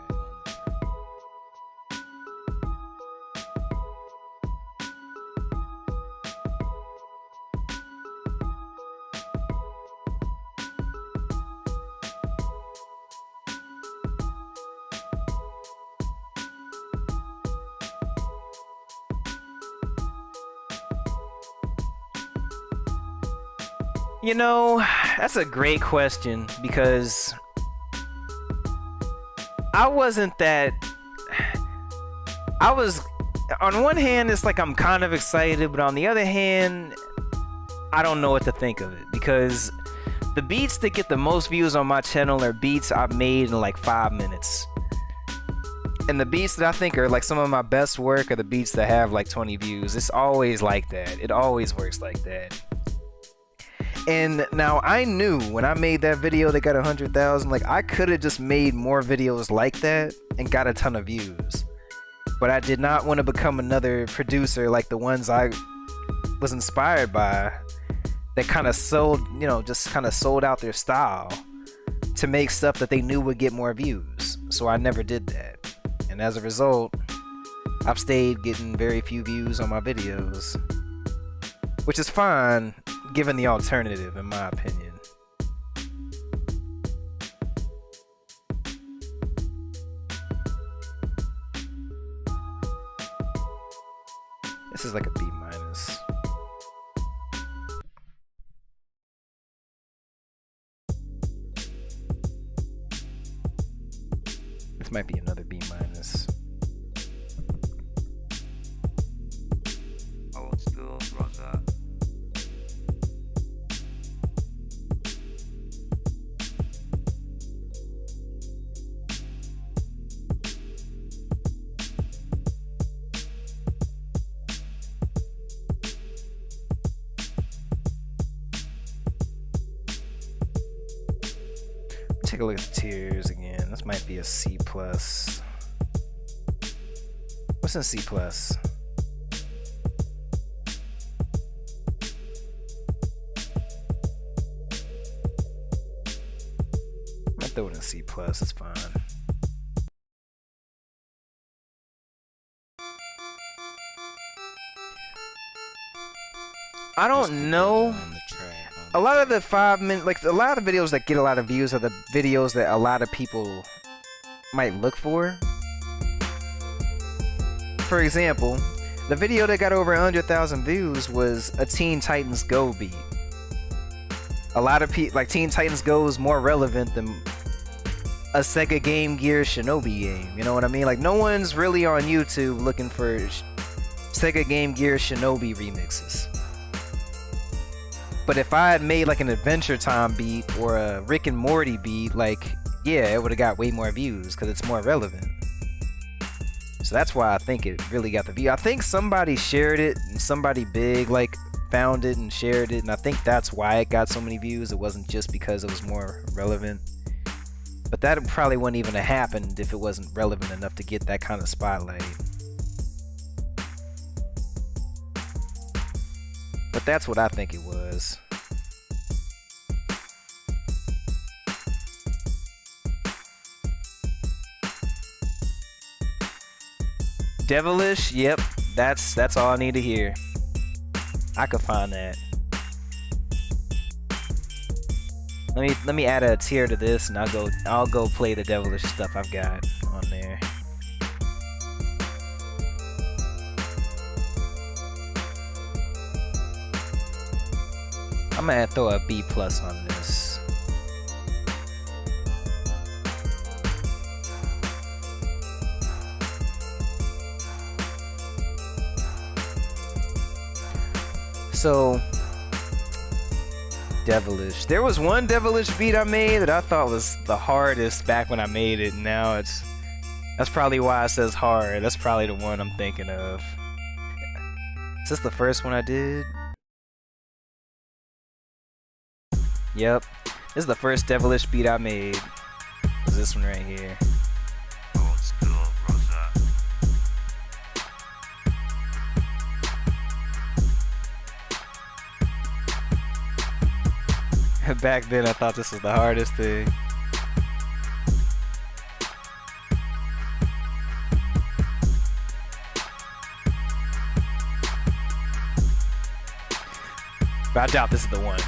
You know, that's a great question because I was on one hand it's like I'm kind of excited, but on the other hand I don't know what to think of it, because the beats that get the most views on my channel are beats I've made in like 5 minutes. And the beats that I think are like some of my best work are the beats that have like 20 views. It's always like that. It always works like that. And now I knew when I made that video that got 100,000, like I could have just made more videos like that and got a ton of views. But I did not want to become another producer like the ones I was inspired by that kind of sold, you know, just kind of sold out their style to make stuff that they knew would get more views. So I never did that. And as a result, I've stayed getting very few views on my videos, which is fine given the alternative, in my opinion. This might be another B minus. Old school brother. Take a look at the tiers again. This might be a C plus. What's in C plus? I'm gonna throw it in C plus. It's fine. I don't know. On the track, on A the lot of the track. 5 minute, like a lot of videos that get a lot of views are the videos that a lot of people might look for. For example, the video that got over 100,000 views was a Teen Titans Go beat. A lot of people, like Teen Titans Go is more relevant than a Sega Game Gear Shinobi game. You know what I mean? Like no one's really on YouTube looking for Sega Game Gear Shinobi remixes. But if I had made like an Adventure Time beat or a Rick and Morty beat, like, yeah, it would have got way more views because it's more relevant. So that's why I think it really got the view. I think somebody shared it and somebody big like found it and shared it, and I think that's why it got so many views. It wasn't just because it was more relevant. But that probably wouldn't even have happened if it wasn't relevant enough to get that kind of spotlight. But that's what I think it was. Devilish, yep, that's all I need to hear. I could find that. Let me add a tier to this, and I'll go play the Devilish stuff I've got on there. I'm gonna throw a B plus on this. So, Devilish. There was one Devilish beat I made that I thought was the hardest back when I made it. Now that's probably why it says hard. That's probably the one I'm thinking of. Is this the first one I did? Yep. This is the first Devilish beat I made. Was this one right here. Old school brother. Back then I thought this was the hardest thing. But I doubt this is the one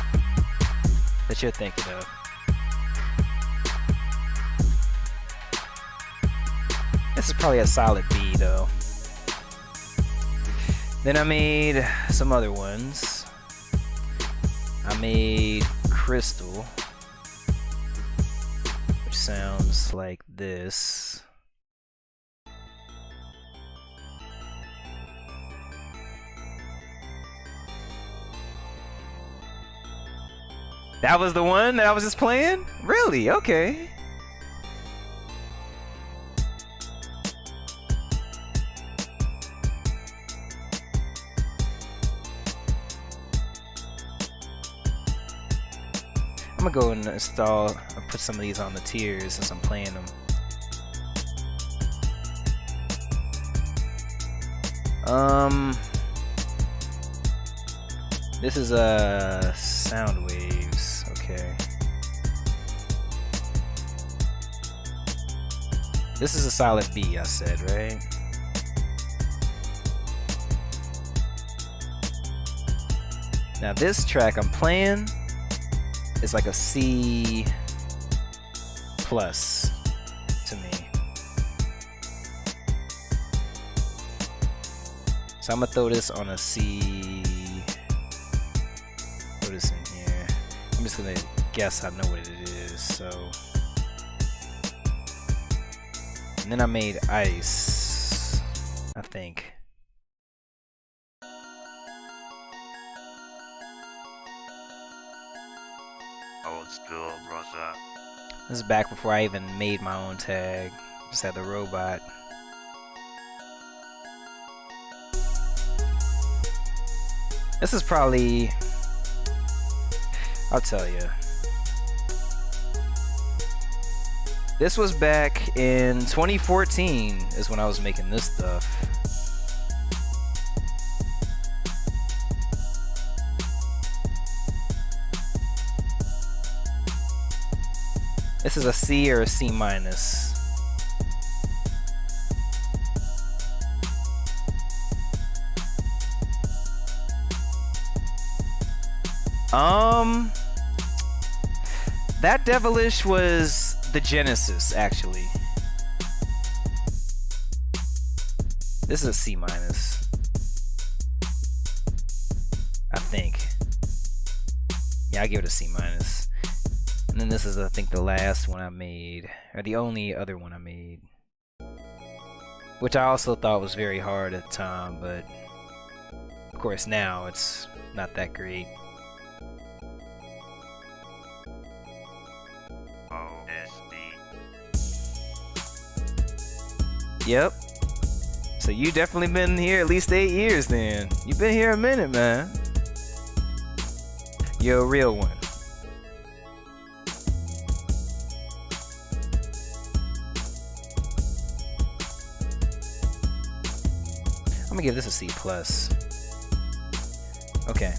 that you're thinking of. This is probably a solid B though. Then I made some other ones. I made Crystal, which sounds like this. That was the one that I was just playing? Really? Okay. I'm gonna go and install, put some of these on the tiers since I'm playing them. This is sound waves. Okay. This is a solid B, I said, right? Now this track I'm playing is like a C plus to me. So I'm gonna throw this on a C. Throw this in here. I'm just gonna guess I know what it is. So And then I made ice, I think. Old school, brother. This is back before I even made my own tag. Just had the robot. This is probably... I'll tell you. This was back in 2014 is when I was making this stuff. This is a C or a C minus. That Devilish was the Genesis, actually. This is a C minus, I think. Yeah, I give it a C minus. And then this is, I think, the last one I made, or the only other one I made, which I also thought was very hard at the time, but of course now it's not that great. Yep. So you definitely been here at least 8 years then. You've been here a minute, man. You're a real one. I'm gonna give this a C+. Okay.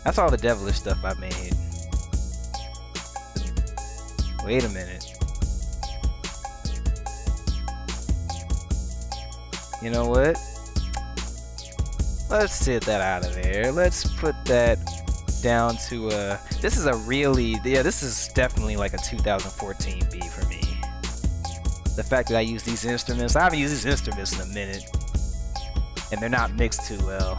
That's all the Devilish stuff I made. Wait a minute. You know what? Let's get that out of there. Let's put that down to a... This is a really... Yeah, this is definitely like a 2014 beat for me. The fact that I use these instruments... I haven't used these instruments in a minute. And they're not mixed too well.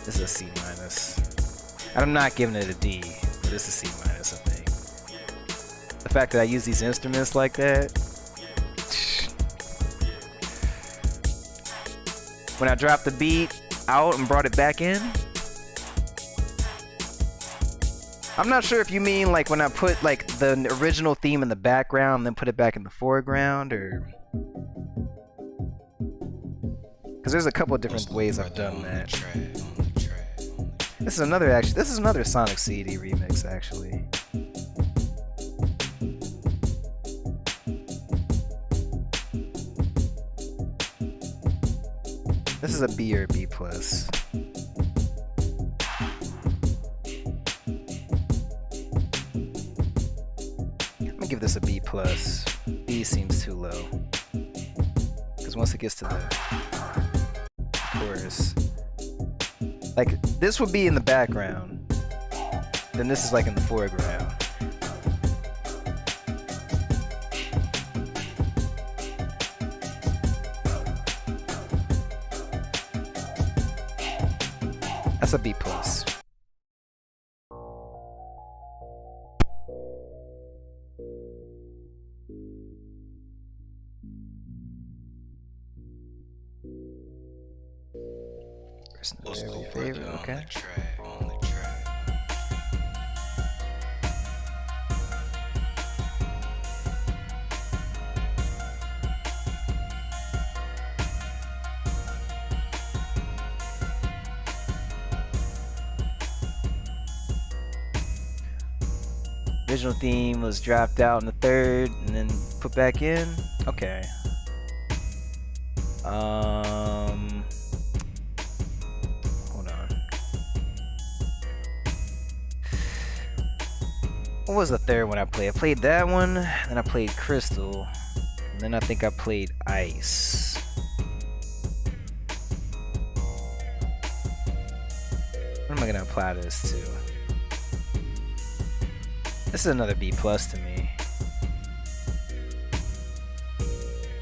This is a C minus. And I'm not giving it a D, but this is C minus, I think. The fact that I use these instruments like that. When I dropped the beat out and brought it back in. I'm not sure if you mean like when I put like the original theme in the background and then put it back in the foreground, or... Because there's a couple of different ways I've done that. This is another Sonic CD remix, actually. This is a B or a B plus. I'm gonna give this a B plus. B seems too low. Because once it gets to the chorus, like, this would be in the background, then this is like in the foreground. That's a B plus. Personal favorite, okay. On the track. Original theme was dropped out in the third and then put back in. Okay. Hold on. What was the third one I played? I played that one, then I played Crystal, and then I think I played Ice. What am I gonna apply this to? This is another B plus to me.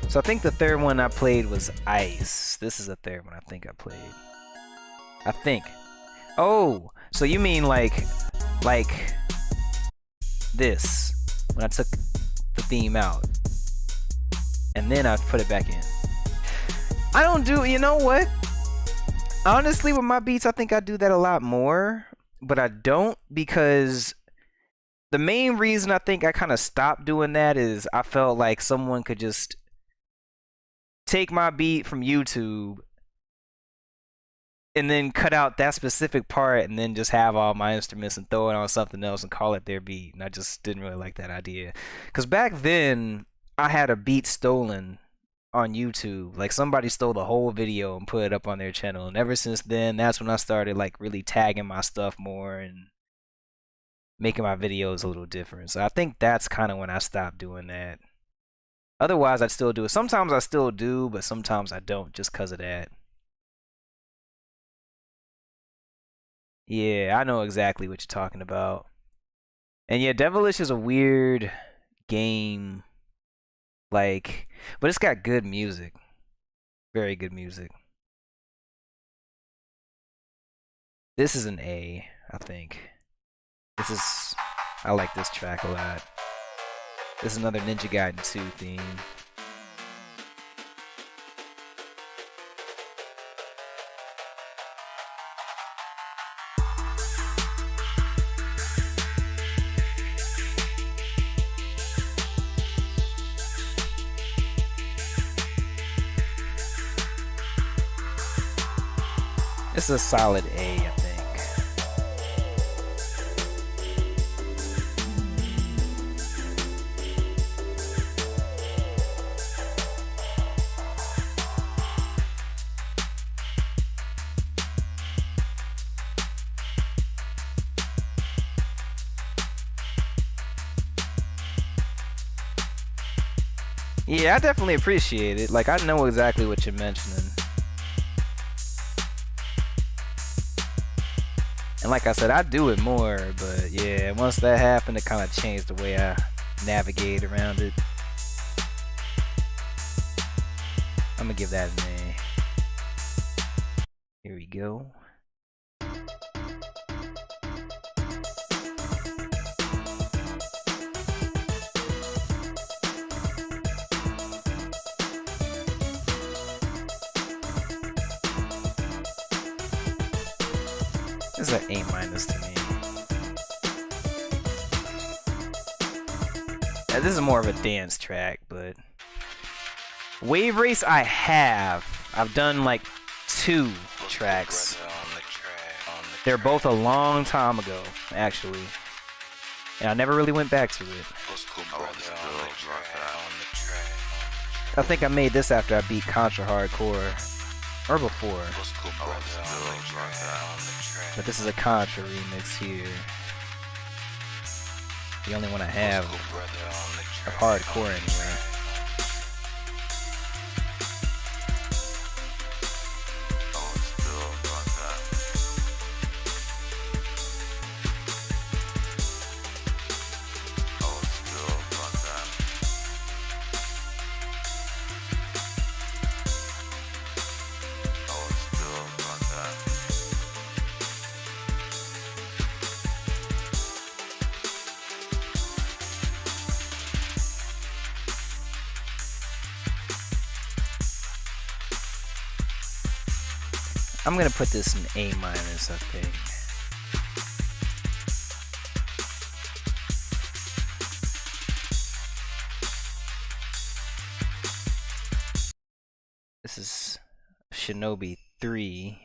So I think the third one I played was Ice. This is the third one I think I played. I think. Oh, so you mean like this, when I took the theme out and then I put it back in. I don't do, you know what? Honestly, with my beats, I think I do that a lot more, but I don't, because the main reason I think I kind of stopped doing that is I felt like someone could just take my beat from YouTube and then cut out that specific part and then just have all my instruments and throw it on something else and call it their beat. And I just didn't really like that idea. Because back then, I had a beat stolen on YouTube. Like, somebody stole the whole video and put it up on their channel. And ever since then, that's when I started like really tagging my stuff more and making my videos a little different. So I think that's kind of when I stopped doing that. Otherwise, I'd still do it. Sometimes I still do, but sometimes I don't just because of that. Yeah, I know exactly what you're talking about. And yeah, Devilish is a weird game. Like, but it's got good music. Very good music. This is an A, I think. I like this track a lot. This is another Ninja Gaiden 2 theme. This is a solid A, I think. Yeah, I definitely appreciate it. Like, I know exactly what you're mentioning. And like I said, I do it more, but yeah, once that happened, it kind of changed the way I navigate around it. I'm gonna give that an A. Here we go. This is an A- to me. Yeah, this is more of a dance track, but Wave Race I've done like 2 tracks. They're both a long time ago, actually. And I never really went back to it. I think I made this after I beat Contra Hardcore. Or before. But this is a Contra remix here. The only one I have of hardcore anyway. I'm gonna put this in A-, I think. This is Shinobi 3.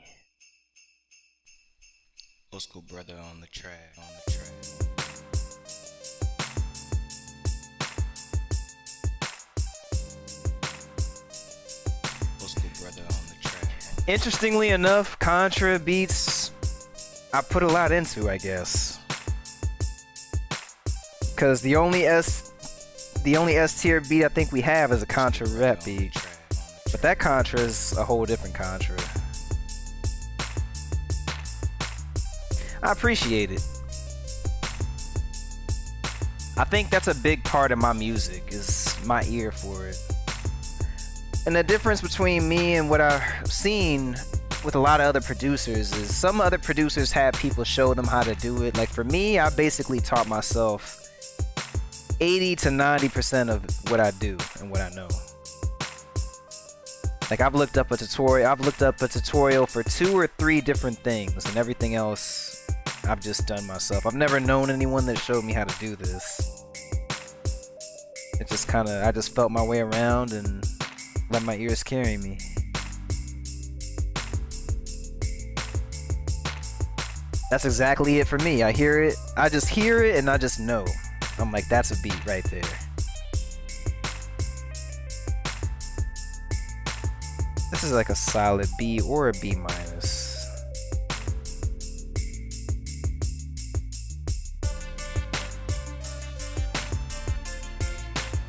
Old school brother on the track. Old school brother on the track. Interestingly enough, Contra beats I put a lot into, I guess. Cause the only S tier beat I think we have is a Contra rap beat. But that Contra is a whole different Contra. I appreciate it. I think that's a big part of my music, is my ear for it. And the difference between me and what I've seen with a lot of other producers is some other producers have people show them how to do it. Like for me, I basically taught myself 80 to 90% of what I do and what I know. Like I've looked up a tutorial for 2 or 3 different things, and everything else I've just done myself. I've never known anyone that showed me how to do this. It just I just felt my way around and let my ears carry me. That's exactly it for me. I hear it, I just hear it, and I just know. I'm like, that's a beat right there. This is like a solid B or a B minus.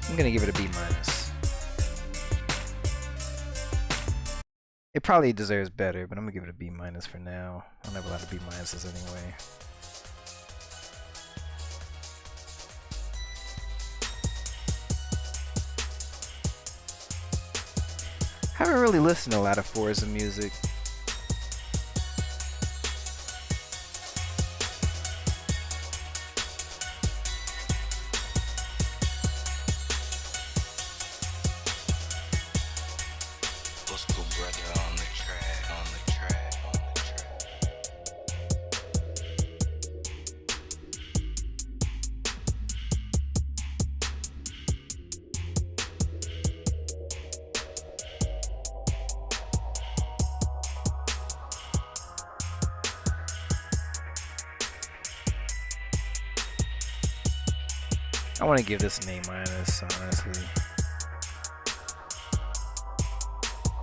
I'm gonna give it a B minus. It probably deserves better, but I'm gonna give it a B minus for now. I don't have a lot of B minuses anyway. I haven't really listened to a lot of Forza music. Let's go, brother, on the track, on the track, on the track. I want to give this an A minus, honestly.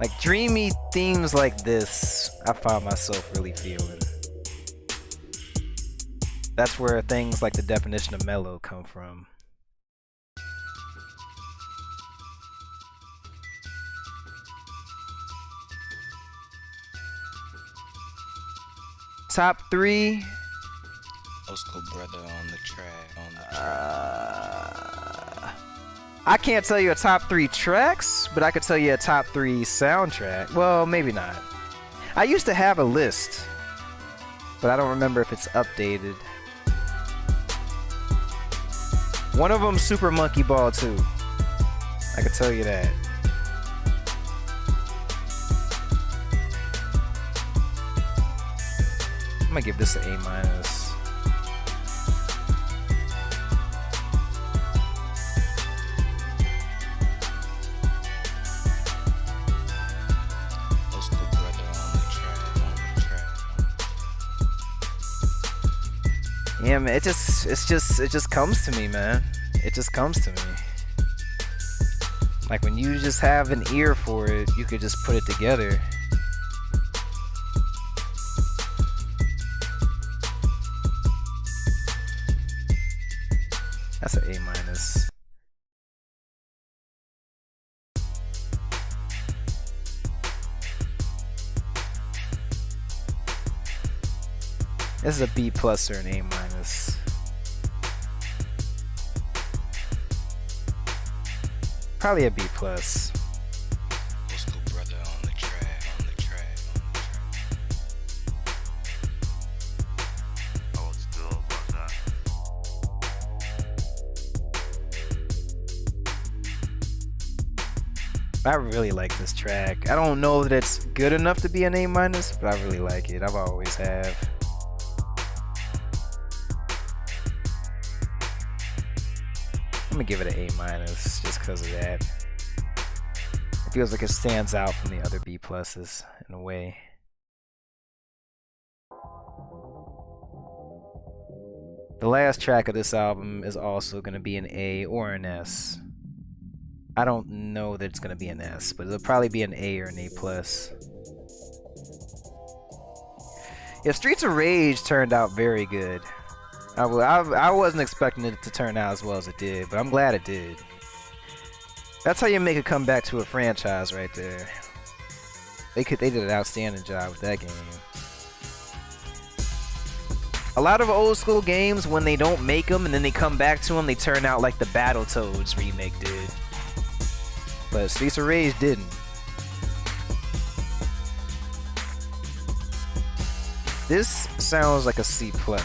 Like dreamy themes like this, I find myself really feeling. That's where things like the definition of mellow come from. Top 3. Let's go, brother, on the track, on the track. I can't tell you a top 3 tracks, but I could tell you a top 3 soundtrack. Well, maybe not. I used to have a list, but I don't remember if it's updated. One of them, Super Monkey Ball 2. I could tell you that. I'm gonna give this an A minus. Let's go, brother, on the track, on the track. Yeah, man, it just comes to me, man. It just comes to me. Like when you just have an ear for it, you could just put it together. That's an A minus. This is a B plus or an A minus. Probably a B plus. Let's go, brother, on the track, on the track, on the track. Old school, brother. I really like this track. I don't know that it's good enough to be an A minus, but I really like it. I've always have. I'm gonna give it an A minus just because of that. It feels like it stands out from the other B pluses in a way. The last track of this album is also gonna be an A or an S. I don't know that it's gonna be an S, but it'll probably be an A or an A plus. Yeah, Streets of Rage turned out very good. I wasn't expecting it to turn out as well as it did, but I'm glad it did. That's how you make a comeback to a franchise right there. They did an outstanding job with that game. A lot of old school games, when they don't make them and then they come back to them, they turn out like the Battletoads remake did. but Streets of Rage didn't. This sounds like a C+ to me.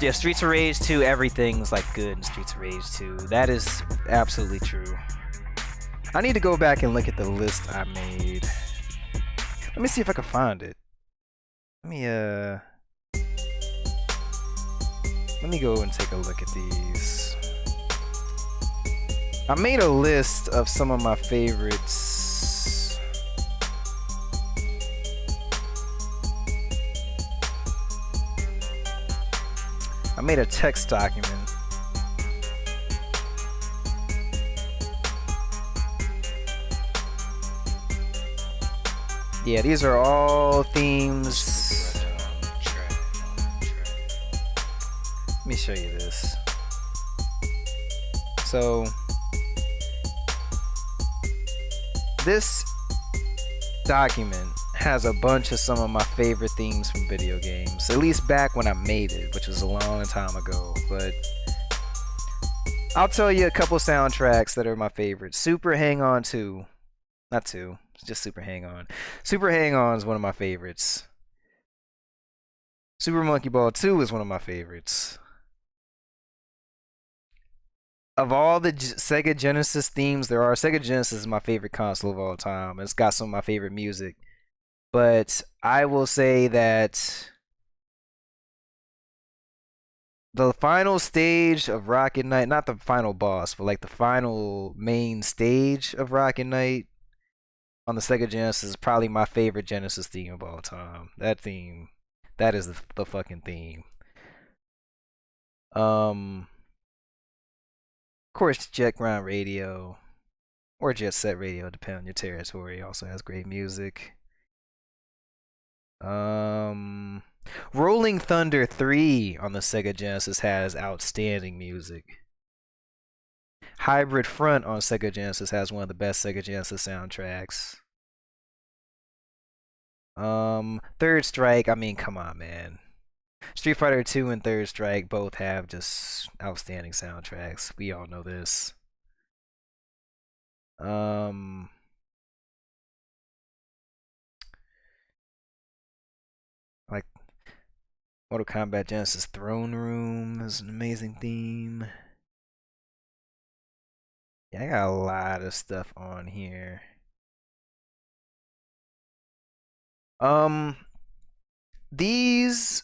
Yeah, Streets of Rage 2, everything's like good in Streets of Rage 2. That is absolutely true. I need to go back and look at the list I made. Let me see if I can find it. Let me go and take a look at these. I made a list of some of my favorites. I made a text document. Yeah, these are all themes. Let me show you this. So, this document has a bunch of some of my favorite themes from video games, at least back when I made it, which was a long time ago. But I'll tell you a couple soundtracks that are my favorites. Super Hang On 2, not 2, it's just Super Hang On. Super Hang On is one of my favorites. Super Monkey Ball 2 is one of my favorites. Of all the Sega Genesis themes there are, Sega Genesis is my favorite console of all time. It's got some of my favorite music. But I will say that the final stage of Rocket Knight, not the final boss, but like the final main stage of Rocket Knight on the Sega Genesis is probably my favorite Genesis theme of all time. That theme, that is the fucking theme. Of course, Jet Grind Radio or Jet Set Radio, depending on your territory, also has great music. Rolling Thunder 3 on the Sega Genesis has outstanding music. Hybrid Front on Sega Genesis has one of the best Sega Genesis soundtracks. Third Strike, I mean, come on, man. Street Fighter 2 and Third Strike both have just outstanding soundtracks. We all know this. Like Mortal Kombat Genesis Throne Room is an amazing theme. Yeah, I got a lot of stuff on here. These,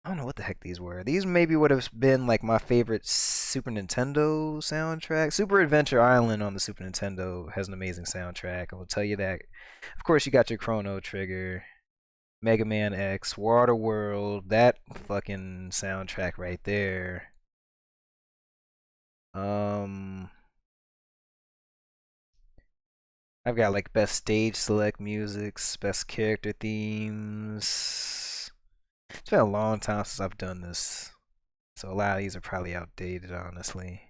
I don't know what the heck these were. These maybe would have been like my favorite Super Nintendo soundtrack. Super Adventure Island on the Super Nintendo has an amazing soundtrack. I will tell you that. Of course, you got your Chrono Trigger, Mega Man X, Water World, that fucking soundtrack right there. I've got like best stage select musics, best character themes. It's been a long time since I've done this, so a lot of these are probably outdated, honestly.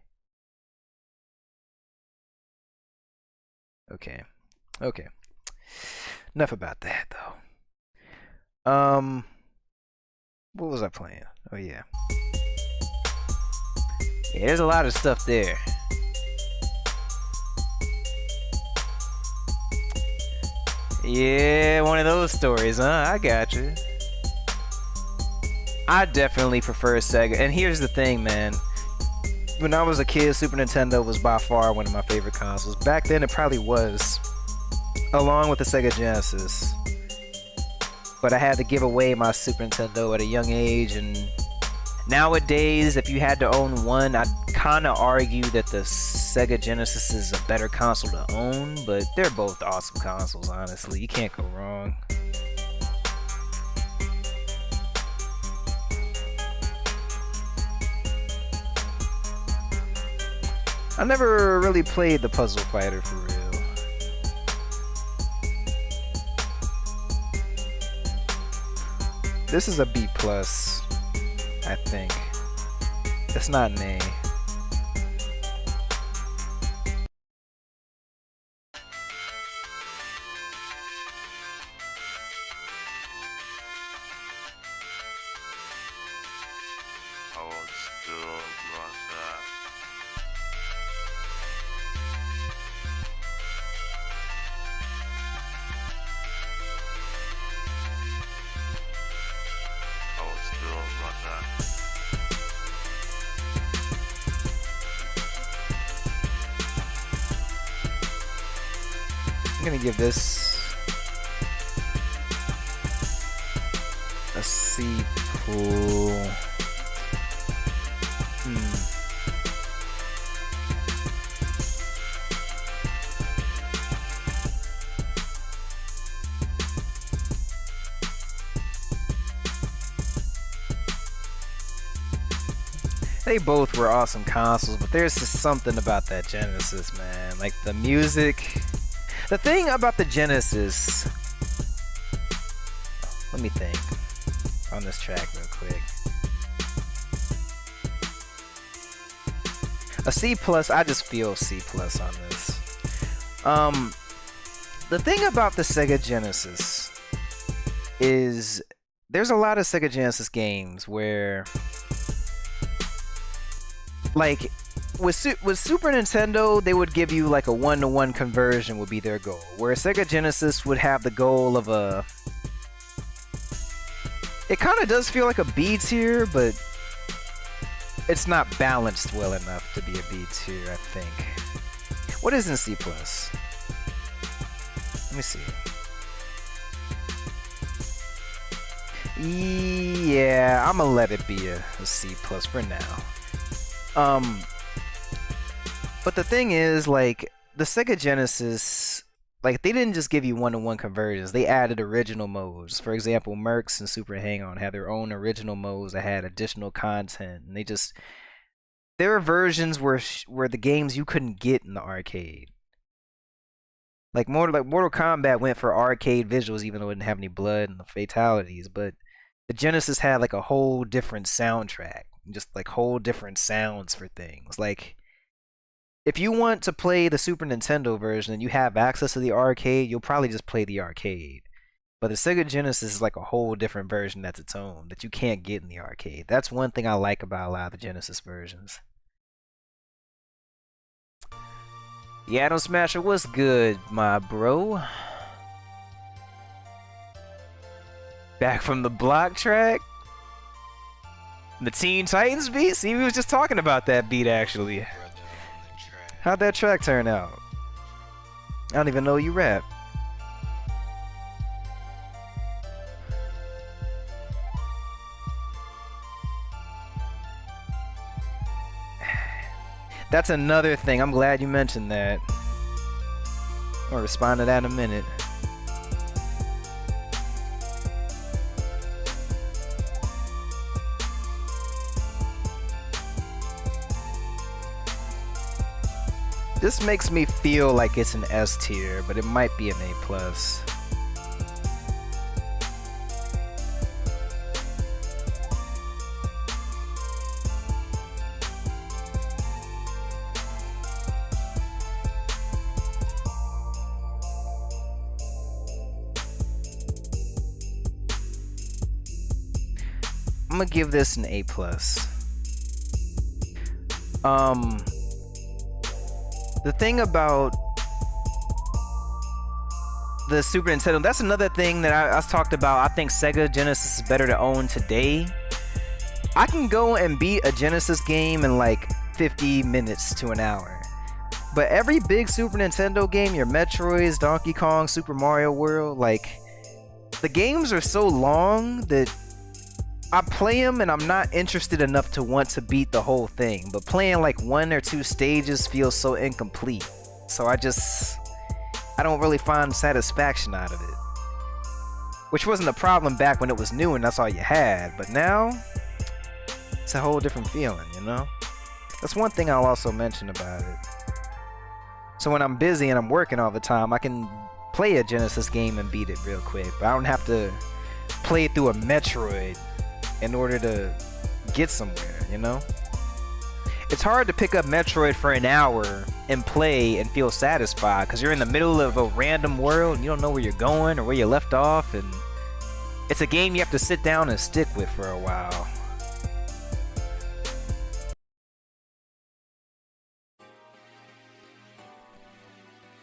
Okay. Enough about that, though. What was I playing? Oh yeah. Yeah, there's a lot of stuff there. Yeah, one of those stories, huh? I got you. I definitely prefer Sega. And here's the thing, man. When I was a kid, Super Nintendo was by far one of my favorite consoles. Back then, it probably was, along with the Sega Genesis. But I had to give away my Super Nintendo at a young age, and nowadays, if you had to own one, I'd kind of argue that the Sega Genesis is a better console to own, but they're both awesome consoles, honestly. You can't go wrong. I never really played the Puzzle Fighter for real. This is a B plus, I think. It's not an A. Old school brother. Old school brother. I'm gonna give this a C plus. They both were awesome consoles, but there's just something about that Genesis, man. Like the music. The thing about the Genesis. Let me think on this track real quick. A C plus, I just feel C plus on this. The thing about the Sega Genesis is there's a lot of Sega Genesis games where, like, with Super Nintendo, they would give you like a 1-to-1 conversion would be their goal. Where Sega Genesis would have the goal of a... It kind of does feel like a B tier, but it's not balanced well enough to be a B tier, I think. What is in C+? Let me see. Yeah, I'm gonna let it be a C+ for now. But the thing is, like, the Sega Genesis, like, they didn't just give you 1-to-1 conversions. They added original modes. For example, Mercs and Super Hang-On had their own original modes that had additional content. And they just... There are versions where the games you couldn't get in the arcade. Like Mortal Kombat went for arcade visuals even though it didn't have any blood and the fatalities. But the Genesis had, like, a whole different soundtrack. Just, like, whole different sounds for things. Like... If you want to play the Super Nintendo version and you have access to the arcade, you'll probably just play the arcade. But the Sega Genesis is like a whole different version that's its own, that you can't get in the arcade. That's one thing I like about a lot of the Genesis versions. The Atom Smasher, what's good, my bro? Back from the block track? The Teen Titans beat? See, we was just talking about that beat, actually. How'd that track turn out? I don't even know you rap. That's another thing. I'm glad you mentioned that. I'll respond to that in a minute. This makes me feel like it's an S tier, but it might be an A plus. I'm gonna give this an A plus. The thing about the Super Nintendo, that's another thing that I talked about. I think Sega Genesis is better to own today. I can go and beat a Genesis game in like 50 minutes to an hour. But every big Super Nintendo game, your Metroids, Donkey Kong, Super Mario World, like, the games are so long that I play them and I'm not interested enough to want to beat the whole thing, but playing like 1 or 2 stages feels so incomplete. So I don't really find satisfaction out of it. Which wasn't a problem back when it was new and that's all you had, but now it's a whole different feeling, you know? That's one thing I'll also mention about it. So when I'm busy and I'm working all the time, I can play a Genesis game and beat it real quick, but I don't have to played through a Metroid in order to get somewhere, you know? It's hard to pick up Metroid for an hour and play and feel satisfied because you're in the middle of a random world and you don't know where you're going or where you left off, and it's a game you have to sit down and stick with for a while.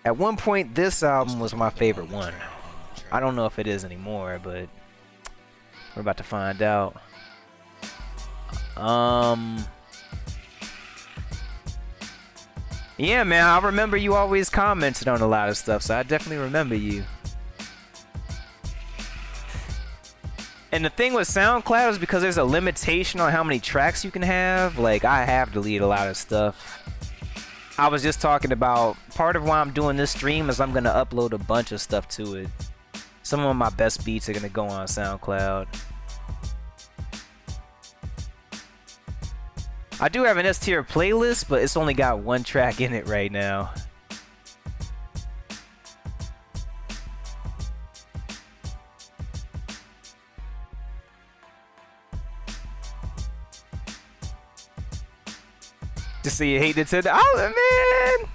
At one point, this album was my favorite one. I don't know if it is anymore, but we're about to find out. Yeah, man, I remember you always commented on a lot of stuff, so I definitely remember you. And the thing with SoundCloud is because there's a limitation on how many tracks you can have. Like, I have deleted a lot of stuff. I was just talking about part of why I'm doing this stream is I'm gonna upload a bunch of stuff to it. Some of my best beats are gonna go on SoundCloud. I do have an S tier playlist, but it's only got one track in it right now. Just so you hate Nintendo. Oh man,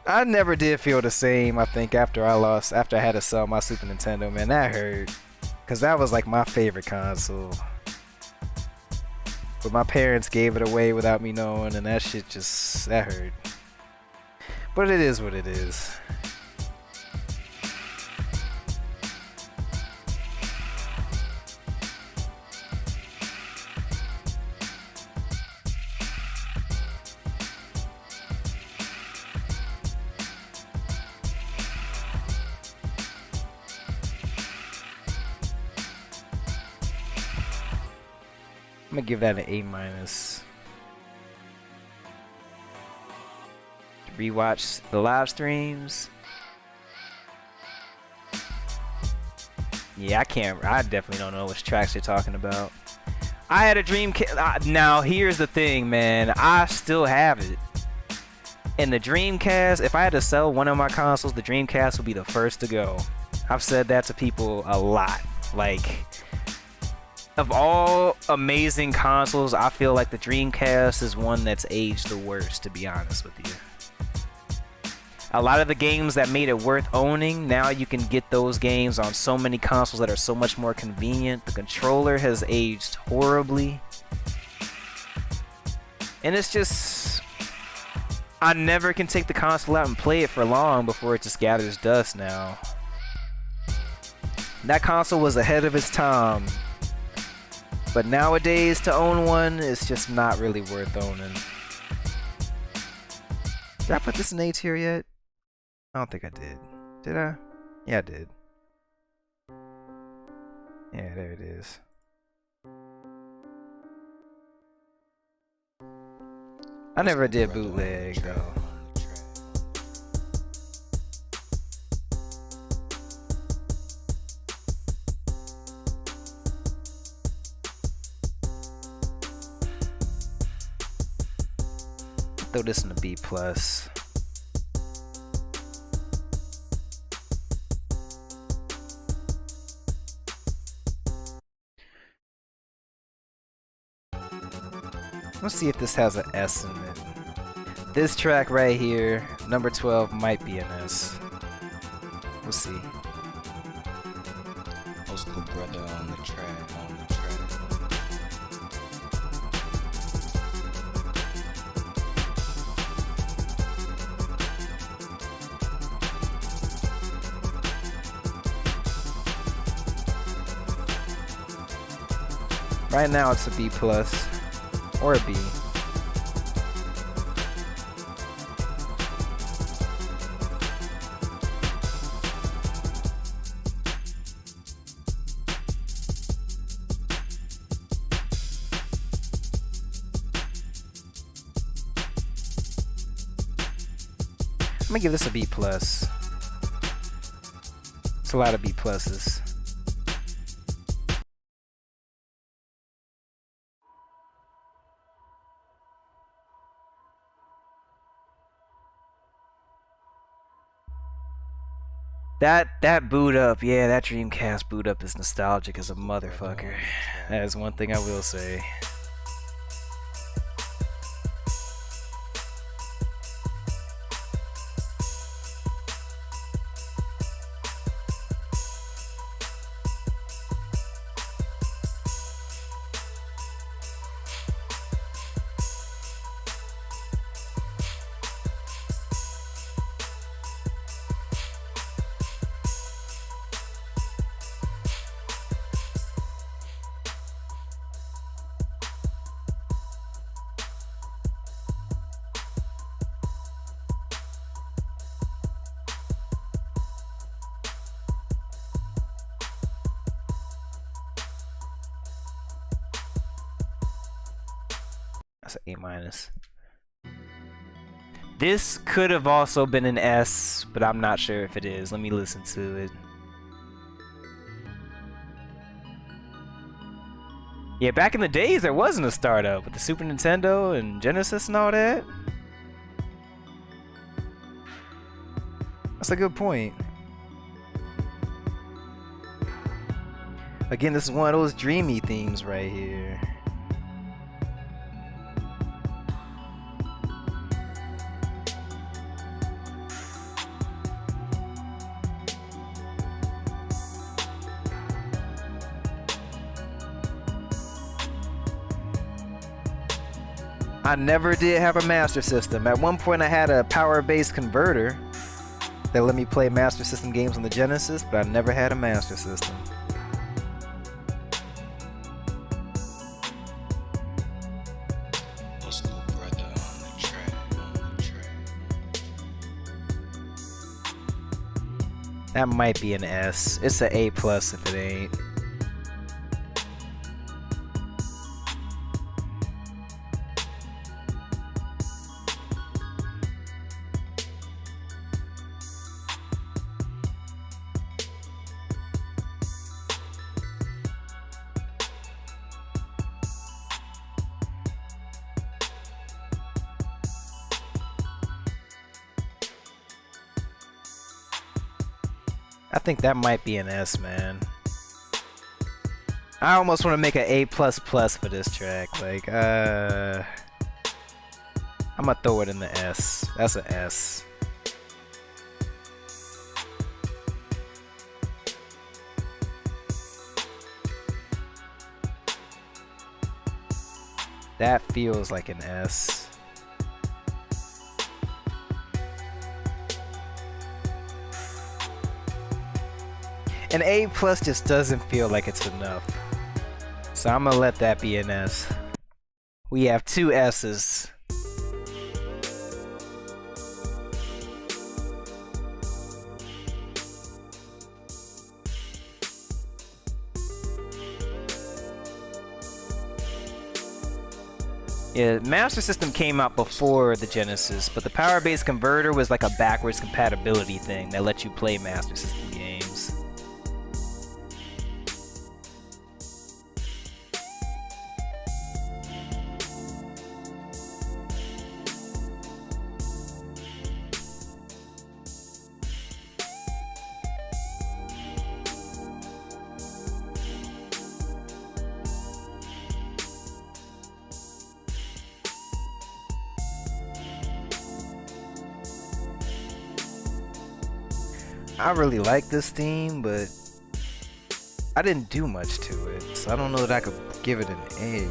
I never did feel the same. I think after I had to sell my Super Nintendo, man, that hurt, cause that was like my favorite console. But my parents gave it away without me knowing, and that shit that hurt. But it is what it is. I'm gonna give that an A-. Rewatch the live streams. Yeah, I definitely don't know which tracks you're talking about. I had a Dreamcast. Now, here's the thing, man. I still have it. And the Dreamcast, if I had to sell one of my consoles, the Dreamcast would be the first to go. I've said that to people a lot. Like, of all amazing consoles, I feel like the Dreamcast is one that's aged the worst, to be honest with you. A lot of the games that made it worth owning, now you can get those games on so many consoles that are so much more convenient. The controller has aged horribly. And it's just, I never can take the console out and play it for long before it just gathers dust now. That console was ahead of its time. But nowadays, to own one is just not really worth owning. Did I put this in A tier yet? I don't think I did. Did I? Yeah, I did. Yeah, there it is. I never did bootleg, though. Throw this in a B+. Let's see if this has an S in it. This track right here, number 12, might be an S. We'll see. Old school brother on the track. Right now it's a B+ or a B. I'm gonna give this a B+. It's a lot of B+. That boot up, yeah, that Dreamcast boot up is nostalgic as a motherfucker. That is one thing I will say. That's an A minus. This could have also been an S, but I'm not sure if it is. Let me listen to it. Yeah, back in the days, there wasn't a startup with the Super Nintendo and Genesis and all that. That's a good point. Again, this is one of those dreamy themes right here. I never did have a Master System. At one point I had a power-based converter that let me play Master System games on the Genesis, but I never had a Master System. Old school brother on the track, on the track. That might be an S. It's an A plus if it ain't. I think that might be an S, man. I almost want to make an A++ for this track. Like, I'm gonna throw it in the S. That's an S. That feels like an S. An A plus just doesn't feel like it's enough. So I'm gonna let that be an S. We have two S's. Yeah, Master System came out before the Genesis, but the power-based converter was like a backwards compatibility thing that let you play Master System games. I really like this theme, but I didn't do much to it, so I don't know that I could give it an A.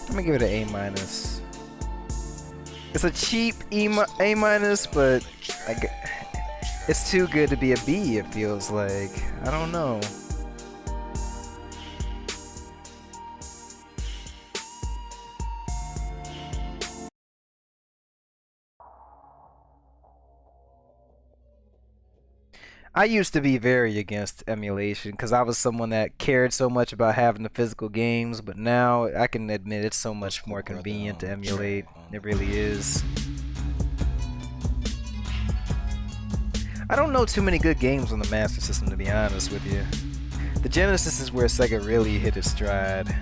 I'm gonna give it an A minus. It's a cheap A minus, but it's too good to be a B, it feels like. I don't know. I used to be very against emulation because I was someone that cared so much about having the physical games, but now I can admit it's so much more convenient to emulate. It really is. I don't know too many good games on the Master System, to be honest with you. The Genesis is where Sega really hit its stride.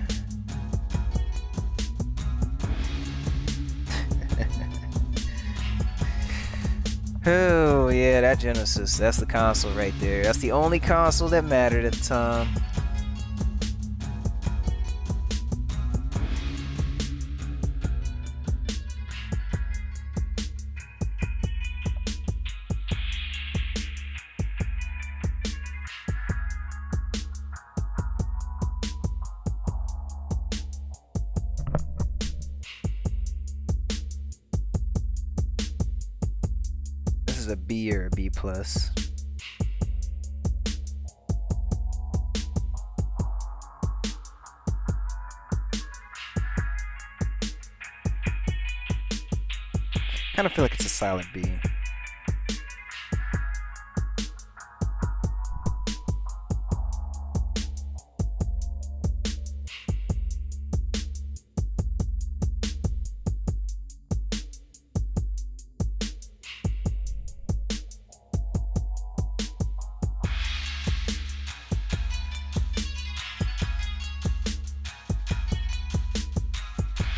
Oh yeah, that Genesis, that's the console right there. That's the only console that mattered at the time. This is a B or a B plus. Kind of feel like it's a solid B.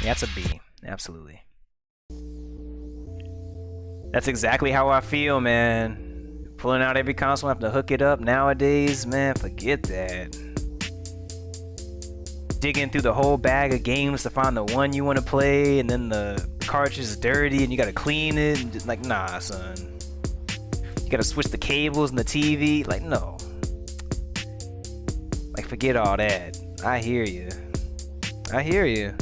Yeah, it's a B. Absolutely. That's exactly how I feel, man. Pulling out every console, I have to hook it up nowadays, man, forget that. Digging through the whole bag of games to find the one you want to play, and then the cartridge is dirty and you gotta clean it, and just like, nah, son. You gotta switch the cables and the TV, like, no. Like, forget all that. I hear you. I hear you.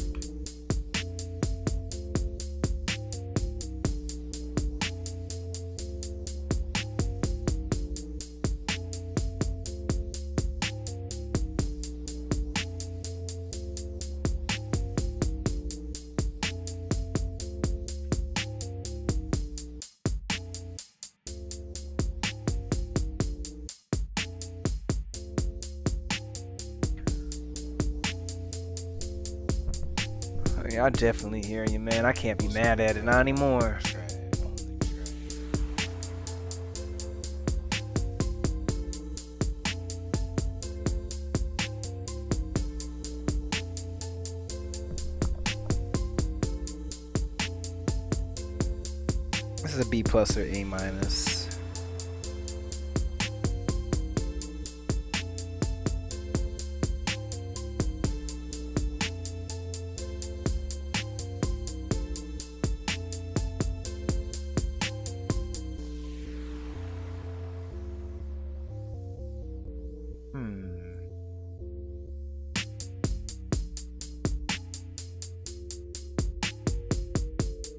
I definitely hear you, man. I can't be mad at it, not anymore. This is a B plus or A minus.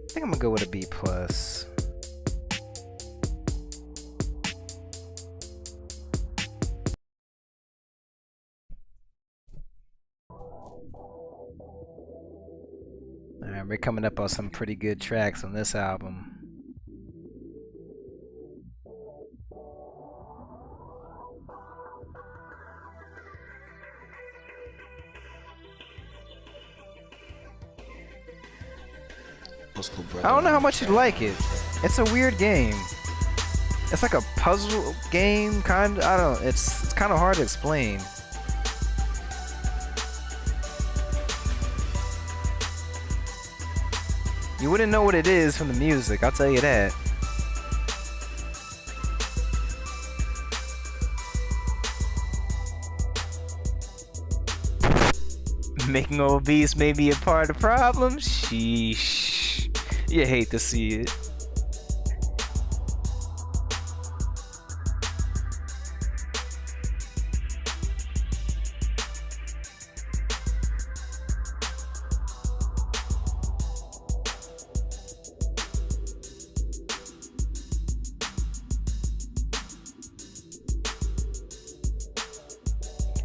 I think I'm gonna go with a B plus. Alright, we're coming up on some pretty good tracks on this album. I don't know how much you'd like it. It's a weird game. It's like a puzzle game, kind of. I don't. It's kind of hard to explain. You wouldn't know what it is from the music, I'll tell you that. Making obese may be a part of the problem? Sheesh. You hate to see it.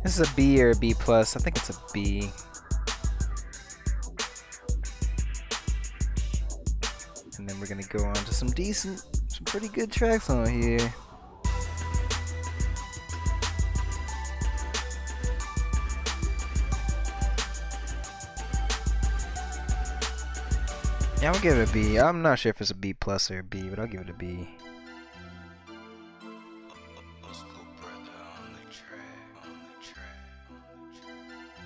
This is a B or a B plus. I think it's a B. And then we're gonna go on to some pretty good tracks on here. Yeah, I'll give it a B. I'm not sure if it's a B plus or a B, but I'll give it a B. Old school brother on the track, on the track, on the track.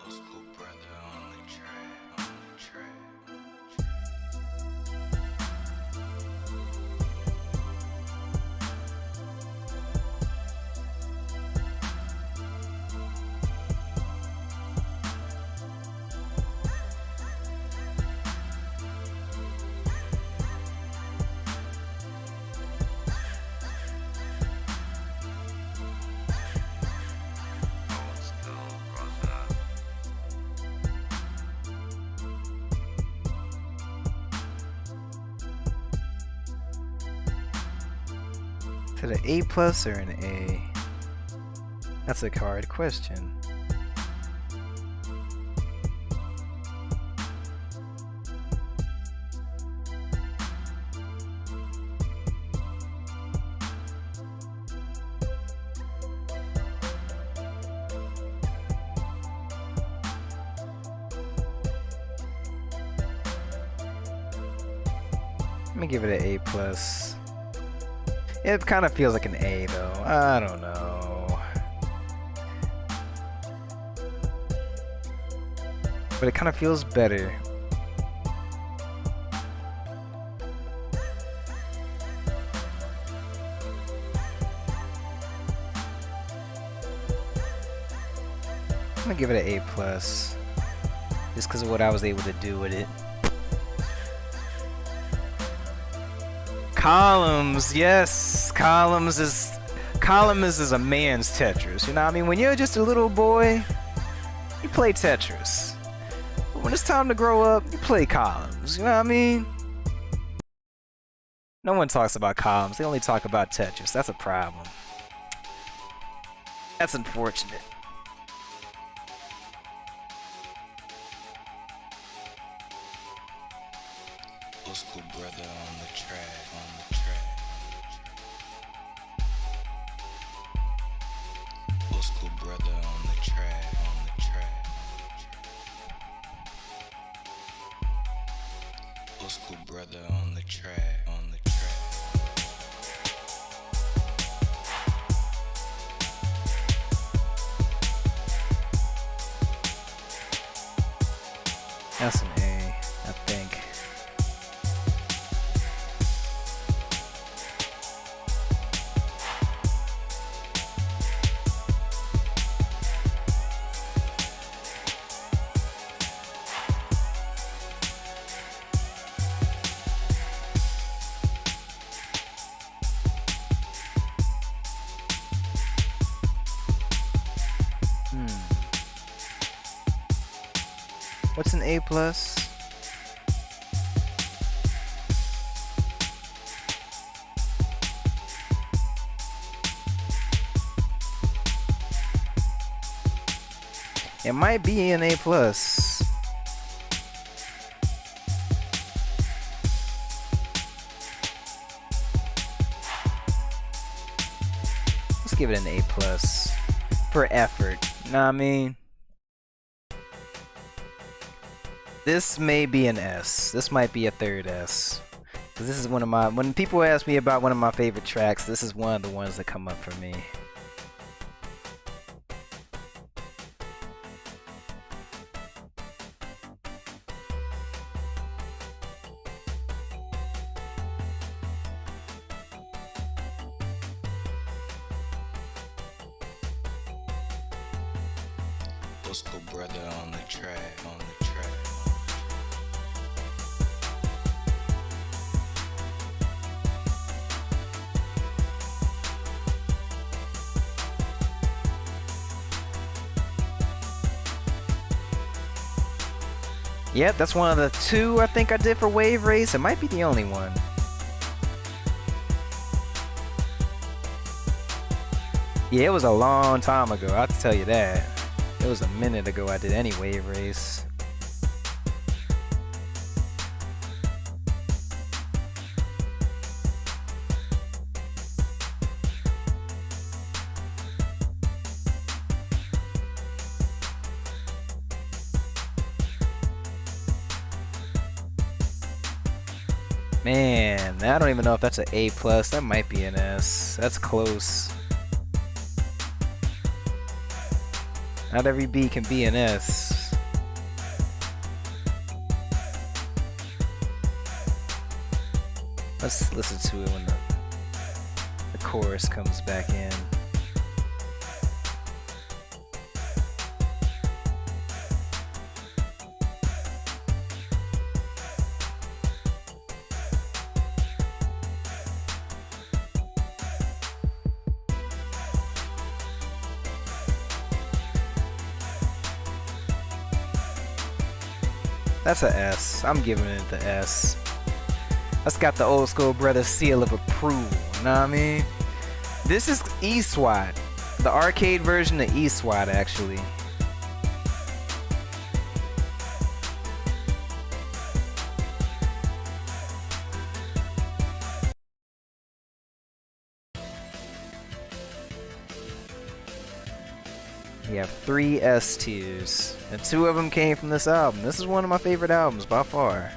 Old school brother on the track, on the track, on the track. Old school brother. Is it an A plus or an A? That's a hard question. Let me give it an A plus. It kind of feels like an A though. I don't know. But it kind of feels better. I'm gonna give it an A plus. Just because of what I was able to do with it. Columns, yes, Columns is a man's Tetris. You know what I mean? When you're just a little boy, you play Tetris. But when it's time to grow up, you play Columns. You know what I mean? No one talks about Columns. They only talk about Tetris. That's a problem. That's unfortunate. Old school brother on the track, on the track. Old school brother on the track, on the track. Old school brother on the track, on the track. That's an A, I think. What's an A plus? It might be an A plus. Let's give it an A plus for effort. Know what I mean? This may be an S. This might be a third S. 'Cause this is one of my, when people ask me about one of my favorite tracks, this is one of the ones that come up for me. Old school brother on the track, on the track. Yep, that's one of the two I think I did for Wave Race. It might be the only one. Yeah, it was a long time ago, I have to tell you that. It was a minute ago I did any Wave Race. Man, I don't even know if that's an A plus. That might be an S. That's close. Not every B can be an S. Let's listen to it when the chorus comes back in. That's a S. I'm giving it the S. That's got the old school brother seal of approval. You know what I mean? This is E-SWAT. The arcade version of E-SWAT, actually. We have 3 S tiers, and 2 of them came from this album. This is one of my favorite albums by far.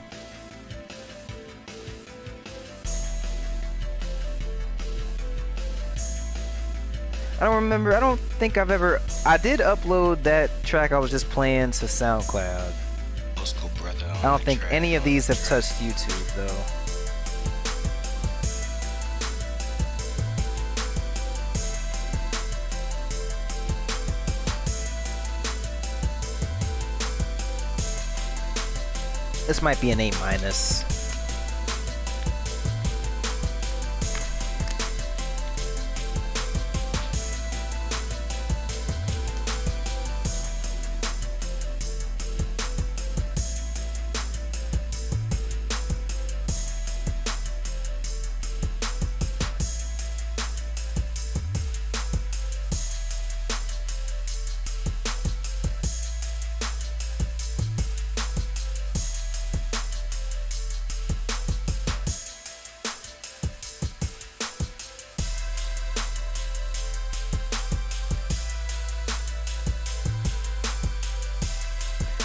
I don't think I've ever, I did upload that track I was just playing to SoundCloud. I don't think any of these have touched YouTube though. This might be an A minus.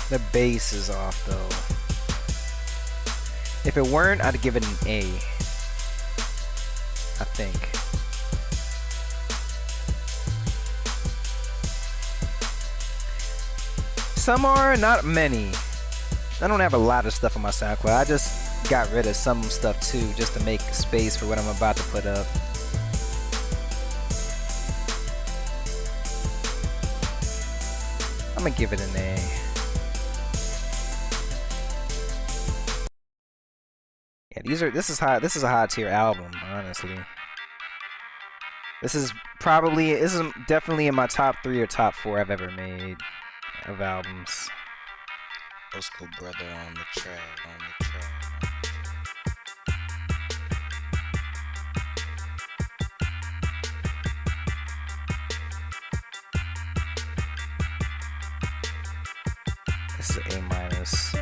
The bass is off though. If it weren't, I'd give it an A. I think. Some are, not many. I don't have a lot of stuff on my SoundCloud. I just got rid of some stuff too, just to make space for what I'm about to put up. I'm gonna give it an A. Yeah, this is a high tier album, honestly. This is definitely in my top 3 or top 4 I've ever made of albums. Old school brother on the track, on the track. This is an A minus.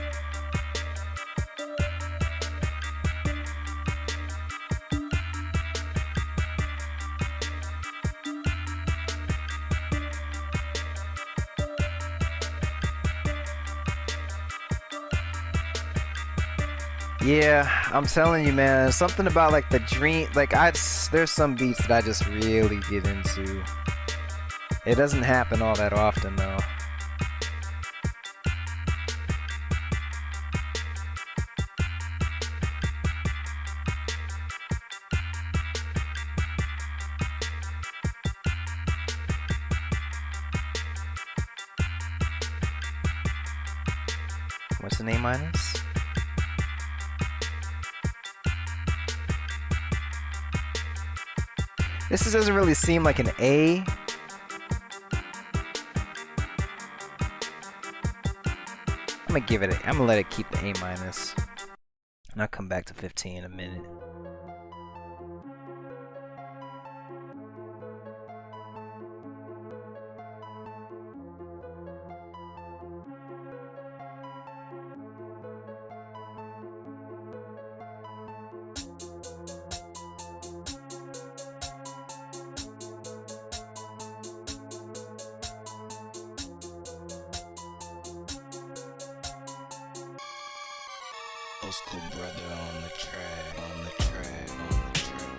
Yeah, I'm telling you, man. Something about like the dream, there's some beats that I just really get into. It doesn't happen all that often, though. What's an A minus? This doesn't really seem like an A. I'm gonna let it keep the A minus. And I'll come back to 15 in a minute. Old Old school brother on the track, on the track, on the track.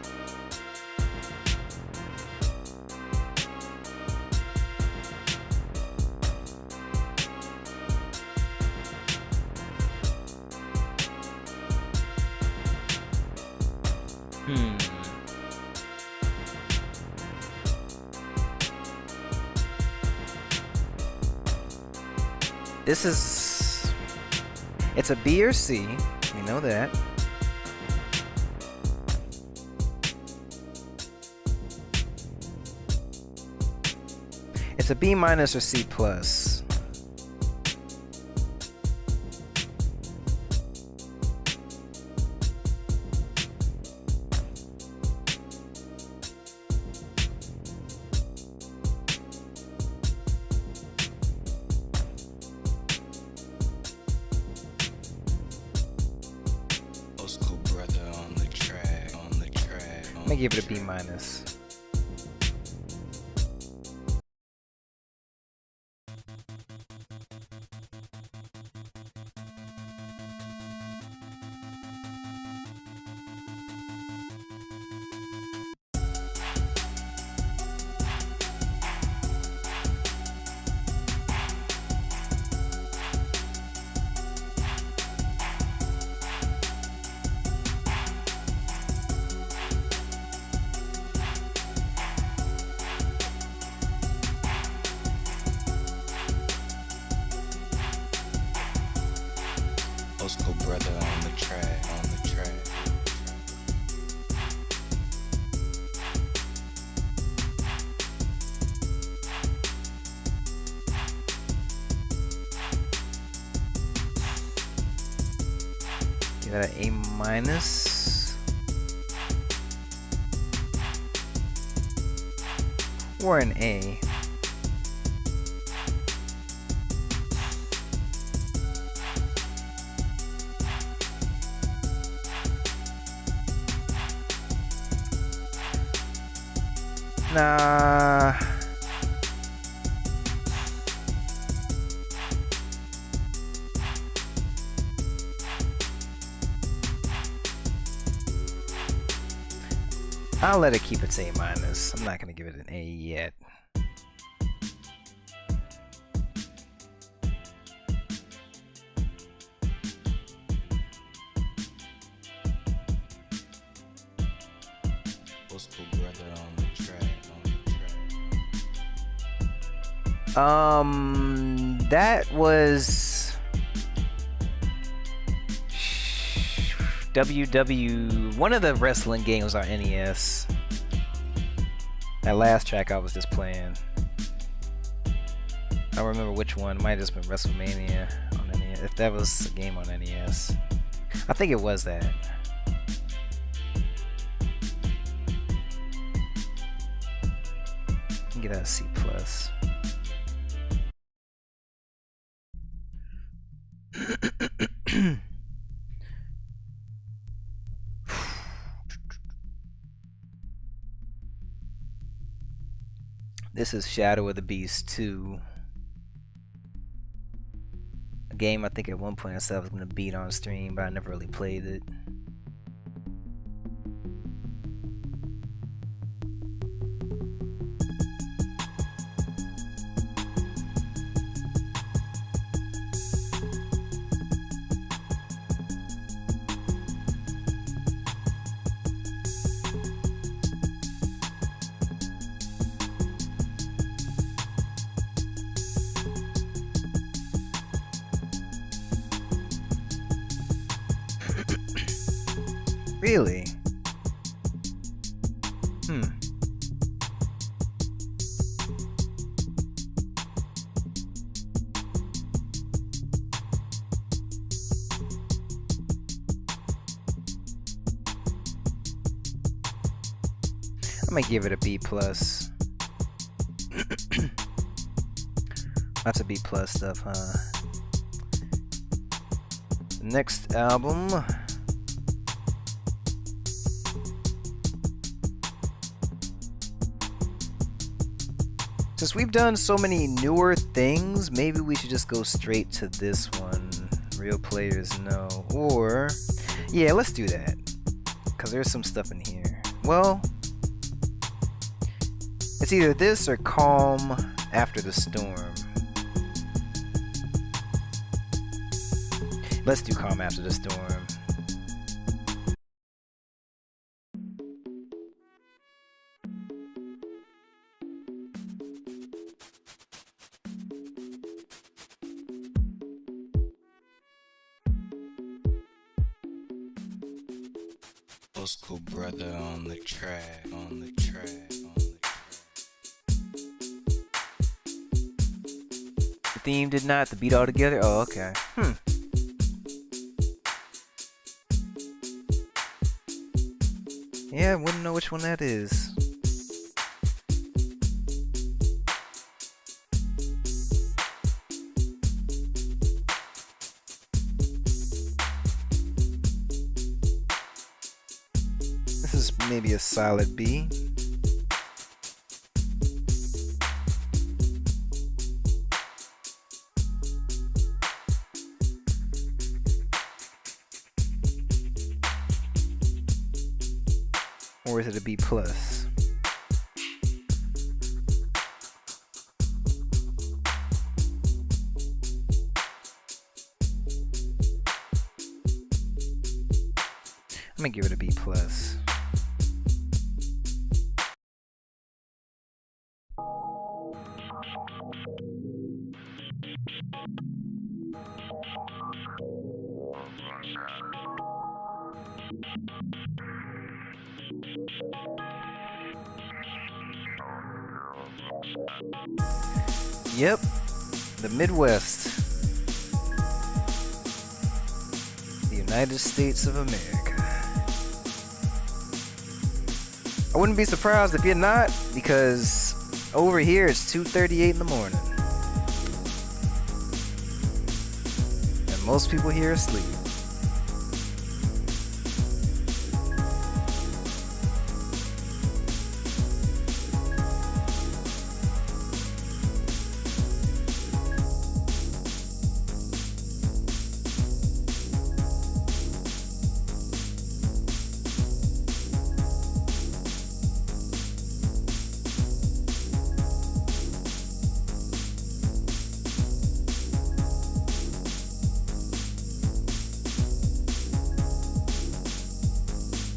This is... It's a B or C. We know that. It's a B minus or C plus. Old school brother on the track, on the track. I'm gonna give it a B minus. Old school brother on the track, on the track. Give that an A minus. Or an A. Nah. I'll let it keep its A minus. I'm not gonna give it an A yet. Old school brother on the track, on the track. That was one of the wrestling games on NES. That last track I was just playing. I don't remember which one. It might have just been WrestleMania on NES. If that was a game on NES. I think it was that. Get that a C plus. This is Shadow of the Beast 2. A game I think at one point I said I was gonna beat on stream, but I never really played it. Really? I might give it a B plus. Lots of B plus stuff, huh? Next album. Since we've done so many newer things, maybe we should just go straight to this one Real players know. Or, yeah, let's do that. Because there's some stuff in here. Well, it's either this or calm after the storm. Let's do calm after the storm. Old school brother on the track, on the track, on the track. The theme did not, the beat all together? Oh, okay. Yeah, I wouldn't know which one that is. This is maybe a solid B. Or is it a B plus? I'm gonna give it a B plus. Yep, the Midwest, the United States of America. I wouldn't be surprised if you're not, because over here it's 2:38 in the morning. And most people here are asleep.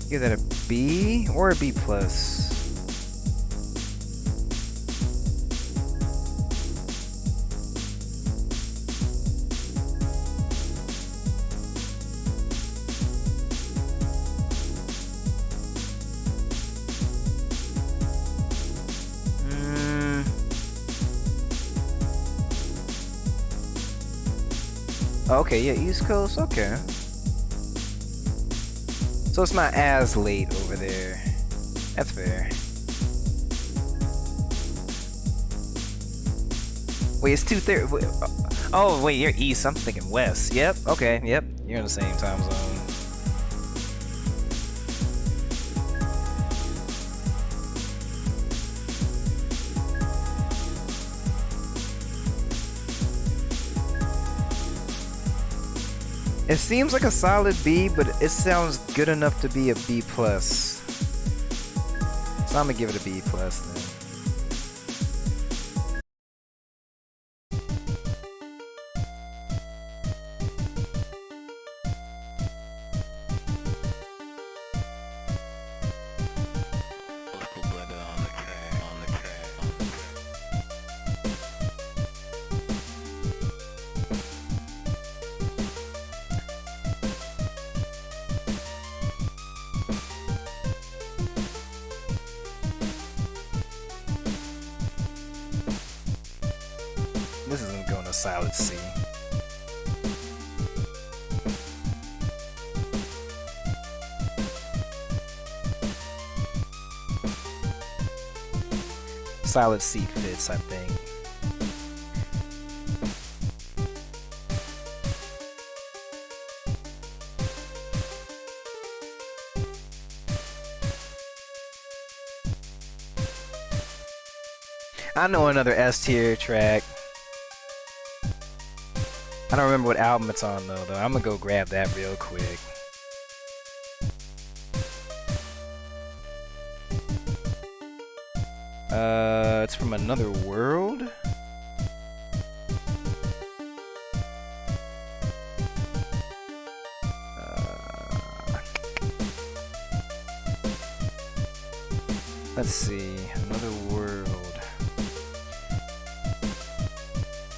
Give that a B or a B plus. Okay, yeah, East Coast, okay. So it's not as late over there. That's fair. Wait, it's 2:30. Oh, wait, you're east. I'm thinking west. Yep, okay, yep. You're in the same time zone. It seems like a solid B, but it sounds good enough to be a B plus. So I'm gonna give it a B plus then. Old school brother on the track, on the track, on the track. This isn't going to solid C. Solid C fits, I think. I know another S tier track. I don't remember what album it's on though. I'm gonna go grab that real quick. It's from Another World. Let's see, Another World.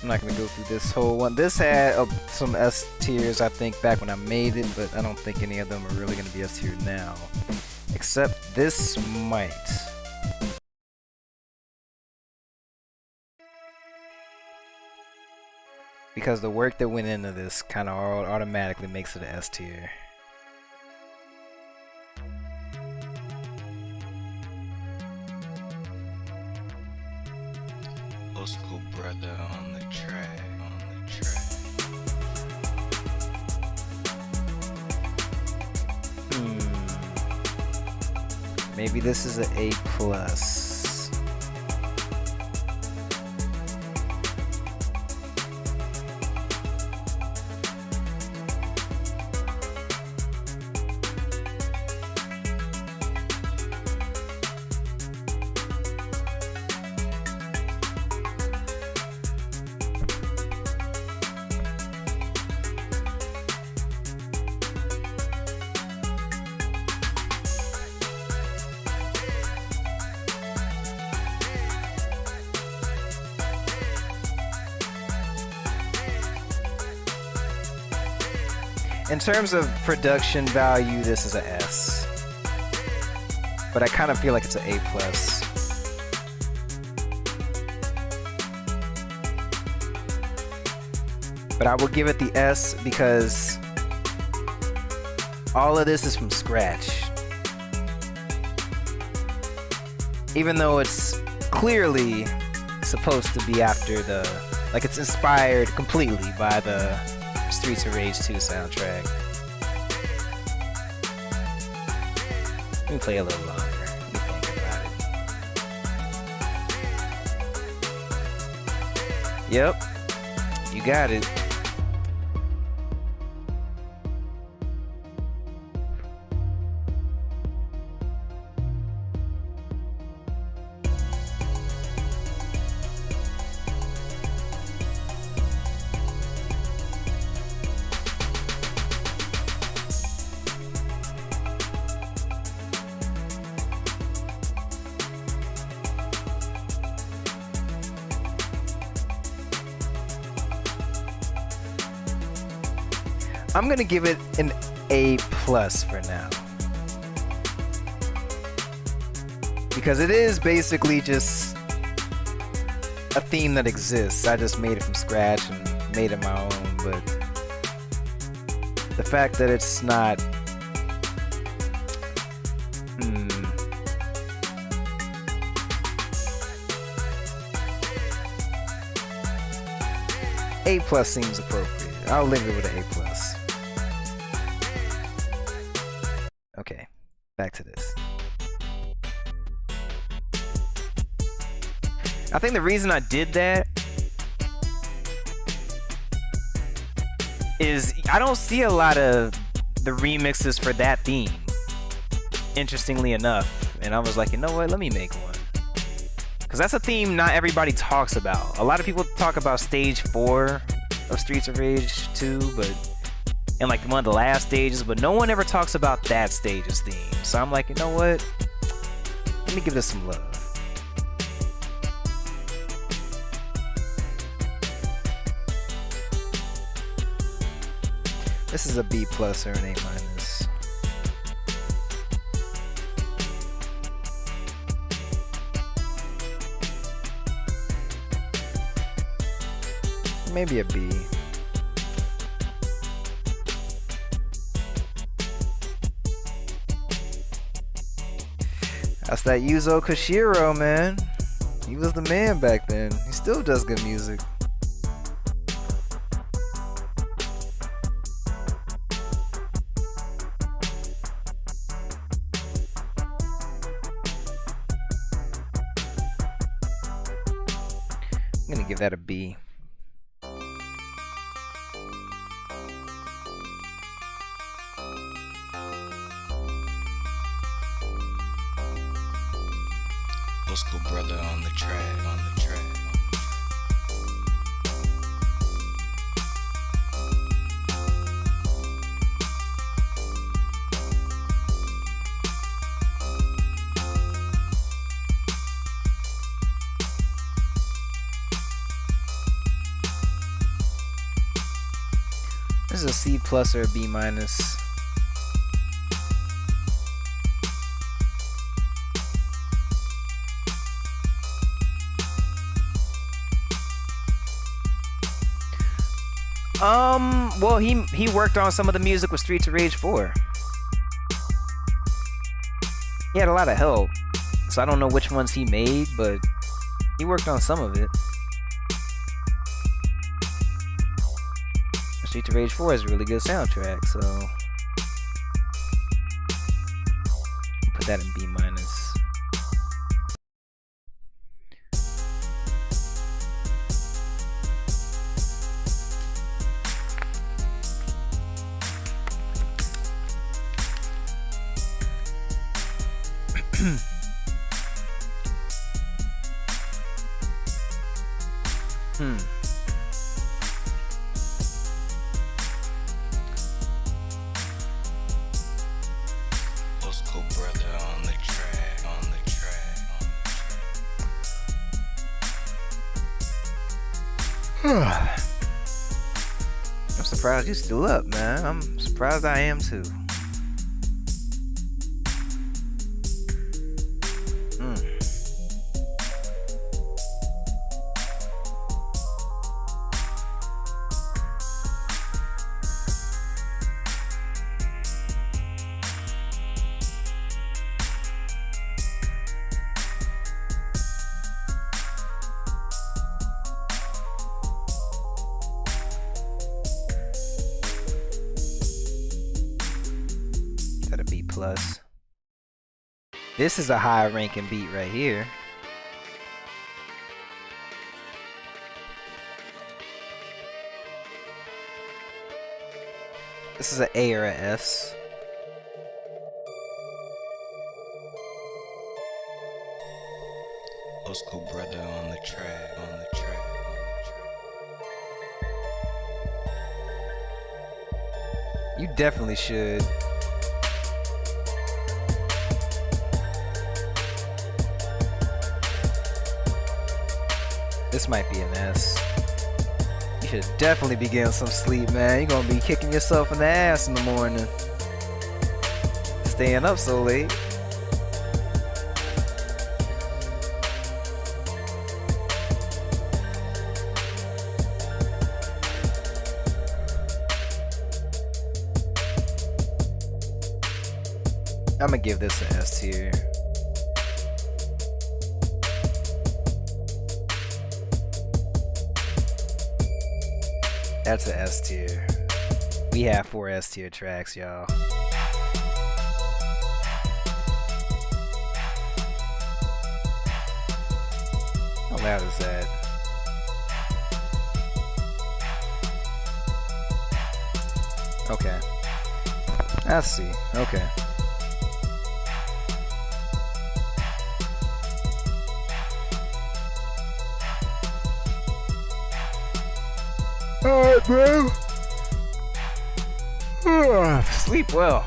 I'm not gonna go through this whole one. This had some S tiers, I think, back when I made it, but I don't think any of them are really gonna be S tier now. Except this might. Because the work that went into this kind of automatically makes it an S tier. Old school brother on the track, on the track. Maybe this is an A+. In terms of production value, this is an S. But I kind of feel like it's an A+. But I will give it the S because all of this is from scratch. Even though it's clearly supposed to be after the... Like, it's inspired completely by the Streets of Rage 2 soundtrack. Let me play a little longer. Let me think about it. Yep. You got it. I'm gonna give it an A+ for now. Because it is basically just a theme that exists. I just made it from scratch and made it my own, but the fact that it's not A+ seems appropriate. I'll leave it with an A+. Okay, back to this. I think the reason I did that is I don't see a lot of the remixes for that theme, interestingly enough. And I was like, you know what, let me make one. Because that's a theme not everybody talks about. A lot of people talk about stage 4 of Streets of Rage 2, but and like one of the last stages, but no one ever talks about that stage's theme. So I'm like, you know what? Let me give this some love. This is a B+ or an A-. Maybe a B. That's that Yuzo Koshiro, man. He was the man back then. He still does good music. I'm gonna give that a B. Old school brother on the track, on the track. This is a C plus or a B minus. Well, he worked on some of the music with Streets of Rage 4. He had a lot of help, so I don't know which ones he made, but he worked on some of it. Streets of Rage 4 is a really good soundtrack, so put that in B minus. Old school brother on the track, on the track, on the track. I'm surprised you still up, man. I'm surprised I am too. Got a B plus. This is a high ranking beat right here. This is an A or a S. Old school brother on the track, on the track, on the track. You definitely should. This might be an S. You should definitely be getting some sleep, man. You're gonna be kicking yourself in the ass in the morning. Staying up so late. I'm gonna give this an S tier. That's an S tier. We have 4 S tier tracks, y'all. How loud is that? Okay. I see. Okay. Alright, bro. Sleep well.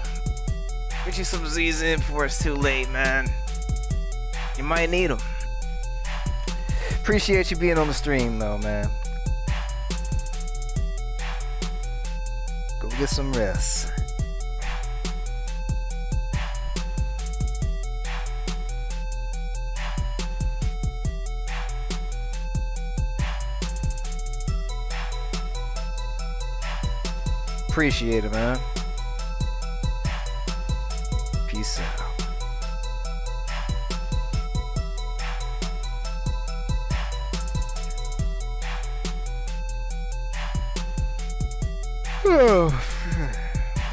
Get you some Z's in before it's too late, man. You might need them. Appreciate you being on the stream, though, man. Go get some rest. Appreciate it, man. Peace out.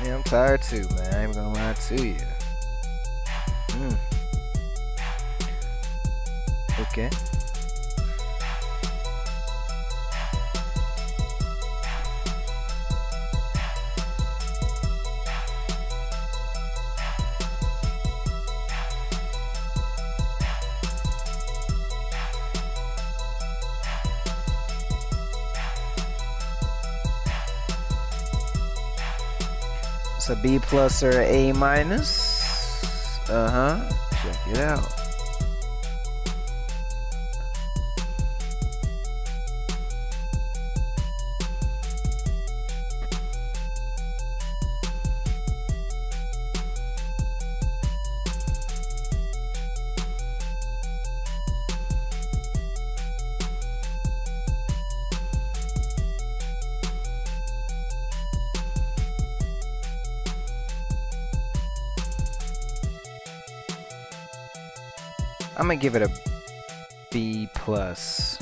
Yeah, I'm tired too, man. I ain't gonna lie to you. Okay. It's a B plus or A minus. Check it out. I'm gonna give it a B plus.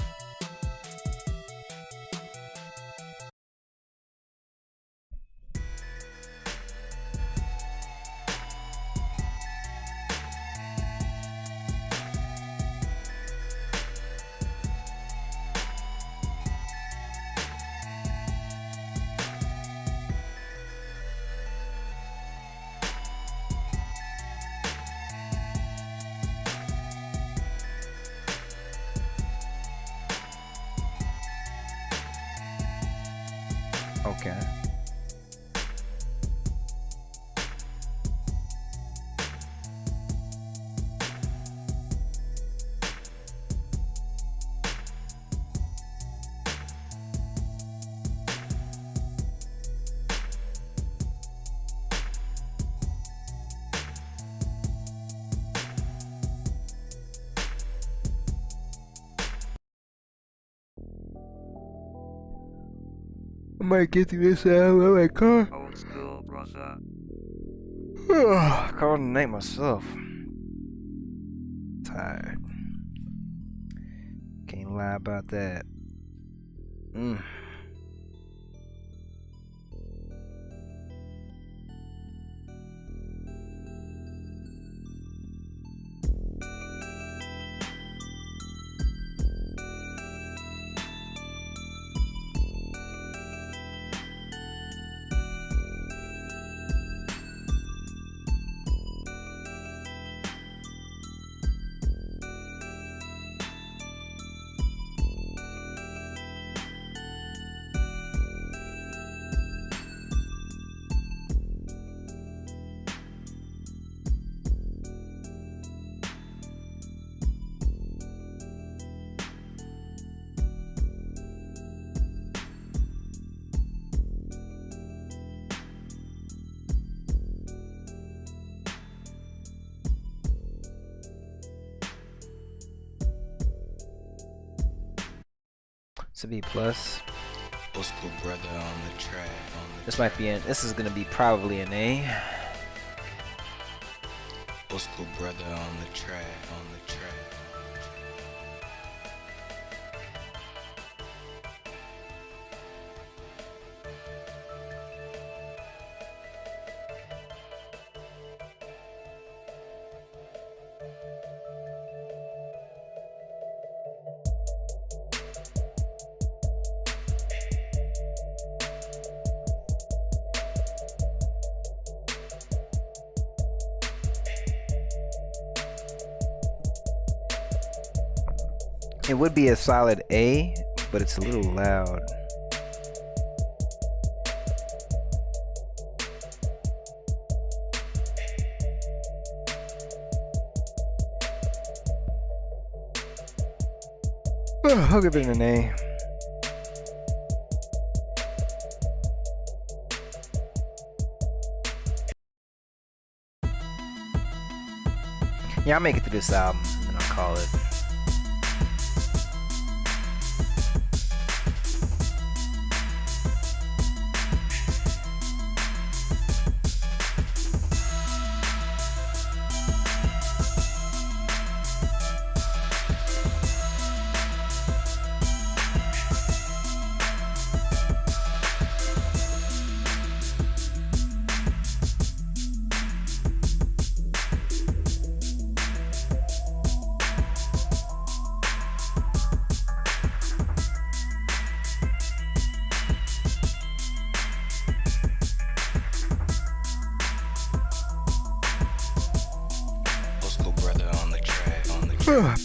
Okay. I might get through this out of my car. Old school, brother. I called the night myself. Tired. Can't lie about that. It's a B plus. What's good, brother, on the track? This might be this is gonna be probably an A. What's good, brother, on the track? It would be a solid A, but it's a little loud. I'll give it an A. Yeah, I'll make it through this album and I'll call it.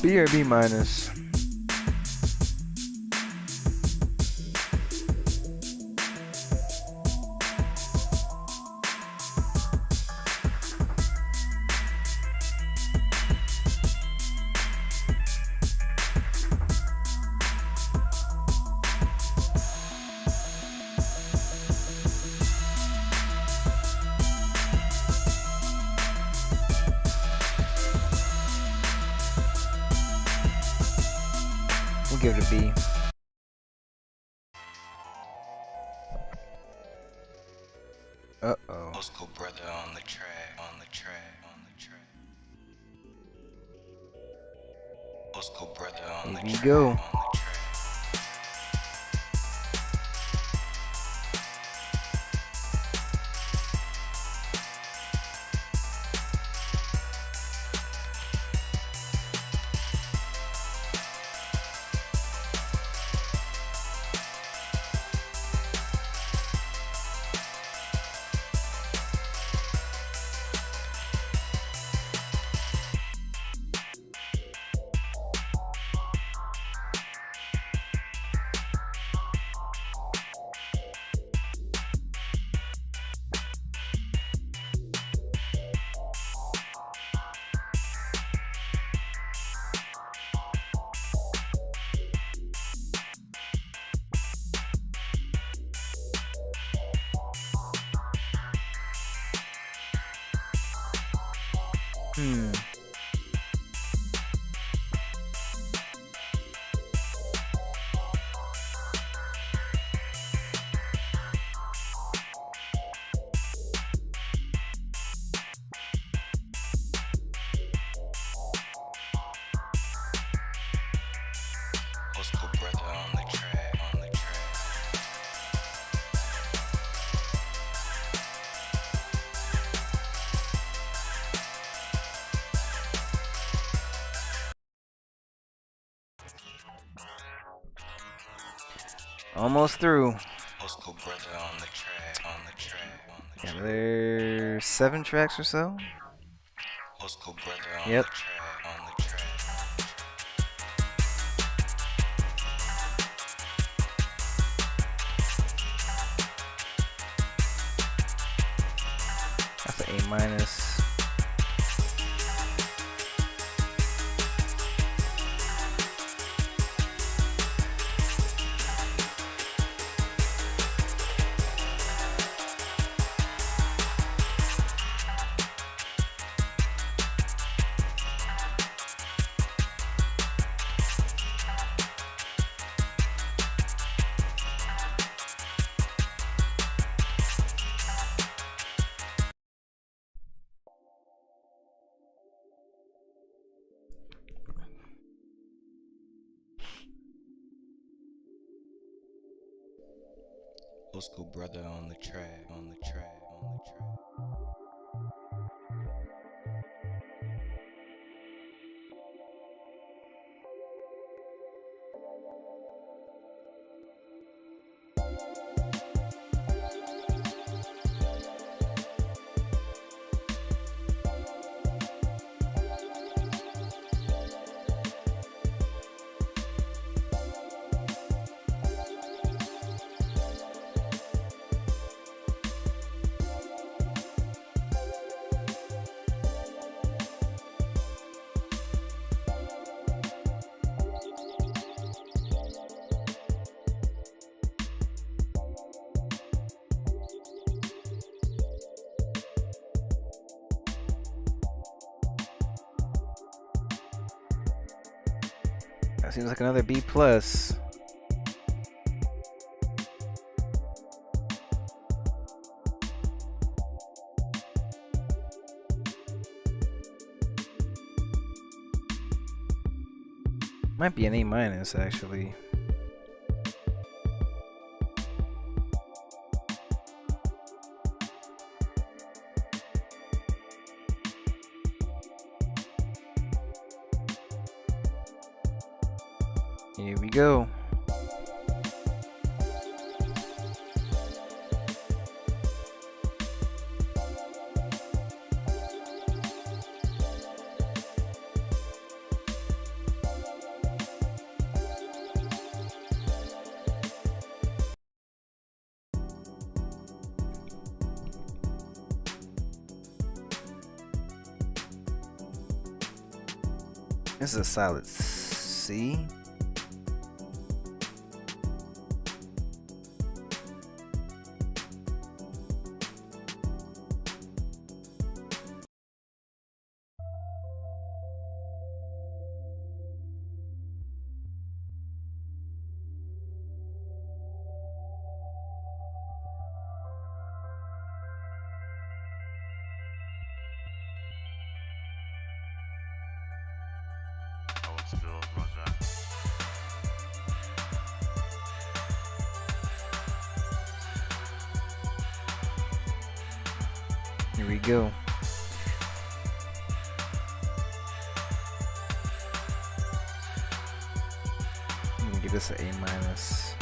B or B minus. give it a B. Uh-oh. Old school brother on the track, on the track, on the track. Old school brother on the Here we track, go. on the track. Old school brother on the track, on the track. Almost through. Old school brother on the track, on the track, on the Yeah, track. there's 7 tracks or so. Old school brother on Yep. the track, on the track. That's an A minus. Old school brother on the track, on the track, on the track. That seems like another B plus. Might be an A minus actually. Here we go. This is a solid C. Let's go, brother. Here we go. I'm gonna give this an A minus.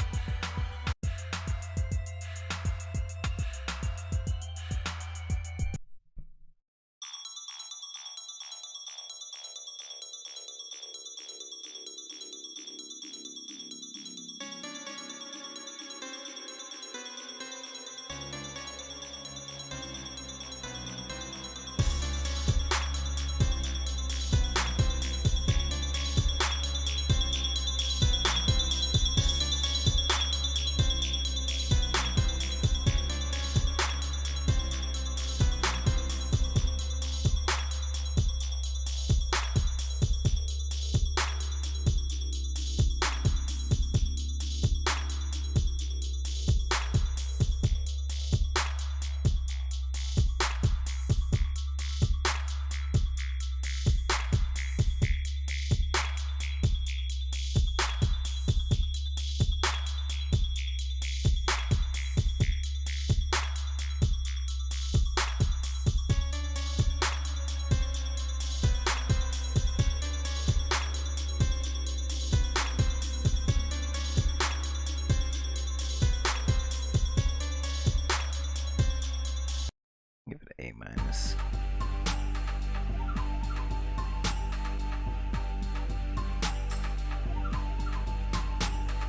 Give it an A minus.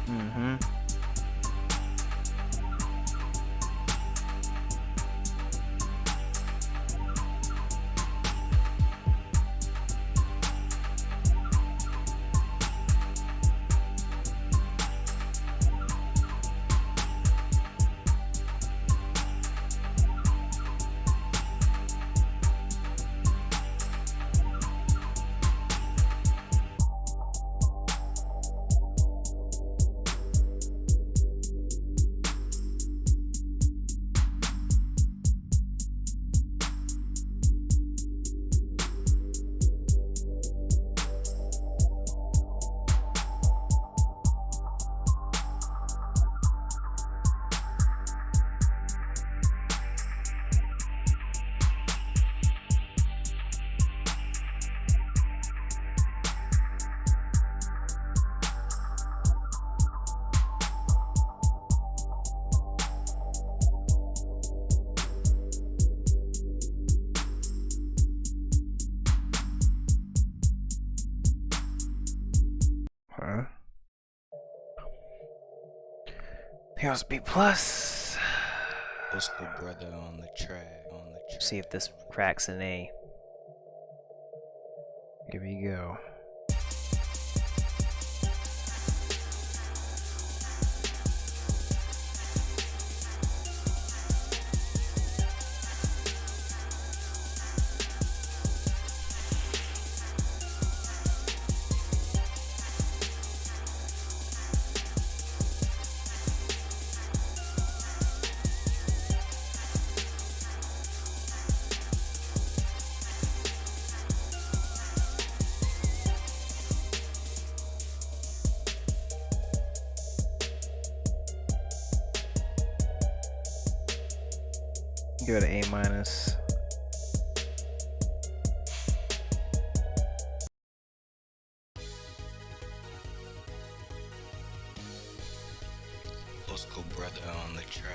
Mm-hmm. Huh? I think it was B plus. Let's go, brother, on the track. See if this cracks an A. Here we go. Give it an A minus. Let's go, brother, on the track.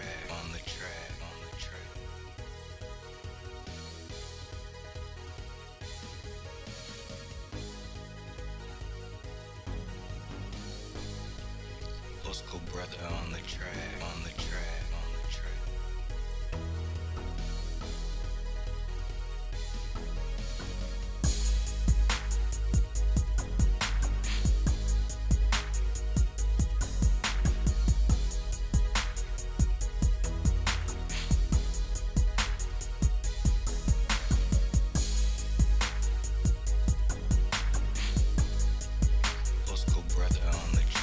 Let's go, brother, on the track. Let's go, brother, on the track.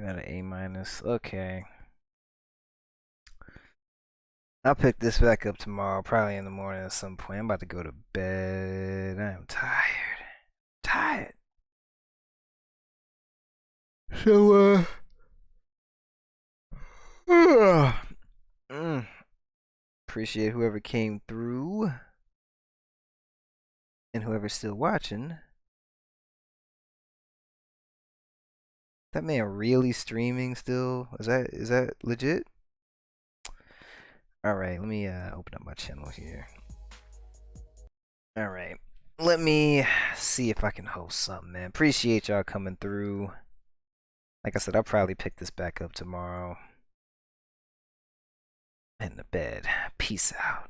Rating at an A minus. Okay. I'll pick this back up tomorrow, probably in the morning at some point. I'm about to go to bed. I'm tired. Tired. So, appreciate whoever came through and whoever's still watching. That man really streaming still? Is that legit? All right, let me open up my channel here. All right, let me see if I can host something, man. Appreciate y'all coming through. Like I said, I'll probably pick this back up tomorrow. And to bed. Peace out.